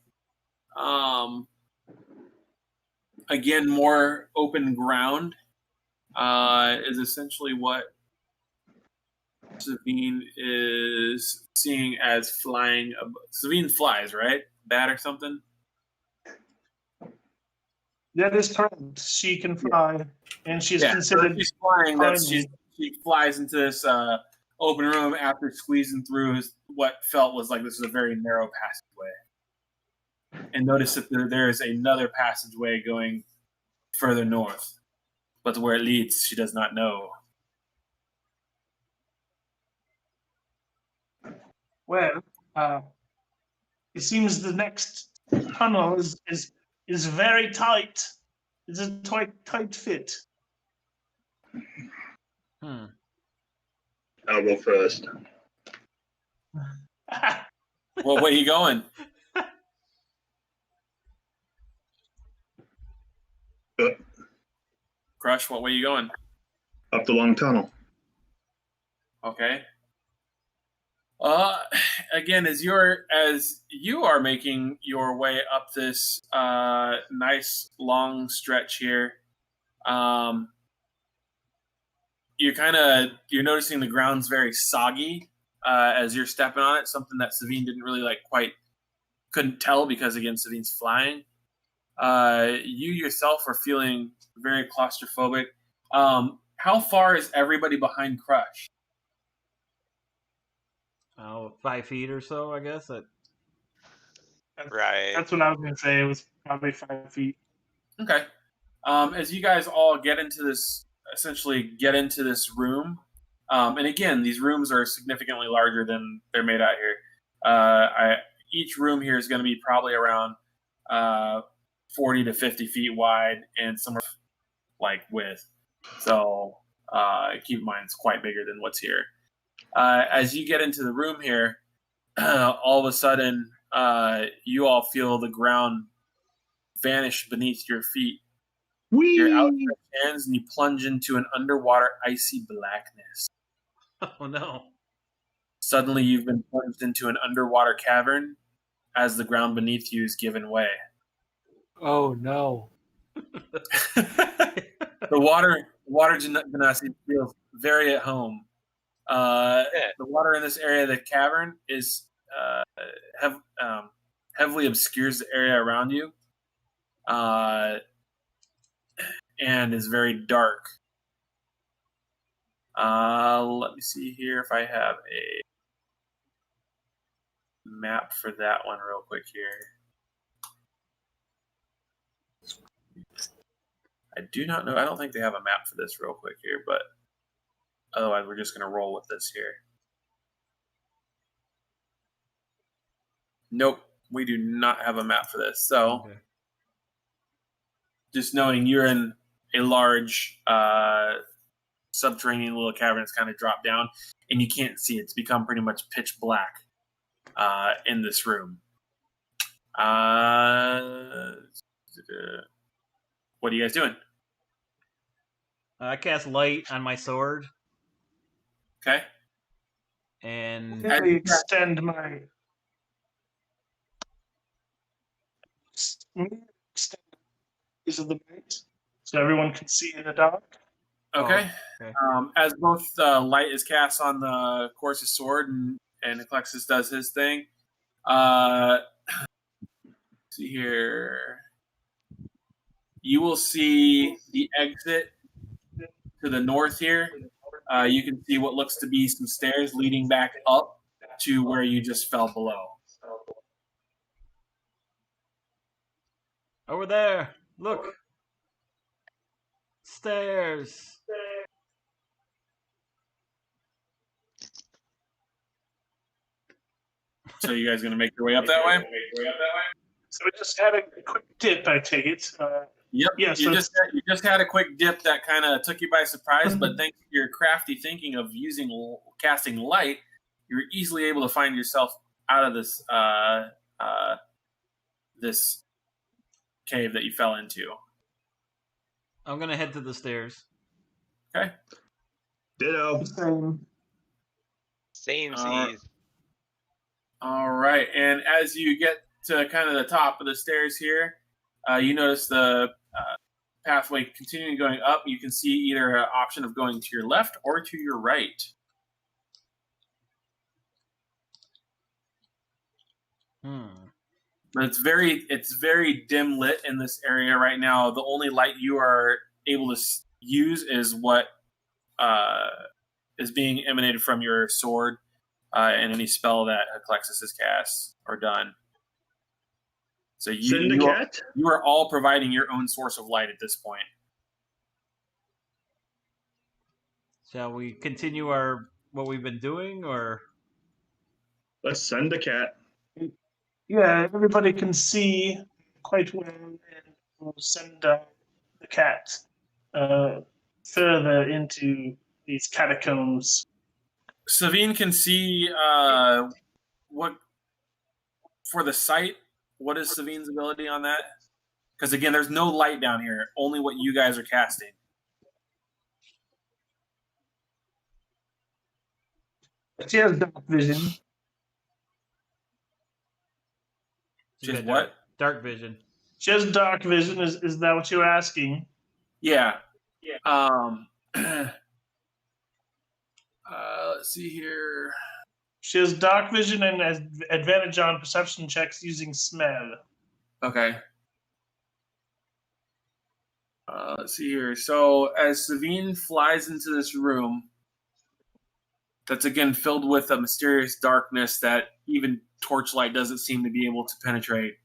again, more open ground, is essentially what Savine is seeing as flying. Savine flies, right? Bat or something? That is correct. She can fly, and she's So considered. she's flying. climbing. She flies into this open room after squeezing through what felt was like this was a very narrow passageway, and notice that there is another passageway going further north, but where it leads, she does not know. Well, it seems the next tunnel is very tight. It's a tight fit. I'll go first. Well, where are you going? Crush, what way are you going? Up the long tunnel. Okay. Again, as you are making your way up this nice long stretch here, you're noticing the ground's very soggy as you're stepping on it. Something that Savine didn't really couldn't tell because again, Savine's flying. You yourself are feeling very claustrophobic. How far is everybody behind Crush? 5 feet or so, I guess. Right. That's what I was going to say. It was probably 5 feet. Okay. As you guys all get into this room, and again, these rooms are significantly larger than they're made out here. Each room here is going to be probably around 40 to 50 feet wide and somewhere width. So keep in mind, it's quite bigger than what's here. As you get into the room here, all of a sudden, you all feel the ground vanish beneath your feet. Whee! Your outstretched hands, and you plunge into an underwater icy blackness. Oh no! Suddenly, you've been plunged into an underwater cavern as the ground beneath you is given way. Oh no! The water Genasi feels very at home. The water in this area of the cavern is heavily obscures the area around you, and is very dark. Let me see here if I have a map for that one real quick here. I do not know. I don't think they have a map for this real quick here, but otherwise we're just going to roll with this here. Nope, we do not have a map for this. So just knowing you're in a large subterranean little cavern that's kind of dropped down, and you can't see. It's become pretty much pitch black in this room. What are you guys doing? I cast light on my sword. Okay. And I extend my piece of the light so everyone can see in the dark. Okay. Oh, okay. As both light is cast on the Corsa's sword and Eclexus does his thing. See here. You will see the exit to the north here. You can see what looks to be some stairs leading back up to where you just fell below. Over there. Look. Stairs. So you guys going to make your way up that way? So we just had a quick dip, I take it. Yep. Yeah, you just had a quick dip that kind of took you by surprise, but thanks to your crafty thinking of casting light, you were easily able to find yourself out of this this cave that you fell into. I'm gonna head to the stairs. Okay. Ditto. Same. All right, and as you get to kind of the top of the stairs here, you notice the pathway continuing going up. You can see either an option of going to your left or to your right. But it's very dim lit in this area right now. The only light you are able to use is what is being emanated from your sword and any spell that Eclexus has cast or done. So you are all providing your own source of light at this point. Shall we continue what we've been doing, or let's send a cat? Yeah, everybody can see quite well, and we'll send the cat further into these catacombs. Savine can see what for the sight. What is Savine's ability on that? Because again, there's no light down here. Only what you guys are casting. She has dark vision. She has what? Dark vision. She has dark vision. Is that what you're asking? Yeah. Let's see here. She has dark vision and has advantage on perception checks using smell. Okay. Let's see here. So as Savine flies into this room, that's again filled with a mysterious darkness that even torchlight doesn't seem to be able to penetrate.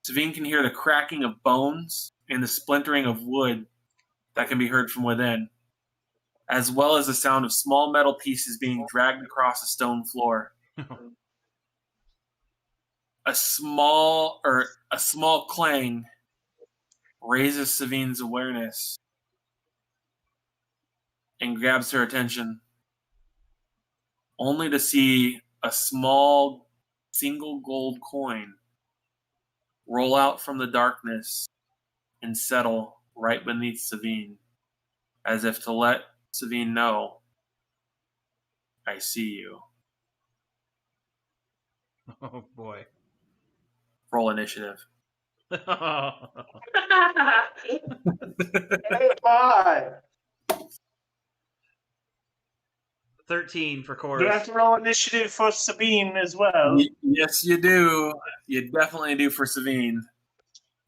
Savine can hear the cracking of bones and the splintering of wood that can be heard from within, as well as the sound of small metal pieces being dragged across a stone floor. A small clang raises Savine's awareness and grabs her attention, only to see a small single gold coin roll out from the darkness and settle right beneath Savine, as if to let Savine know, I see you. Oh boy. Roll initiative. Hey, bye. 13 for Do I have chorus. to roll initiative for Sabine as well? Yes, you do. You definitely do for Savine.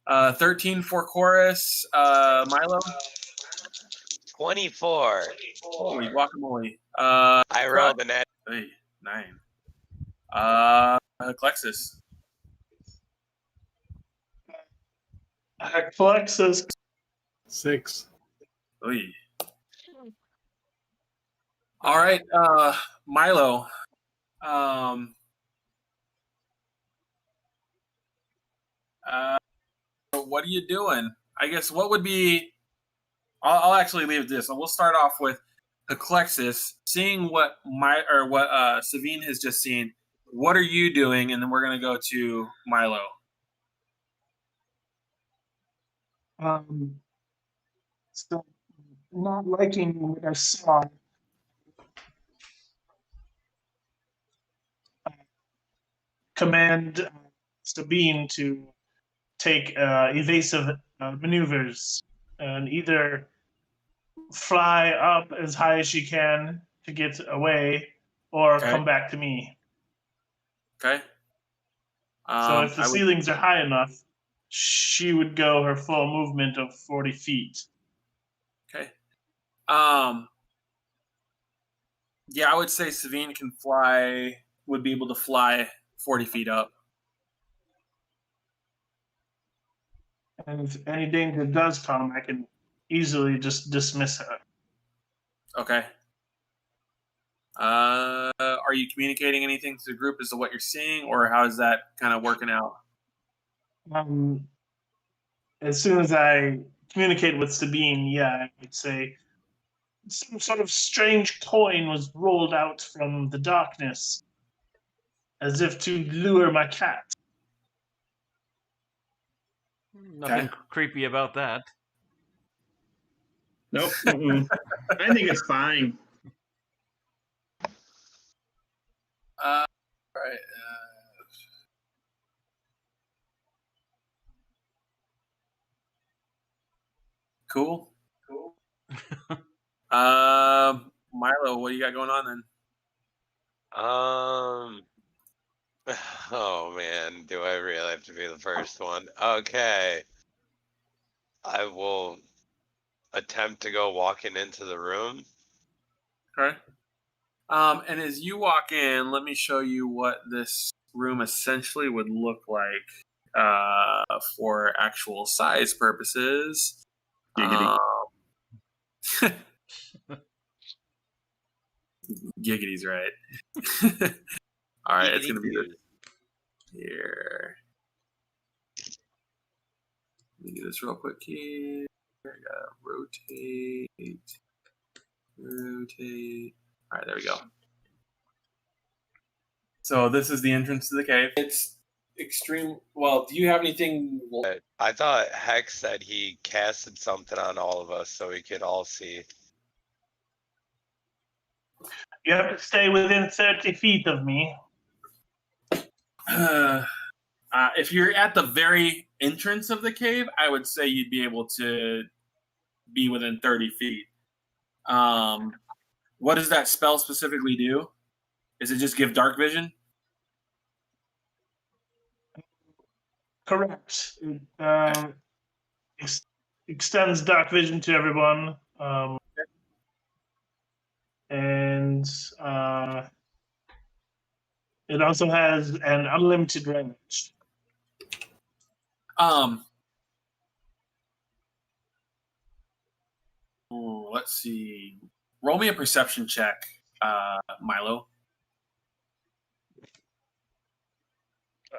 13 for chorus. Milo? 24. Holy guacamole. I rolled an 9. Clexus. Plexus. 6. Oy. All right, Milo. What are you doing? I guess what would be? I'll actually leave this. We'll start off with Heclexis, seeing what Savine has just seen. What are you doing? And then we're gonna go to Milo. So not liking what I saw. Command Sabine to take evasive maneuvers and either fly up as high as she can to get away or come back to me. Okay. So if the ceilings are high enough, she would go her full movement of 40 feet. Okay. Yeah, I would say Savine would be able to fly 40 feet up. And if any danger does come, I can easily just dismiss her. Okay. Are you communicating anything to the group as to what you're seeing, or how is that kind of working out? As soon as I communicate with Sabine, yeah, I would say some sort of strange coin was rolled out from the darkness, as if to lure my cat. Nothing creepy about that. Nope. I think it's fine. All right. Cool. Milo, what do you got going on then? Oh man, do I really have to be the first one? Okay. I will attempt to go walking into the room. Okay. And as you walk in, let me show you what this room essentially would look like for actual size purposes. Giggity's right. All right, it's going to be this here. Let me do this real quick here. I gotta rotate. All right, there we go. So this is the entrance to the cave. It's extreme. Well, do you have anything? I thought Hex said he casted something on all of us so we could all see. You have to stay within 30 feet of me. If you're at the very entrance of the cave, I would say you'd be able to be within 30 feet. What does that spell specifically do? Does it just give dark vision? Correct. It extends dark vision to everyone. And it also has an unlimited range. Let's see. Roll me a perception check, Milo.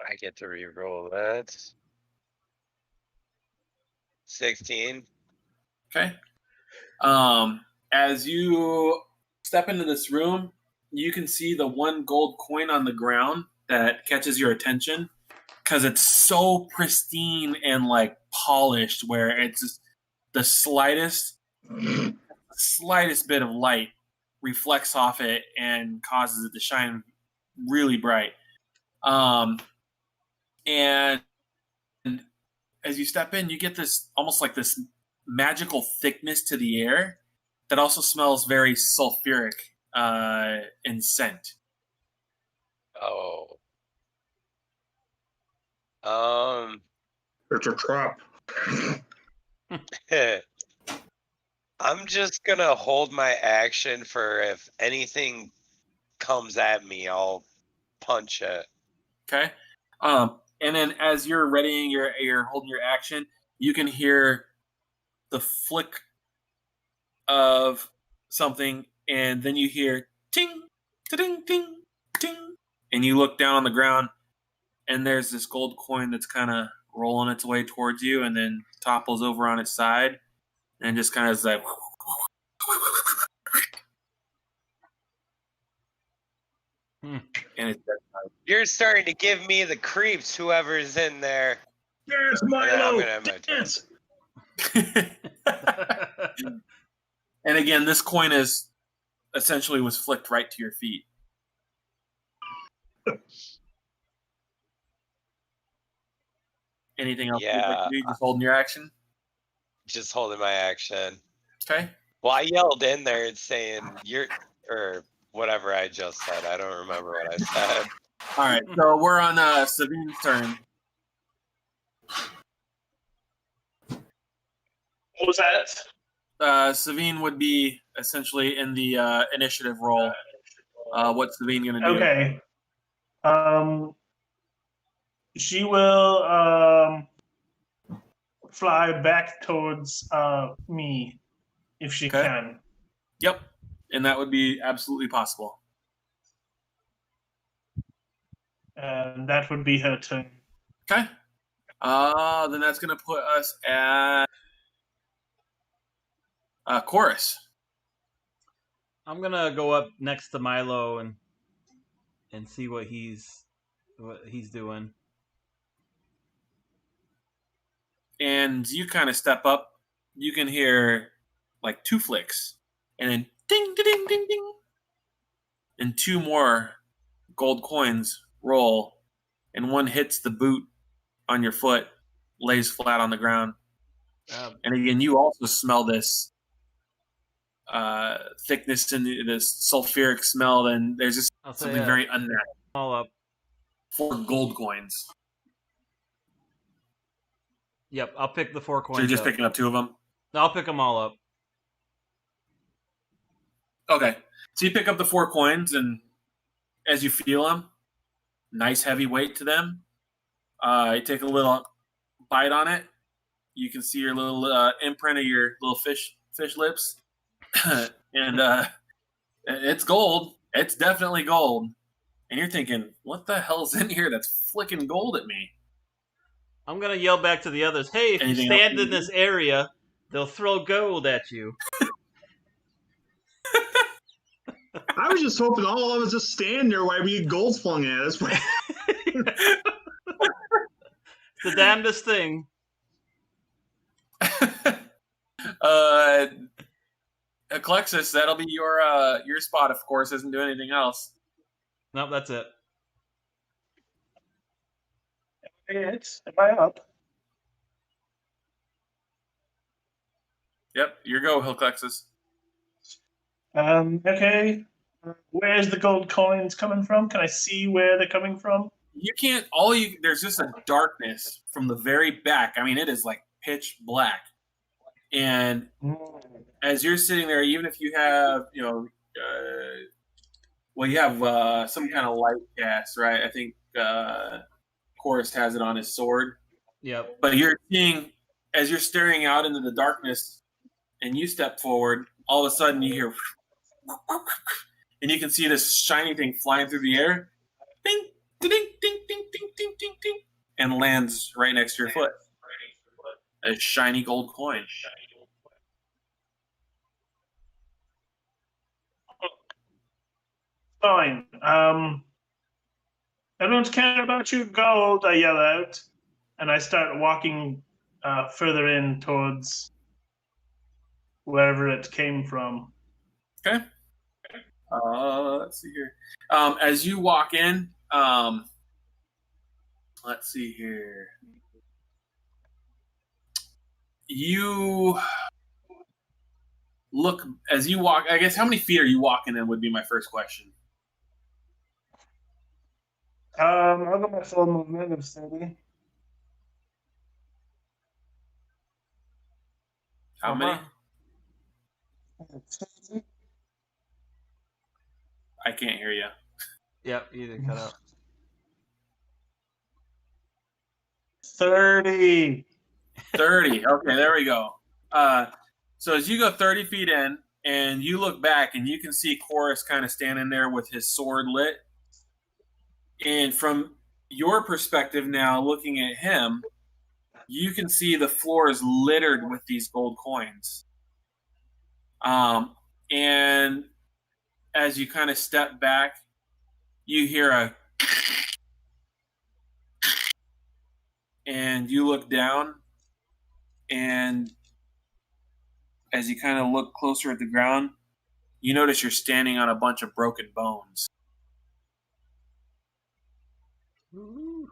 I get to re-roll that. 16. Okay. As you step into this room, you can see the one gold coin on the ground that catches your attention because it's so pristine and like polished, where it's just the slightest bit of light reflects off it and causes it to shine really bright. And as you step in, you get this almost like this magical thickness to the air that also smells very sulfuric in scent. Oh. It's a trap. I'm just gonna hold my action for if anything comes at me, I'll punch it. Okay. And then as you're readying you're holding your action, you can hear the flick of something, and then you hear ting, ting, ting, ting, and you look down on the ground, and there's this gold coin that's kind of rolling its way towards you, and then topples over on its side, and just kind of is like. And it's You're starting to give me the creeps, whoever's in there. Dance, I'm Milo! gonna have my turn. Dance! And again, this coin is essentially was flicked right to your feet. Anything else you'd like to do? Just holding your action? Just holding my action. Okay. Well, I yelled in there and saying or whatever I just said. I don't remember what I said. All right, so we're on Sabine's turn. What was that? Savine would be essentially in the initiative role. What's Savine going to do? Okay. She will fly back towards me if she can. Yep, and that would be absolutely possible. And that would be her turn. Okay. Then that's going to put us at Chorus. I'm gonna go up next to Milo and see what he's doing. And you kind of step up. You can hear like 2 flicks, and then ding, ding, ding, ding, ding, and 2 more gold coins roll, and one hits the boot on your foot, lays flat on the ground. And again, you also smell this thickness and this sulfuric smell, and there's just something very unnatural. All up. 4 gold coins. Yep, I'll pick the 4 coins. So you're just picking up 2 of them? No, I'll pick them all up. Okay. So you pick up the 4 coins, and as you feel them, nice heavy weight to them. You take a little bite on it. You can see your little imprint of your little fish lips. And it's gold. It's definitely gold. And you're thinking, what the hell's in here that's flicking gold at me? I'm going to yell back to the others, hey, if you stand in this area, they'll throw gold at you. I was just hoping all of us just stand there while we get gold flung at us. It's the damnedest thing. Alexis, that'll be your spot, of course. Doesn't do anything else. Nope, that's it. Am I up? Yep, your go, Alexis. Okay. Where's the gold coins coming from? Can I see where they're coming from? You can't. There's just a darkness from the very back. I mean, it is like pitch black. And as you're sitting there, even if you have, you have some kind of light cast, right? I think Chorus has it on his sword. Yep. But you're seeing, as you're staring out into the darkness, and you step forward, all of a sudden you hear, and you can see this shiny thing flying through the air, ding, ding, ding, ding, ding, ding, ding, ding, and lands right next to your foot. A shiny gold coin. Fine. Everyone's caring about you. Gold, I yell out. And I start walking further in towards wherever it came from. Okay. Let's see here. As you walk in, let's see here. You look as you walk. I guess how many feet are you walking in would be my first question. I'll go my full movement of 30. How many? I can't hear you. Yep, you did cut out. 30. 30. Okay, there we go. So as you go 30 feet in and you look back and you can see Chorus kind of standing there with his sword lit. And from your perspective now, looking at him, you can see the floor is littered with these gold coins. And as you kind of step back, you hear a and you look down, and as you kind of look closer at the ground, you notice you're standing on a bunch of broken bones. Ooh.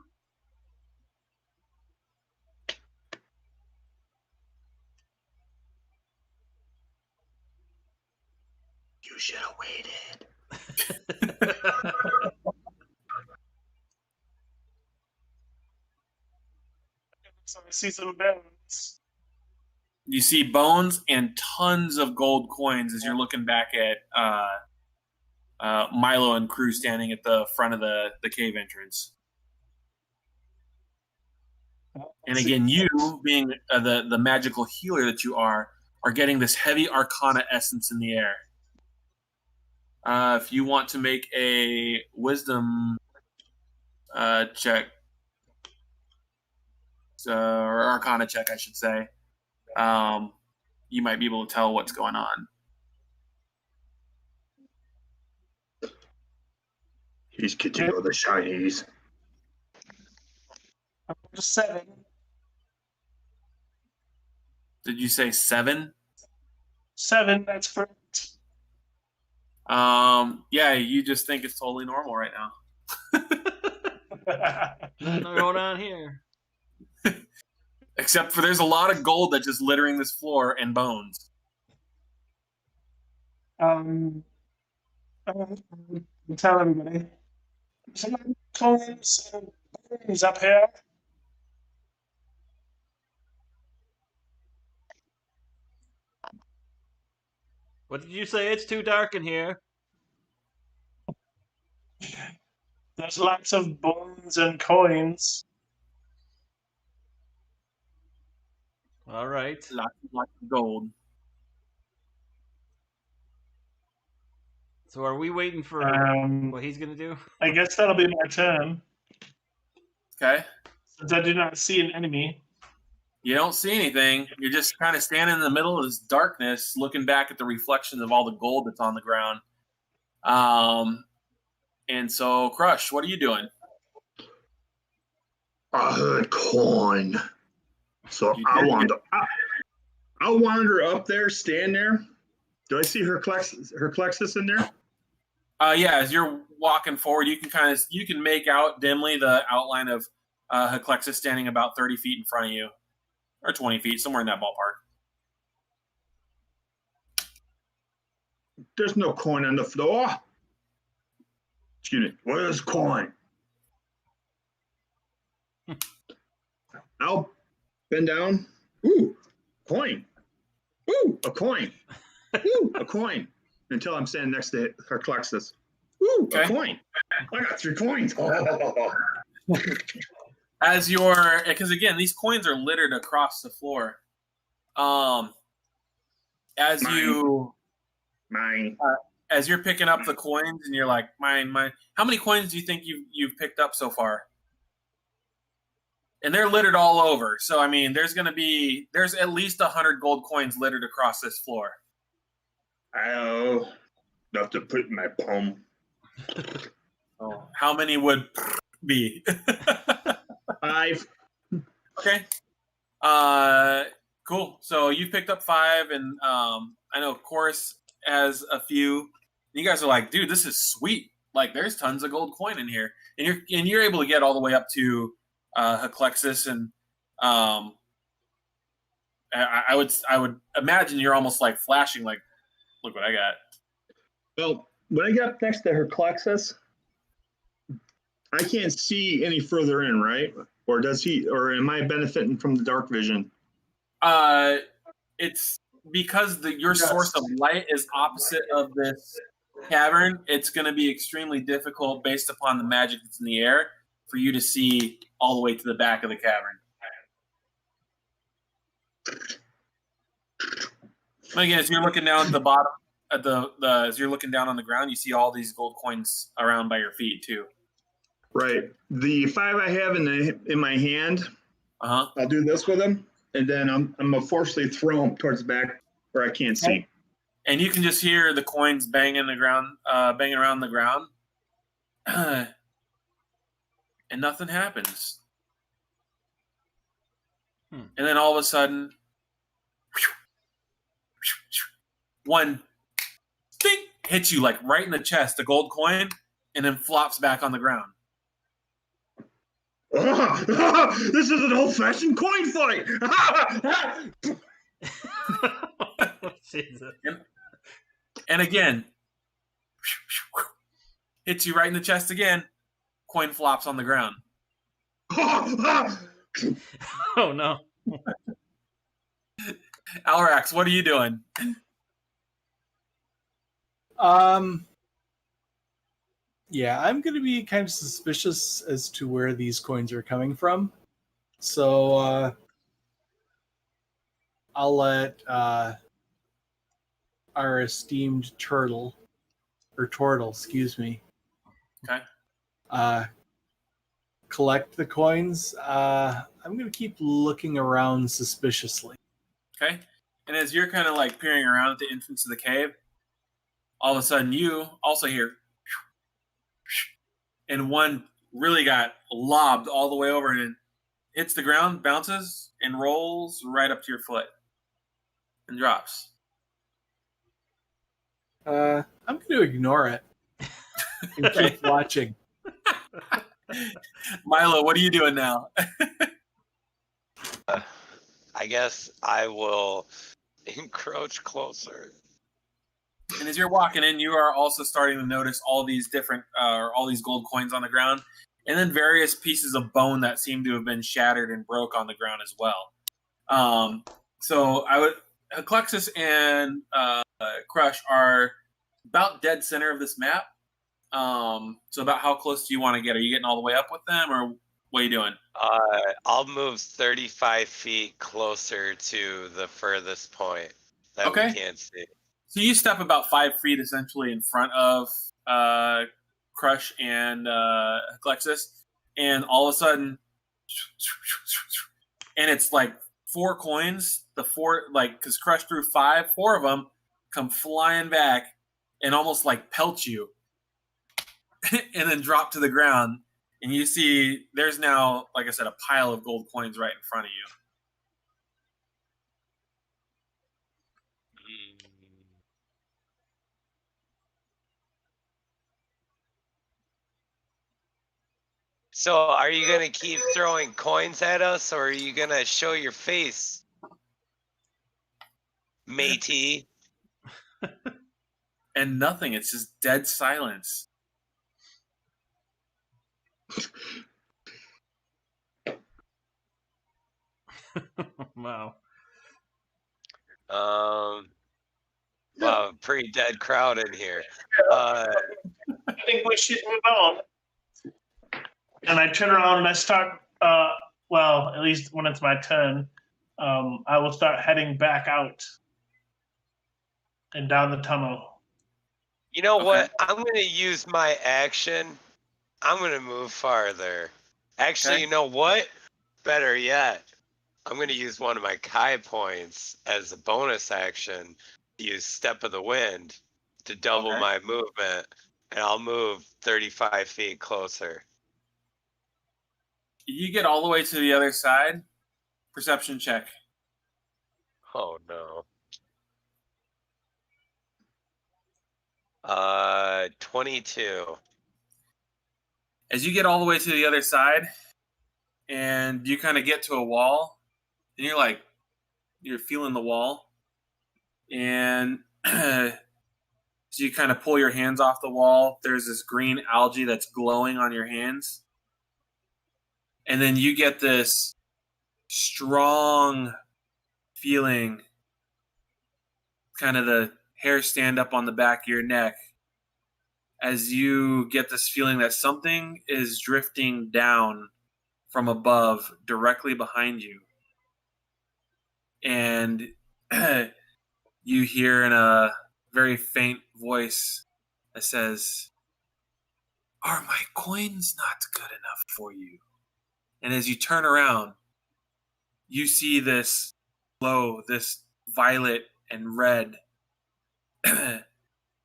You should have waited. So I see some bones. You see bones and tons of gold coins as you're looking back at Milo and crew standing at the front of the cave entrance. And again, you, being the magical healer that you are getting this heavy arcana essence in the air. If you want to make a wisdom check, or arcana check, I should say, you might be able to tell what's going on. He's getting all the shinies. 7. Did you say 7? 7, that's correct. Yeah, you just think it's totally normal right now. What's going on here? Except for there's a lot of gold that's just littering this floor and bones. Tell everybody. Some coins and bones up here. What did you say? It's too dark in here. There's lots of bones and coins. All right. Lots of gold. So are we waiting for what he's going to do? I guess that'll be my turn. Okay. Since I do not see an enemy. You don't see anything. You're just kind of standing in the middle of this darkness, looking back at the reflections of all the gold that's on the ground. And so, Crush, what are you doing? I heard coin. So I'll wander up there, stand there. Do I see her Herclexus in there? Yeah, as you're walking forward, you can make out dimly the outline of Herclexus standing about 30 feet in front of you. Or 20 feet, somewhere in that ballpark. There's no coin on the floor. Excuse me. Where's coin? I'll bend down. Ooh, coin. Ooh, a coin. Ooh, a coin. Until I'm standing next to Herclexus. Ooh, okay. A coin. I got 3 coins. Oh. Because again, these coins are littered across the floor. As you're picking up the coins and you're like, mine. How many coins do you think you've picked up so far? And they're littered all over. So I mean, there's at least 100 gold coins littered across this floor. Oh, enough to put in my palm. Oh, how many would be? 5. Okay. Cool. So you picked up 5, and I know Chorus has a few. You guys are like, dude, this is sweet. Like, there's tons of gold coin in here, and you're able to get all the way up to Herclexus, and I would imagine you're almost like flashing, like, look what I got. Well, when I got next to Herclexus, I can't see any further in, right? Or does he? Or am I benefiting from the dark vision? It's because your source of light is opposite of this cavern. It's going to be extremely difficult, based upon the magic that's in the air, for you to see all the way to the back of the cavern. But again, as you're looking down at the bottom, as you're looking down on the ground, you see all these gold coins around by your feet too. Right. The 5 I have in my hand, I'll do this with them, and then I'm gonna forcefully throw them towards the back where I can't see. And you can just hear the coins banging around the ground, and nothing happens. And then all of a sudden, one thing hits you like right in the chest, a gold coin, and then flops back on the ground. This is an old-fashioned coin fight. Jesus. And again, hits you right in the chest again. Coin flops on the ground. Oh no. Alrax, what are you doing? Yeah, I'm going to be kind of suspicious as to where these coins are coming from. So I'll let our esteemed Tortle, excuse me. Okay. Collect the coins. I'm going to keep looking around suspiciously. Okay. And as you're kind of like peering around at the entrance of the cave, all of a sudden you also hear, and one really got lobbed all the way over and hits the ground, bounces, and rolls right up to your foot and drops. I'm going to ignore it and keep watching. Milo, what are you doing now? I guess I will encroach closer. And as you're walking in, you are also starting to notice all these different, all these gold coins on the ground, and then various pieces of bone that seem to have been shattered and broke on the ground as well. So I would, Clexus and Crush are about dead center of this map. So about how close do you want to get? Are you getting all the way up with them, or what are you doing? I'll move 35 feet closer to the furthest point that we can't see. So you step about 5 feet essentially in front of Crush and Clexus, and all of a sudden, and it's like 4 coins. The 4, like, because Crush threw 5, 4 of them come flying back and almost like pelt you, and then drop to the ground. And you see there's now, like I said, a pile of gold coins right in front of you. So are you going to keep throwing coins at us, or are you going to show your face, matey? And nothing. It's just dead silence. Wow. Wow, pretty dead crowd in here. I think we should move on. And I turn around and I start, well, at least when it's my turn, I will start heading back out and down the tunnel. You know what? I'm going to use my action. I'm going to move farther. Actually, you know what? Better yet, I'm going to use one of my Kai points as a bonus action to use Step of the Wind to double my movement, and I'll move 35 feet closer. You get all the way to the other side. Perception check. Oh, no. 22. As you get all the way to the other side, and you kind of get to a wall, and you're feeling the wall, and So you kind of pull your hands off the wall. There's this green algae that's glowing on your hands. And then you get this strong feeling, kind of the hair stand up on the back of your neck, as you get this feeling that something is drifting down from above directly behind you. And you hear in a very faint voice that says, "Are my coins not good enough for you?" And as you turn around, you see this glow, this violet and red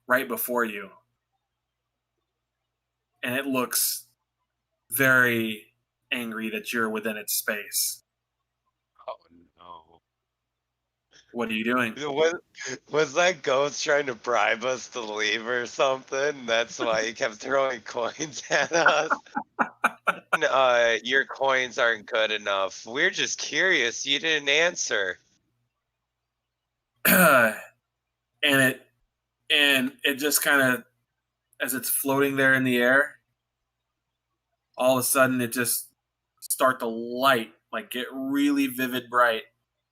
right before you. And it looks very angry that you're within its space. Oh no. What are you doing? Was that ghost trying to bribe us to leave or something? That's why he kept throwing coins at us. Your coins aren't good enough. We're just curious. You didn't answer. and it just kind of, as it's floating there in the air, all of a sudden it just start to light, like get really vivid bright,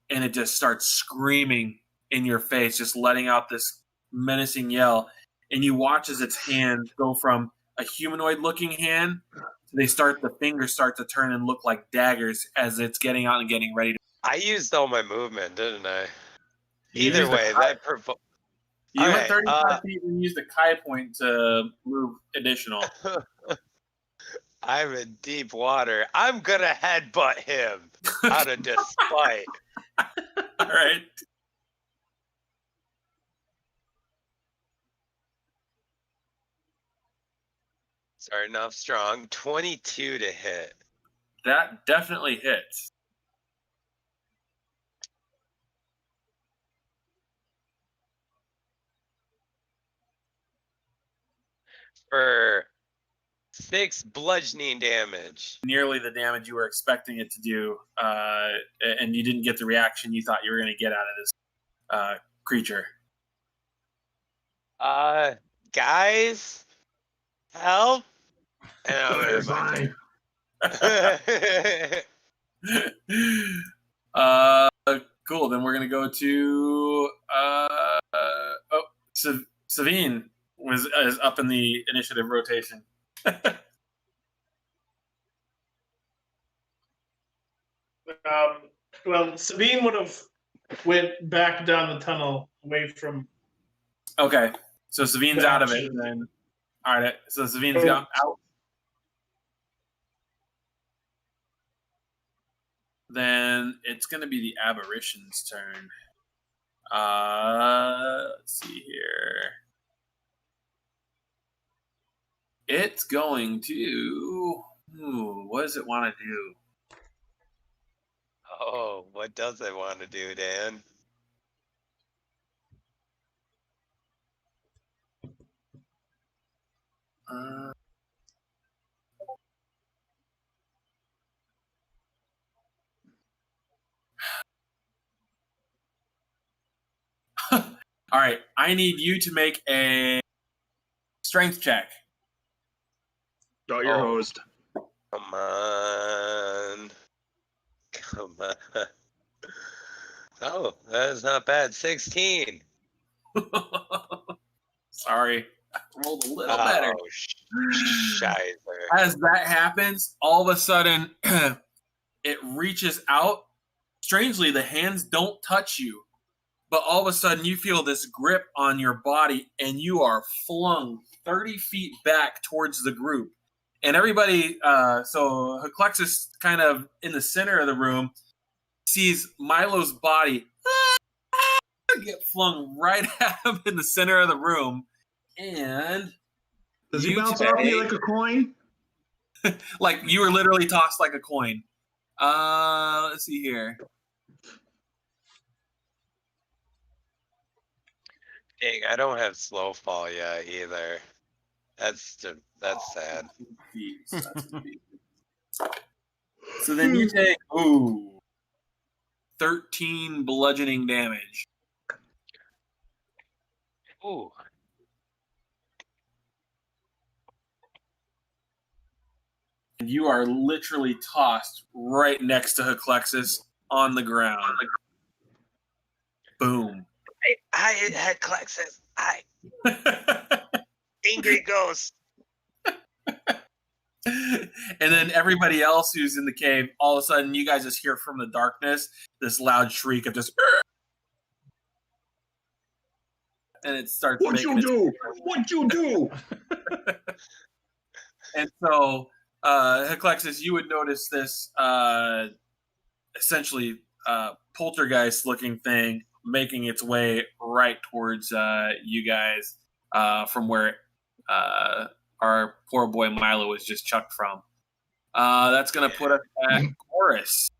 and it just starts screaming in your face, just letting out this menacing yell. And you watch as its hand go from a humanoid looking hand, the fingers start to turn and look like daggers as it's getting out and getting ready to. I used all my movement, didn't I? You Either used way, you went Alright, 35 feet and used a Kai point to move additional. I'm in deep water. I'm gonna headbutt him out of despite. All right. Starting off strong. 22 to hit. That definitely hits. For 6 bludgeoning damage. Nearly the damage you were expecting it to do, and you didn't get the reaction you thought you were going to get out of this creature. Guys, help! And I'm You're fine. Cool. Then we're going to go to Savine is up in the initiative rotation. Well, Sabine would have went back down the tunnel away from. Okay, so Savine's out of it. Then, all right. So Savine's out. Then it's going to be the aberration's turn. Let's see here. It's going to. What does it want to do? Oh, what does it want to do, Dan? All right, I need you to make a strength check. Got your host. Come on. Oh, that is not bad. 16. Sorry, I rolled a little better. Shizer. As that happens, all of a sudden, it reaches out. Strangely, the hands don't touch you, but all of a sudden, you feel this grip on your body, and you are flung 30 feet back towards the group. And everybody, so Heclexus, kind of in the center of the room, sees Milo's body get flung right at him in the center of the room. And does he bounce off me like a coin? Like you were literally tossed like a coin. Let's see here. Dang, I don't have slow fall yet either. That's sad. So then you take 13 bludgeoning damage. Ooh. and you are literally tossed right next to Heclexus on the ground. Boom. I had Heclexus. Angry ghost. And then everybody else who's in the cave, all of a sudden, you guys just hear from the darkness this loud shriek of just. And it starts. What you do? What you do? And so, Heclexus, you would notice this essentially poltergeist-looking thing making its way right towards you guys from where our poor boy Milo was just chucked from. That's going to put us at Chorus.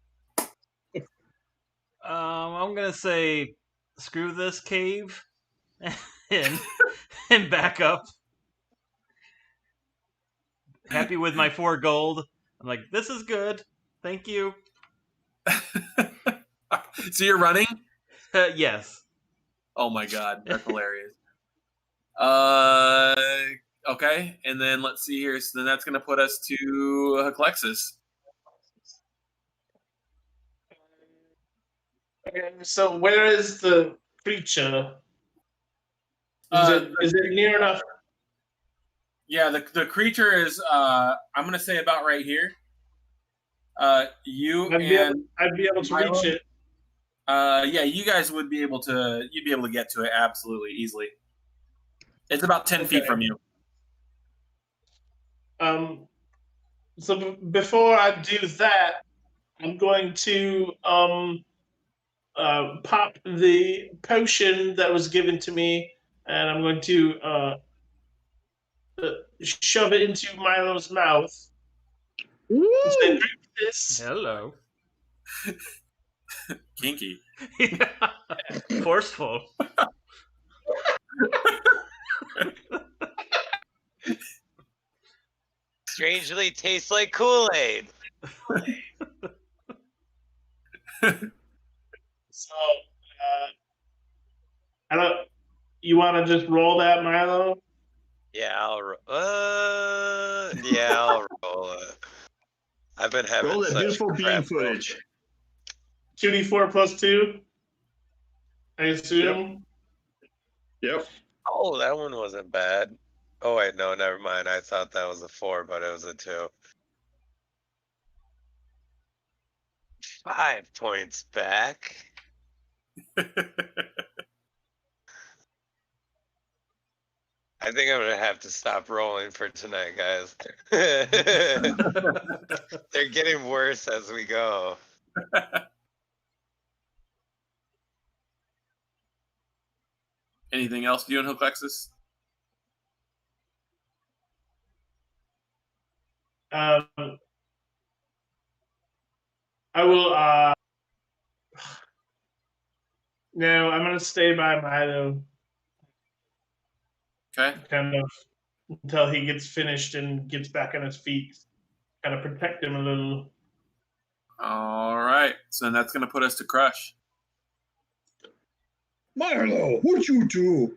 I'm gonna say, screw this cave, and back up. Happy with my 4 gold. I'm like, this is good. Thank you. So you're running? Yes. Oh my god, that's hilarious. Okay, and then let's see here. So then that's going to put us to Heclexus. Okay, so where is the creature? Is it near enough? Yeah, the creature is, I'm going to say about right here. I'd be able to reach it. Yeah, you guys would be able to. You'd be able to get to it absolutely easily. It's about 10 feet from you. So before I do that, I'm going to pop the potion that was given to me, and I'm going to shove it into Milo's mouth. Say, drink this. Hello. Kinky. Forceful. Strangely tastes like Kool-Aid. So, I don't. You want to just roll that, Milo? Yeah, I'll roll it. I've been having Roll that such beautiful beam crap footage. 2d4 plus 2. I assume. Yep. Oh, that one wasn't bad. Oh wait, no, never mind. I thought that was a 4, but it was a 2. 5 points back. I think I'm gonna have to stop rolling for tonight, guys. They're getting worse as we go. Anything else you and Heclexus? I will. No, I'm gonna stay by Milo. Okay. Kind of until he gets finished and gets back on his feet. Kind of protect him a little. All right. So then that's going to put us to Crush. Milo, what'd you do?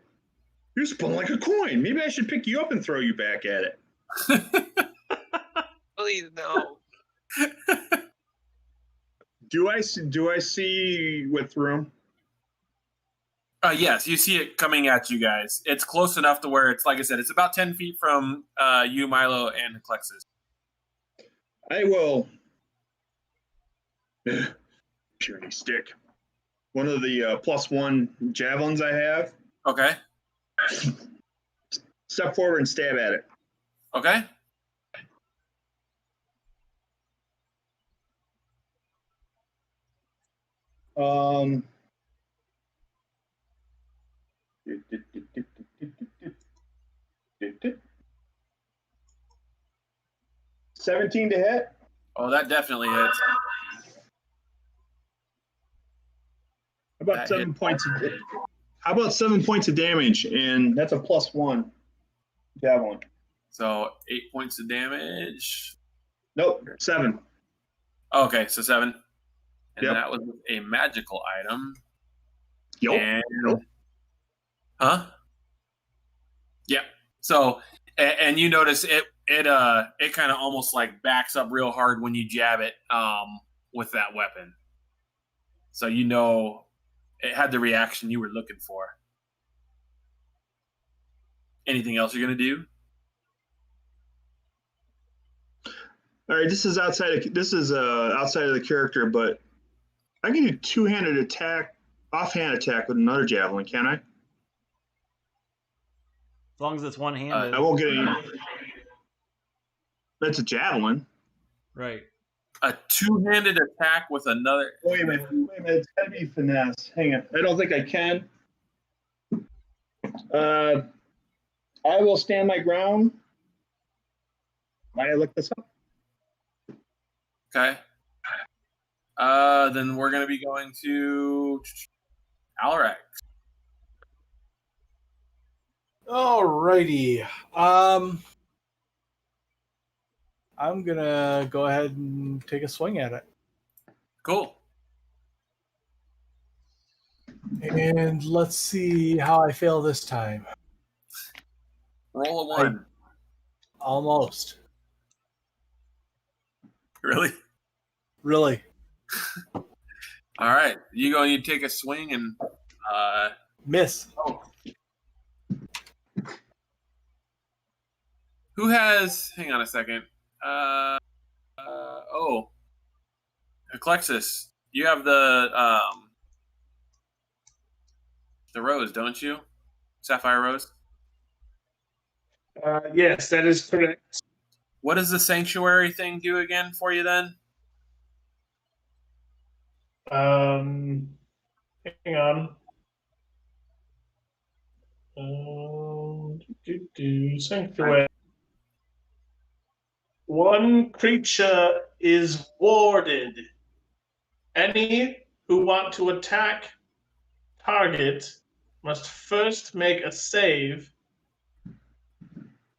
You spun like a coin. Maybe I should pick you up and throw you back at it. Please no. Do I see with room? Yes, you see it coming at you guys. It's close enough to where it's, like I said, it's about 10 feet from you, Milo, and Heclexus. I will. Purity stick. One of the +1 javelins I have. Okay. Step forward and stab at it. Okay. Um. 17 to hit. Oh, that definitely hits. How about That 7 hit. points? How about 7 points of damage? And that's a +1 javelin. So 8 points of damage. Nope, 7. Okay, so 7. And Yep. that was a magical item. Yup. And, Nope. huh? Yeah. So, and you notice it it kind of almost like backs up real hard when you jab it with that weapon. So you know it had the reaction you were looking for. Anything else you're gonna do? All right, this is outside of the character, but I can do two-handed attack, offhand attack with another javelin, can I? As long as it's one-handed. I won't get any. That's a javelin. Right. A two-handed attack with another. Wait a minute. It's got to be finesse. Hang on. I don't think I can. I will stand my ground. Might I look this up? Okay. Then we're gonna be going to Alrex. Alrighty. I'm gonna go ahead and take a swing at it. Cool. And let's see how I fail this time. Roll a 1. Almost. Really? Really. All right. You take a swing and Miss. Who has? Hang on a second. Eclexis, you have the rose, don't you? Sapphire rose. Yes, that is correct. What does the sanctuary thing do again for you then? Hang on. Sanctuary. One creature is warded. Any who want to attack target must first make a save.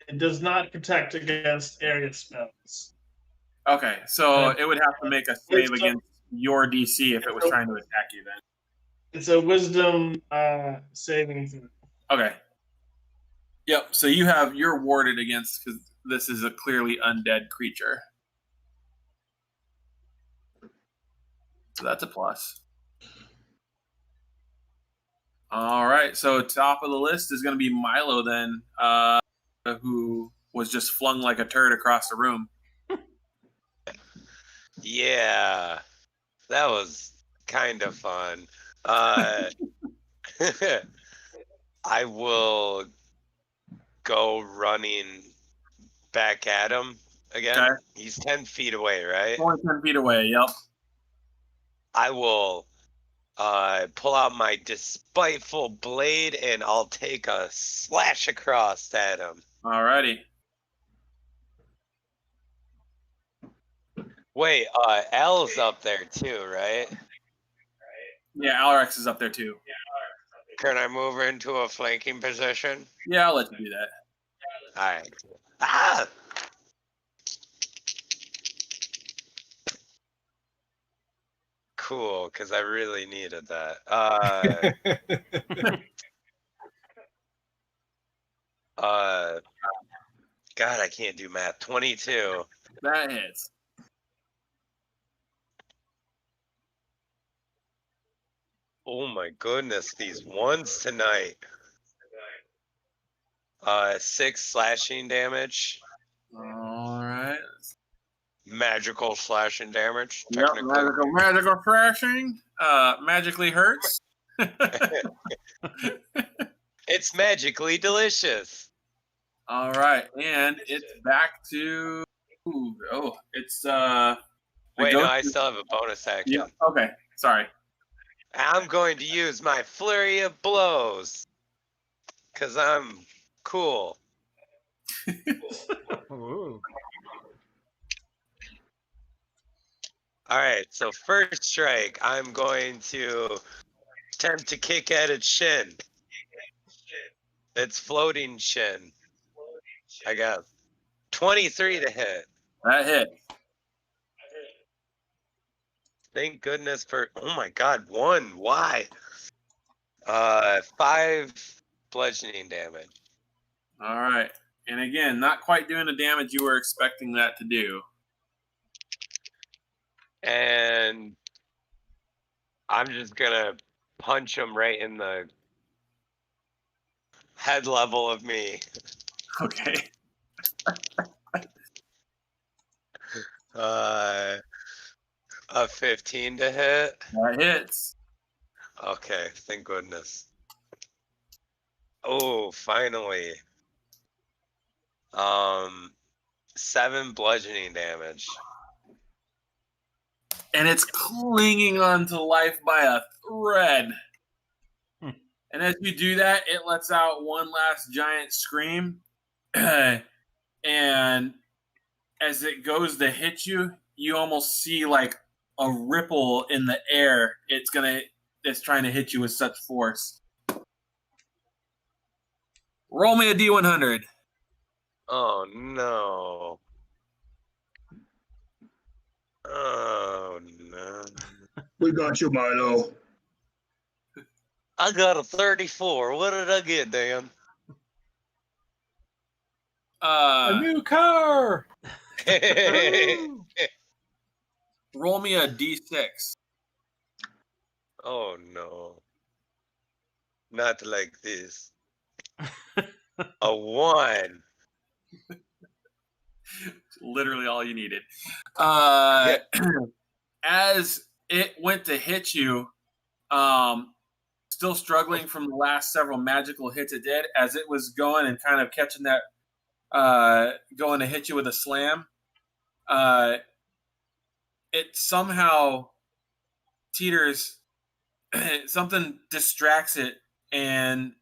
It does not protect against area spells. Okay, so it would have to make a save against your DC if it was trying to attack you then. It's a wisdom saving thing. Okay. Yep, so you're warded against because this is a clearly undead creature. So that's a plus. All right, so top of the list is going to be Milo then, who was just flung like a turd across the room. Yeah, that was kind of fun. I will go running back at him again. Okay. He's 10 feet away, right? Only 10 feet away, yep. I will pull out my despiteful blade and I'll take a slash across at him. Alrighty. Wait, L's up there too, right? Yeah, Alrex is up there too. Can I move her into a flanking position? Yeah, I'll let you do that. Alright. Ah! Cool, because I really needed that. God, I can't do math. 22. That hits. Oh my goodness, these ones tonight. 6 slashing damage. Alright. Magical slashing damage. Yep, magical thrashing. Magically hurts. It's magically delicious. All right, and it's back to. It's Wait, no, I still have a bonus action. Yeah. Okay. Sorry. I'm going to use my flurry of blows. Cause I'm cool. Ooh. Alright, so first strike, I'm going to attempt to kick at its shin. Its floating shin. I got 23 to hit. That hit. Thank goodness for, oh my god, 1. Why? 5 bludgeoning damage. All right. And again, not quite doing the damage you were expecting that to do. And I'm just gonna punch him right in the head level of me. Okay. A 15 to hit. That hits. Okay, thank goodness. Oh, finally. 7 bludgeoning damage. And it's clinging on to life by a thread. And as you do that, it lets out one last giant scream. And as it goes to hit you, you almost see like a ripple in the air. It's trying to hit you with such force. Roll me a D100. Oh no. Oh no. We got you, Milo. I got a 34. What did I get, Dan? A new car. Roll me a D6. Oh no. Not like this. A 1. Literally all you needed. As it went to hit you, still struggling from the last several magical hits it did, as it was going and kind of catching that, going to hit you with a slam, it somehow teeters, something distracts it and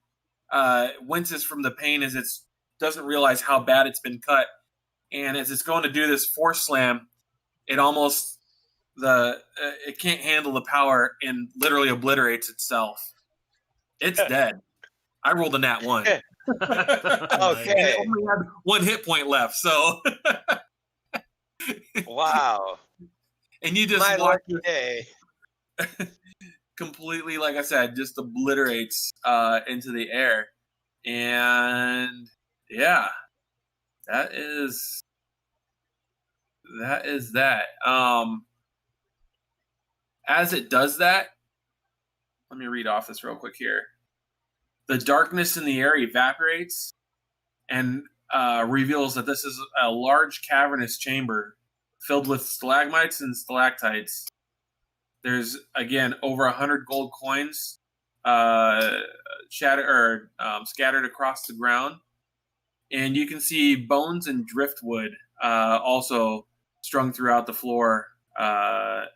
winces from the pain as it doesn't realize how bad it's been cut. And as it's going to do this force slam, it almost it can't handle the power and literally obliterates itself. It's dead. I rolled a nat 1. Okay. It only had 1 hit point left, so Wow. and you just My watch lucky day. completely, like I said, just obliterates into the air. And yeah, that is that. As it does that, let me read off this real quick here. The darkness in the air evaporates and reveals that this is a large cavernous chamber filled with stalagmites and stalactites. There's, again, over 100 gold coins scattered across the ground. And you can see bones and driftwood also strung throughout the floor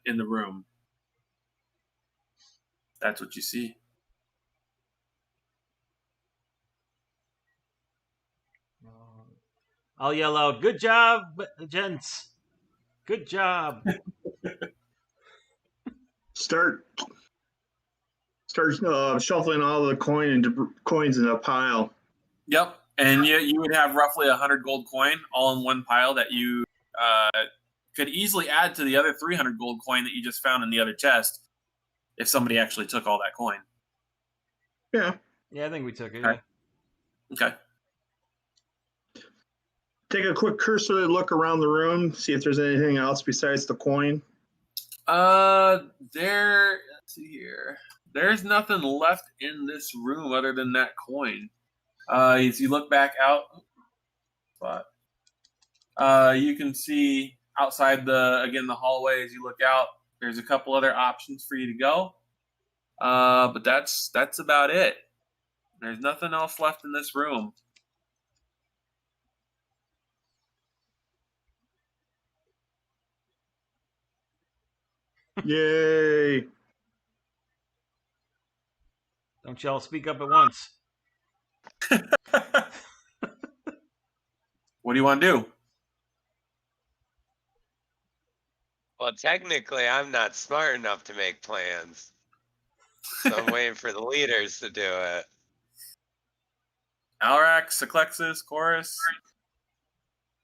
in the room. That's what you see. I'll yell out, "Good job, gents! Good job!" Start shuffling all the coins in a pile. Yep, and you would have roughly 100 gold coin all in one pile that you could easily add to the other 300 gold coin that you just found in the other chest if somebody actually took all that coin. Yeah. Yeah, I think we took it. Okay. Yeah. Okay. Take a quick cursory look around the room, see if there's anything else besides the coin. Let's see here. There's nothing left in this room other than that coin. As you look back out, you can see outside the hallway. As you look out, there's a couple other options for you to go. But that's about it. There's nothing else left in this room. Yay! Don't y'all speak up at once. What do you want to do? Well, technically, I'm not smart enough to make plans. So I'm waiting for the leaders to do it. Alrac, Seclexus, Chorus.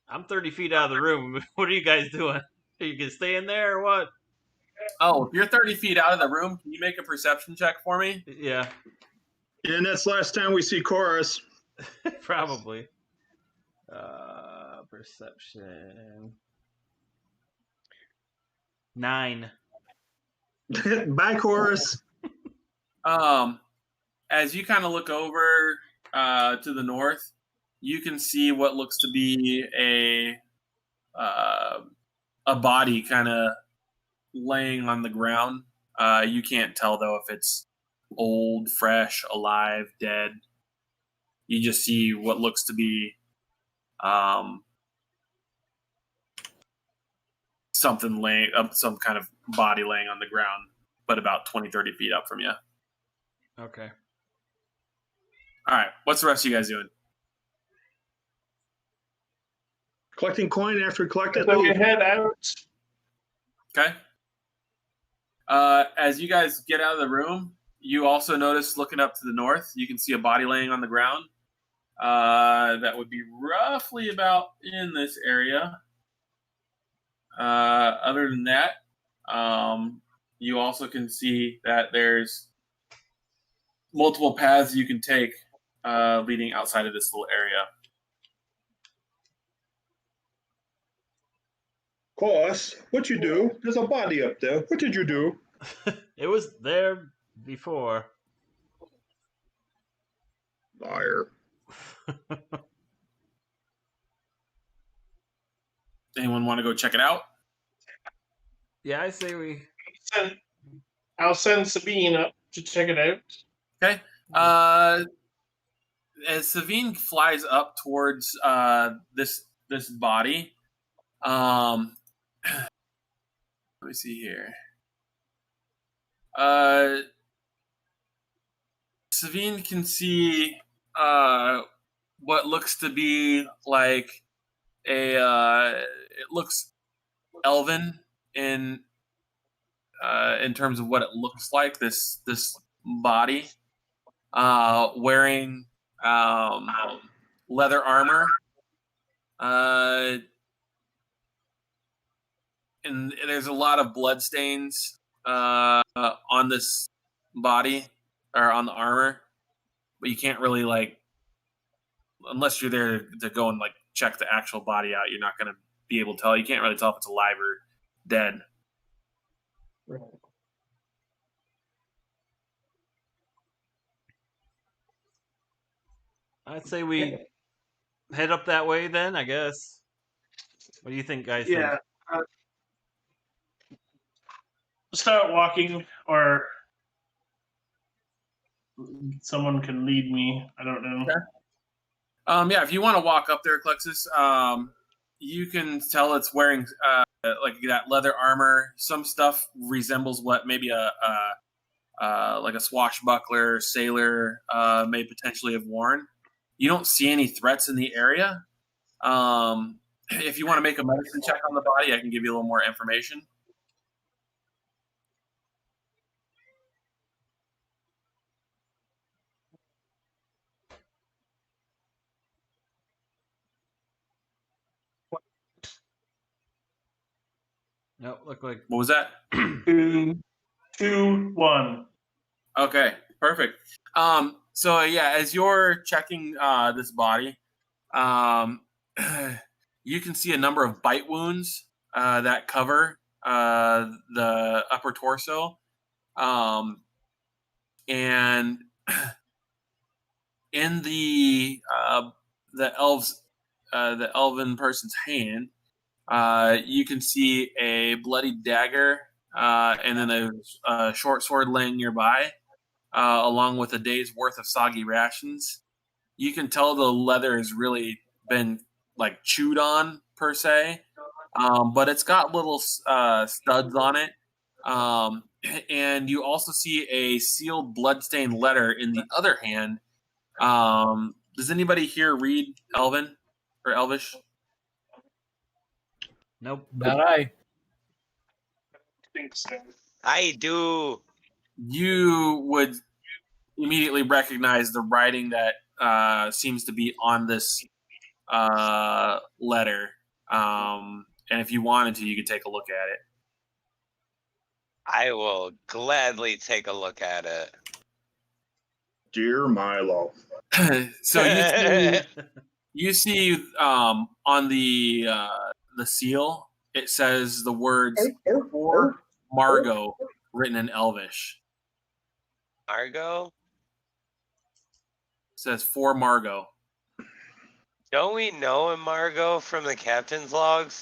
I'm 30 feet out of the room. What are you guys doing? Are you gonna stay in there or what? Oh, if you're 30 feet out of the room, can you make a perception check for me? Yeah, And that's last time we see Chorus. probably. Perception. 9. Bye, chorus. As you kind of look over to the north, you can see what looks to be a body kind of laying on the ground. You can't tell though if it's old, fresh, alive, dead. You just see what looks to be something laying up, some kind of body laying on the ground, but about 20, 30 feet up from you. Okay. All right. What's the rest of you guys doing? Collecting coin after collecting. So we head out. Okay. As you guys get out of the room, you also notice looking up to the north, you can see a body laying on the ground. That would be roughly about in this area. Other than that, you also can see that there's multiple paths you can take leading outside of this little area. Course, what you do? There's a body up there. What did you do? It was there before. Liar. Anyone want to go check it out? Yeah, I say we. I'll send Sabine up to check it out. Okay. As Savine flies up towards this body, let me see here. Savine can see what looks to be like it looks elven in terms of what it looks like. This body wearing leather armor, and there's a lot of blood stains on this body or on the armor, but you can't really unless you're there to go and check the actual body out, you're not going to be able to tell. You can't really tell if it's alive or dead. Right. I'd say we head up that way then, I guess. What do you think, guys? Yeah. Start walking, or someone can lead me. I don't know. Yeah, if you want to walk up there, Clexus, you can tell it's wearing that leather armor. Some stuff resembles what maybe a swashbuckler sailor may potentially have worn. You don't see any threats in the area. If you want to make a medicine check on the body, I can give you a little more information. No, look like. What was that? 2, 1. Okay, perfect. So yeah, as you're checking this body, you can see a number of bite wounds that cover the upper torso, and in the elven person's hand, you can see a bloody dagger, and then a short sword laying nearby, along with a day's worth of soggy rations. You can tell the leather has really been chewed on per se, but it's got little studs on it. And you also see a sealed bloodstained letter in the other hand. Does anybody here read Elven or Elvish? Nope. Not I. I think so. I do. You would immediately recognize the writing that seems to be on this letter. And if you wanted to, you could take a look at it. I will gladly take a look at it. Dear Milo. So You see on the seal, it says the words "For Margot" written in Elvish. Margot? It says "For Margot." Don't we know a Margot from the captain's logs?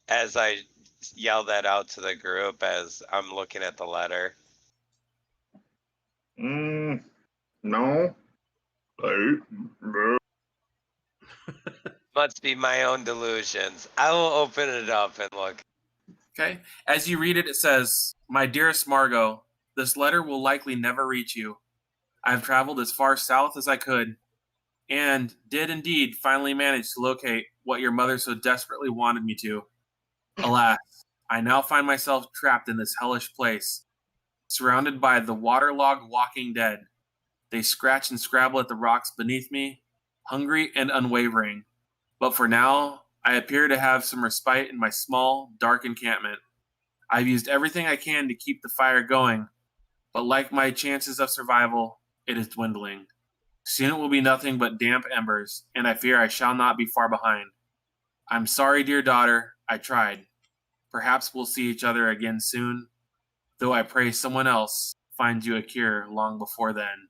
As I yell that out to the group as I'm looking at the letter. No. Must be my own delusions. I will open it up and look. Okay. As you read it, it says, "My dearest Margot, this letter will likely never reach you. I have traveled as far south as I could, and did indeed finally manage to locate what your mother so desperately wanted me to. Alas, I now find myself trapped in this hellish place, surrounded by the waterlogged walking dead. They scratch and scrabble at the rocks beneath me, hungry and unwavering. But for now, I appear to have some respite in my small, dark encampment. I've used everything I can to keep the fire going, but like my chances of survival, it is dwindling. Soon it will be nothing but damp embers, and I fear I shall not be far behind. I'm sorry, dear daughter, I tried. Perhaps we'll see each other again soon, though I pray someone else finds you a cure long before then."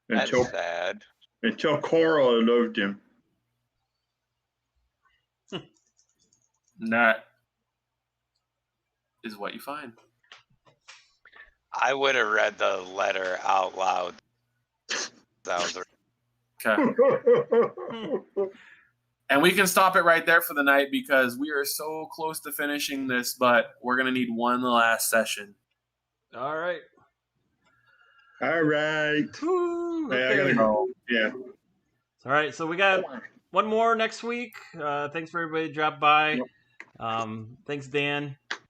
That's Until sad. Cora loved him. And that is what you find. I would have read the letter out loud. That was Okay. And we can stop it right there for the night because we are so close to finishing this, but we're going to need one last session. All right. All right. Woo, Hey, I okay. gotta go. Yeah. All right, so we got one more next week. Thanks for everybody who dropped by. Thanks, Dan.